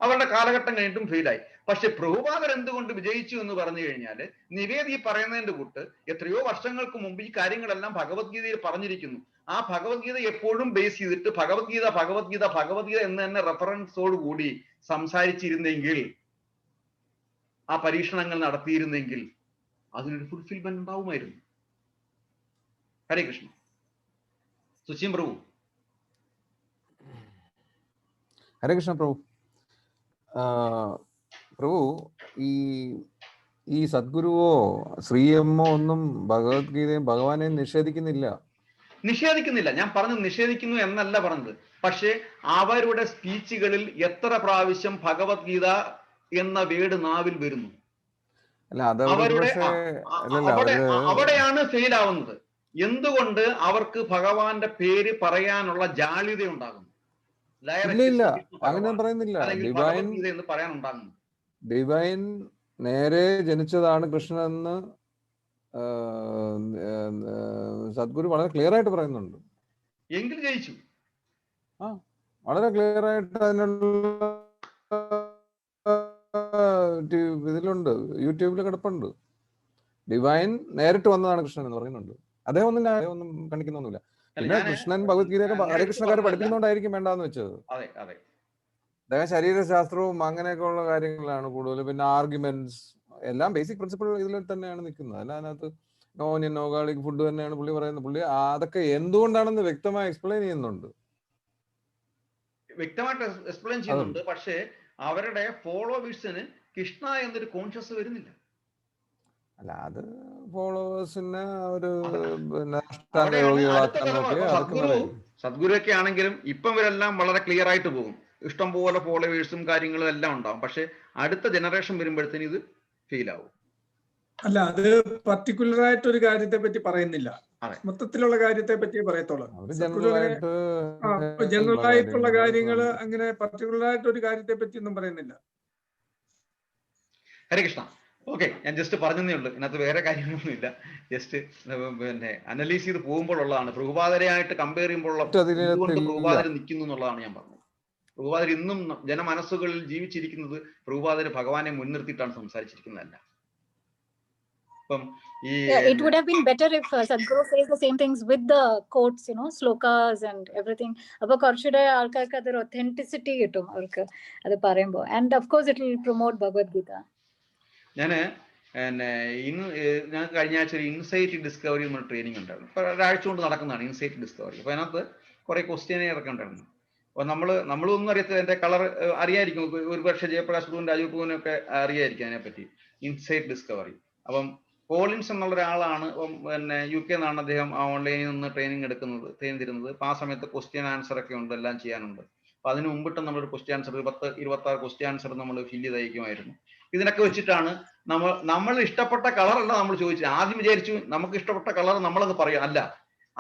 അവരുടെ കാലഘട്ടം കഴിഞ്ഞിട്ടും ഫെയിലായി. പക്ഷെ പ്രഭുപാദർ എന്തുകൊണ്ട് വിജയിച്ചു എന്ന് പറഞ്ഞു കഴിഞ്ഞാൽ, നിവേദി പറയുന്നതിന്റെ കൂട്ട് എത്രയോ വർഷങ്ങൾക്ക് മുമ്പ് ഈ കാര്യങ്ങളെല്ലാം ഭഗവത്ഗീതയിൽ പറഞ്ഞിരിക്കുന്നു. ആ ഭഗവത്ഗീത എപ്പോഴും ബേസ് ചെയ്തിട്ട് ഭഗവത്ഗീത എന്ന് തന്നെ റെഫറൻസോട് കൂടി സംസാരിച്ചിരുന്നെങ്കിൽ, ആ പരീക്ഷണങ്ങൾ നടത്തിയിരുന്നെങ്കിൽ അതിനൊരു ഫുൾഫിൽമെന്റ് ഉണ്ടാവുമായിരുന്നു. ഹരേ കൃഷ്ണ. സുശീം പ്രഭു. ഹരേ കൃഷ്ണ പ്രഭു. പ്രഭു, ഈ സദ്ഗുരുവോ ശ്രീയമ്മോ ഒന്നും ഭഗവത്ഗീതയും ഭഗവാനെയും നിഷേധിക്കുന്നില്ല. ഞാൻ പറഞ്ഞത് നിഷേധിക്കുന്നു എന്നല്ല പറഞ്ഞത്. പക്ഷെ അവരുടെ സ്പീച്ചുകളിൽ എത്ര പ്രാവശ്യം ഭഗവത്ഗീത എന്ന വേട് നാവിൽ വരുന്നു, അവിടെയാണ് ഫെയിൽ ആവുന്നത്. എന്തുകൊണ്ട് അവർക്ക് ഭഗവാന്റെ പേര് പറയാനുള്ള ജാള്യത ഉണ്ടാകുന്നു? ഇല്ല, അങ്ങനെ പറയുന്നില്ല. ഡിവൈൻ നേരെ ജനിച്ചതാണ് കൃഷ്ണൻ എന്ന് സദ്ഗുരു വളരെ ക്ലിയർ ആയിട്ട് പറയുന്നുണ്ട്. എങ്കിൽ ജയിച്ചു. വളരെ ക്ലിയർ ആയിട്ട് അതിനുള്ള ഇതിലുണ്ട്, യൂട്യൂബിൽ കിടപ്പുണ്ട്. ഡിവൈൻ നേരിട്ട് വന്നതാണ് കൃഷ്ണൻ എന്ന് പറയുന്നുണ്ട്. അദ്ദേഹം ഒന്നും കണിക്കുന്നൊന്നുമില്ല. പിന്നെ കൃഷ്ണൻ ഭഗവത്ഗീതയൊക്കെ ഹരകൃഷ്ണക്കാർ പഠിപ്പിക്കുന്നോണ്ടായിരിക്കും വേണ്ടാന്ന് വെച്ചത്. അദ്ദേഹം ശരീരശാസ്ത്രവും അങ്ങനെയൊക്കെ ഉള്ള കാര്യങ്ങളാണ് കൂടുതൽ. പിന്നെ ആർഗ്യുമെന്റ്സ് എല്ലാം ബേസിക് പ്രിൻസിപ്പിൾ ഇതിൽ തന്നെയാണ് നിൽക്കുന്നത്. അല്ല അതിനകത്ത് നോ ഗാർലിക് ഫുഡ് തന്നെയാണ് പുള്ളി പറയുന്നത്. പുള്ളി അതൊക്കെ എന്തുകൊണ്ടാണെന്ന് വ്യക്തമായി എക്സ്പ്ലെയിൻ ചെയ്യുന്നുണ്ട്. വ്യക്തമായിട്ട് എക്സ്പ്ലെയിൻ ചെയ്യുന്നുണ്ട്. പക്ഷേ അവരുടെ ഫോളോവേഴ്സിന് കൃഷ്ണ എന്നൊരു കോൺഷ്യസ് വരുന്നില്ല. അല്ല, അത് ഫോളോവേഴ്സിന് ഒരു അവിടെയാണ് അടുത്ത യോഗികളാക്കാൻ തലമുറ. നോക്കി അതൊക്കെ സദ്ഗുരുവൊക്കെ ആണെങ്കിലും ഇപ്പം ഇവരെല്ലാം വളരെ ക്ലിയർ ആയിട്ട് പോകും. ഇഷ്ടം പോലെ ഫോളോവേഴ്സും കാര്യങ്ങളും എല്ലാം ഉണ്ടാവും. പക്ഷെ അടുത്ത ജനറേഷൻ വരുമ്പോഴത്തേന് ഇത് ഫെയിൽ ആവും. അല്ല, അത് പർട്ടിക്കുലർ ആയിട്ട് ഒരു കാര്യത്തെ പറ്റി പറയുന്നില്ല, മൊത്തത്തിലുള്ള കാര്യത്തെ പറ്റി പറയത്തോളൂ. ജനറൽ ആയിട്ടുള്ള കാര്യങ്ങള് അങ്ങനെ പർട്ടിക്കുലർ ആയിട്ട് ഒരു കാര്യത്തെ പറ്റി ഒന്നും പറയുന്നില്ല. ഹരേ കൃഷ്ണ. ഓക്കെ, ഞാൻ ജസ്റ്റ് പറഞ്ഞതേ ഉള്ളൂ, ഇതിനകത്ത് വേറെ കാര്യങ്ങളൊന്നും ഇല്ല. ജസ്റ്റ് പിന്നെ അനലൈസ് ചെയ്ത് പോകുമ്പോഴുള്ളതാണ്. പ്രഭുപാദരയായിട്ട് കമ്പയർ ചെയ്യുമ്പോഴുള്ള എന്തുകൊണ്ട് പ്രഭുപാദർ നിൽക്കുന്നു എന്നുള്ളതാണ് ഞാൻ പറഞ്ഞത്. പ്രഭുപാദർ ഇന്നും ജനമനസ്സുകളിൽ ജീവിച്ചിരിക്കുന്നത് പ്രഭുപാദര് ഭഗവാനെ മുൻനിർത്തിയിട്ടാണ് സംസാരിച്ചിരിക്കുന്നതല്ല. It would have been better if Sadhguru says the same things with the quotes, slokas and everything. Appo korchude aalkarku adur authenticity kittum avarku adu parayumbo, and of course it will promote Bhagavad Gita. ഞാൻ കഴിഞ്ഞ ആഴ്ച ഒരു insight discovery എന്ന training ഉണ്ടായിരുന്നു. ഇപ്പോൾ ഒരാഴ്ച കൊണ്ട് നടക്കുന്നതാണ് ഇൻസൈറ്റ് ഡിസ്കവറി. അപ്പോൾ അതിനകത്ത് കുറെ ക്വസ്റ്റ്യനെയറൊക്കെ ഉണ്ടായിരുന്നു. അപ്പോൾ നമ്മളൊന്നും അറിയത്തില്ല, എൻ്റെ കളർ അറിയായിരിക്കും, ഒരു പക്ഷേ ജയപ്രകാശ് പ്രഭുവിനും രാജീവ് പ്രഭുവിനും ഒക്കെ അറിയായിരിക്കും അതിനെപ്പറ്റി. Insight discovery. അപ്പം കോളിൻസ് എന്നുള്ള ഒരാളാണ്, പിന്നെ UK നിന്നാണ് അദ്ദേഹം ഓൺലൈനിൽ നിന്ന് ട്രെയിനിങ് തരുന്നത്. അപ്പോൾ ആ സമയത്ത് ക്വസ്റ്റ്യൻ ആൻസർ ഒക്കെ ഉണ്ട്, എല്ലാം ചെയ്യാനുണ്ട്. അപ്പോൾ അതിന് മുമ്പിട്ട് നമ്മളൊരു ക്വസ്റ്റ്യൻ ആൻസർ 10-26 ക്വസ്റ്റ്യൻ ആൻസർ നമ്മൾ ഫില്ല് ചെയ്ത് അയക്കുമായിരുന്നു. ഇതിനൊക്കെ വെച്ചിട്ടാണ് നമ്മൾ ഇഷ്ടപ്പെട്ട കളറല്ല നമ്മൾ ചോദിച്ചത്. ആദ്യം വിചാരിച്ചു നമുക്ക് ഇഷ്ടപ്പെട്ട കളർ നമ്മളത് പറയാം. അല്ല,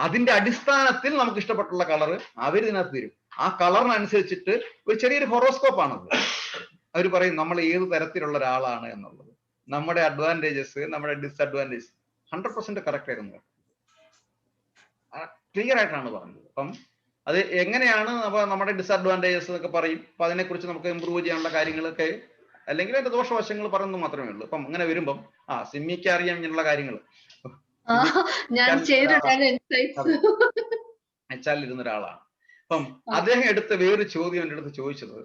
അതിന്റെ അടിസ്ഥാനത്തിൽ നമുക്ക് ഇഷ്ടപ്പെട്ടുള്ള കളർ അവർ ഇതിനകത്ത് തരും. ആ കളറിനനുസരിച്ചിട്ട് ഒരു ചെറിയൊരു ഹൊറോസ്കോപ്പാണത്. അവർ പറയും നമ്മൾ ഏത് തരത്തിലുള്ള ഒരാളാണ് എന്നുള്ളത്, നമ്മുടെ അഡ്വാൻറ്റേജസ്, നമ്മുടെ ഡിസ്അഡ്വാൻറ്റേജസ് 100% കറക്റ്റ് ആയിരുന്നു, ക്ലിയർ ആയിട്ടാണ് പറഞ്ഞത്. അപ്പം അത് എങ്ങനെയാണ് നമ്മുടെ ഡിസ്അഡ്വാൻറ്റേജസ് എന്നൊക്കെ പറയും. അപ്പൊ അതിനെക്കുറിച്ച് നമുക്ക് ഇമ്പ്രൂവ് ചെയ്യാനുള്ള കാര്യങ്ങളൊക്കെ, അല്ലെങ്കിൽ അതിന്റെ ദോഷവശങ്ങൾ പറയുന്നത് മാത്രമേ ഉള്ളൂ. അപ്പം അങ്ങനെ വരുമ്പം സിമ്മിക്ക് അറിയാം ഇങ്ങനെയുള്ള കാര്യങ്ങൾ. ഇരുന്ന ഒരാളാണ്. അപ്പം അദ്ദേഹം എടുത്ത വേറൊരു ചോദ്യം എൻ്റെ അടുത്ത് ചോദിച്ചത്,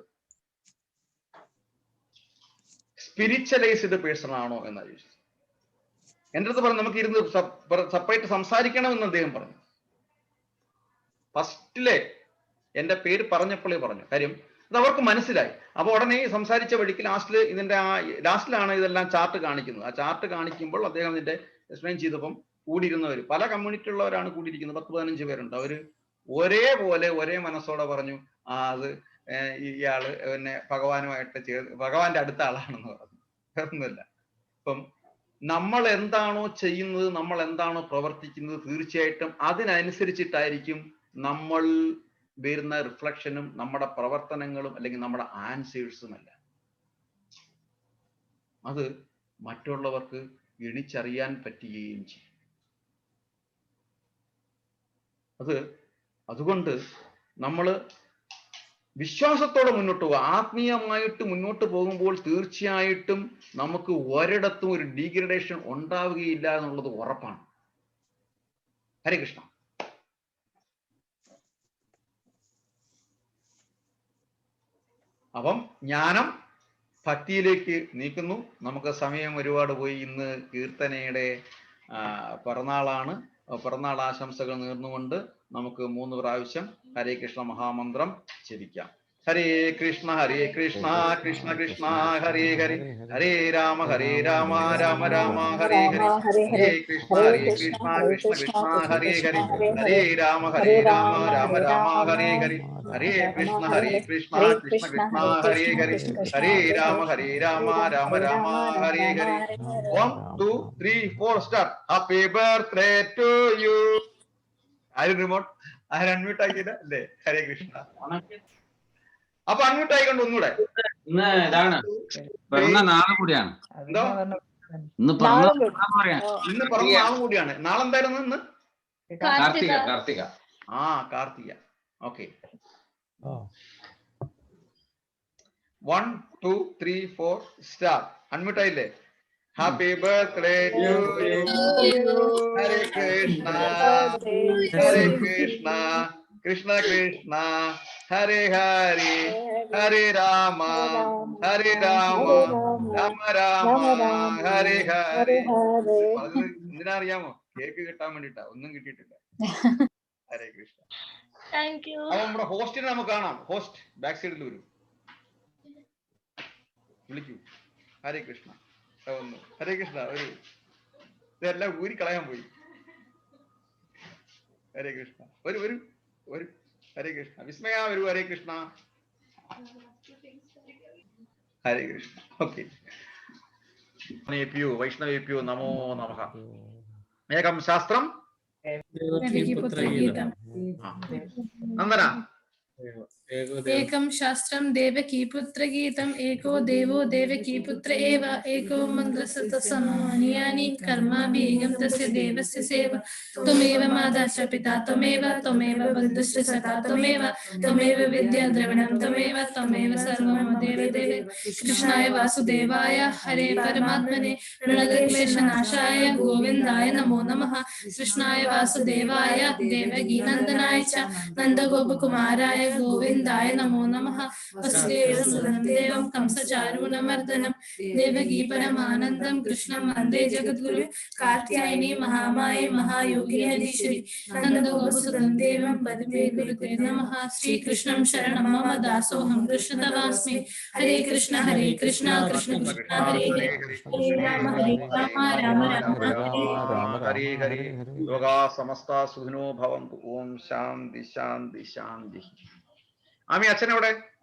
സ്പിരിച്വലൈസ്ഡ് പേഴ്സൺ ആണോ എന്നാണ് ചോദിച്ചത്. എൻ്റെ അടുത്ത് പറഞ്ഞു നമുക്ക് ഇരുന്ന് സെപ്പറേറ്റ് സംസാരിക്കണമെന്ന് അദ്ദേഹം പറഞ്ഞു. ഫസ്റ്റിലെ എൻ്റെ പേര് പറഞ്ഞപ്പോഴേ പറഞ്ഞു. കാര്യം അത് അവർക്ക് മനസ്സിലായി. അപ്പൊ ഉടനെ സംസാരിച്ച വഴിക്ക് ലാസ്റ്റിലാണ് ഇതെല്ലാം ചാർട്ട് കാണിക്കുന്നത്. ആ ചാർട്ട് കാണിക്കുമ്പോൾ അദ്ദേഹം ഇതിന്റെ എക്സ്പ്ലെയിൻ ചെയ്തപ്പം കൂടിയിരുന്നവർ പല കമ്മ്യൂണിറ്റി ഉള്ളവരാണ് കൂടിയിരിക്കുന്നത്. 10-15 പേരുണ്ട്. അവര് ഒരേപോലെ ഒരേ മനസ്സോടെ പറഞ്ഞു, അത് ഇയാള് പിന്നെ ഭഗവാനുമായിട്ട് ഭഗവാന്റെ അടുത്ത ആളാണെന്ന് പറഞ്ഞു. വേറൊന്നുമില്ല. ഇപ്പം നമ്മൾ എന്താണോ ചെയ്യുന്നത്, നമ്മൾ എന്താണോ പ്രവർത്തിക്കുന്നത്, തീർച്ചയായിട്ടും അതിനനുസരിച്ചിട്ടായിരിക്കും നമ്മൾ വരുന്ന റിഫ്ലക്ഷനും നമ്മുടെ പ്രവർത്തനങ്ങളും അല്ലെങ്കിൽ നമ്മുടെ ആൻസേഴ്സുമല്ല. അത് മറ്റുള്ളവർക്ക് ഗണിച്ചറിയാൻ പറ്റുകയും ചെയ്യും. അതുകൊണ്ട് നമ്മൾ വിശ്വാസത്തോടെ മുന്നോട്ട് പോകുക. ആത്മീയമായിട്ട് മുന്നോട്ട് പോകുമ്പോൾ തീർച്ചയായിട്ടും നമുക്ക് ഒരിടത്തും ഒരു ഡീഗ്രഡേഷൻ ഉണ്ടാവുകയില്ല എന്നുള്ളത് ഉറപ്പാണ്. ഹരേ കൃഷ്ണ. അപ്പം ജ്ഞാനം ഭക്തിയിലേക്ക് നീക്കുന്നു. നമുക്ക് സമയം ഒരുപാട് പോയി. ഇന്ന് കീർത്തനയുടെ പിറന്നാളാണ്. പിറന്നാൾ ആശംസകൾ നേർന്നുകൊണ്ട് നമുക്ക് 3 പ്രാവശ്യം ഹരേ കൃഷ്ണ മഹാമന്ത്രം ജപിക്കാം. Hare Krishna Krishna Krishna Hare Hare, Hare Rama Rama Rama Hare Hare, Hare Krishna Krishna Krishna Hare Hare, Hare Rama Rama Rama Hare Hare, Hare Krishna Krishna Krishna Hare Hare, Hare Rama Rama Rama Hare Hare. 1 2 3 4 start. Happy birthday to you. ആരും റിമോട്ട് ആരും അൺമ്യൂട്ട് ആക്കിയില്ല അല്ലേ? ഹരേ കൃഷ്ണ. അപ്പൊ അൺമ്യൂട്ട് ആയിക്കൊണ്ട് ഒന്നുകൂടെ. ഇന്ന് ഇതാണ് പിറന്ന നാളെ കൂടിയാണ്. എന്തോ ഇന്ന് പിറന്ന നാളും കൂടിയാണ്. നാളെന്തായിരുന്നു? ഇന്ന് Karthika. Karthika. Okay. 1 2 3 4 start. Unmute ആയില്ലേ? Happy birthday to you. Hare Krishna Krishna Krishna Hare Hare, Hare Rama Rama Rama Hare Hare. എന്തിനാ അറിയാമോ? കേക്ക് കിട്ടാൻ വേണ്ടിട്ടാ. ഒന്നും കിട്ടിയിട്ടില്ല. ഹരേ കൃഷ്ണ. Thank you. അപ്പൊ നമ്മുടെ ഹോസ്റ്റിനെ നമുക്ക് കാണാം. ഹോസ്റ്റ് ബാക്ക് സൈഡിൽ വരും. വിളിക്കൂ. ഹരേ കൃഷ്ണ. ഒന്ന് ഹരേ കൃഷ്ണ. ഇതെല്ലാം ഊരി കളയാൻ പോയി. ഹരേ കൃഷ്ണ. ഒരു ഹരേ കൃഷ്ണ. വിസ്മയ വരൂ. ഹരേ കൃഷ്ണ. ഹരേ കൃഷ്ണ. ഓക്കെ. വൈഷ്ണവേഭ്യോ നമോ നമഃ. ഏകം ശാസ്ത്രം നന്ദന. एकं शास्त्रं देवकीपुत्रगीतम् एको देवो देवकीपुत्र एव एको मन्त्रसतसमान्यानि कर्माभिगं तस्य देवस्य सेवा त्वमेव माता च पिता त्वमेव बन्धुश्च सखा त्वमेव विद्या द्रविणं त्वमेव सर्वं देवदेवे कृष्णाय वासुदेवाय हरे परमात्मने प्रणतक्लेशनाशाय गोविन्दाय नमो नमः कृष्णाय वासुदेवाय देवकीनन्दनाय च नन्दगोपकुमाराय गोविन्दाय नमो नमः वसुदेवसुतं देवं कंसचारूणमर्दनं देवकी परमानन्दं कृष्णं वन्दे जगद्गुरु कात्यायनी महामाये महायोगी हरीश्वरी नन्दगोपसुतं देवं वन्दे गुरुते नमः श्रीकृष्णं शरणं मम दासोऽहं कृष्णतवास्मि हरे कृष्ण कृष्ण कृष्ण हरे हरे हरे राम राम हरे हरे. ലോകാ സമസ്ത സുഖിനോ ഭവന്തു. ഓം ശാന്തി ശാന്തി ശാന്തി. ആമി അച്ഛനെവിടെ?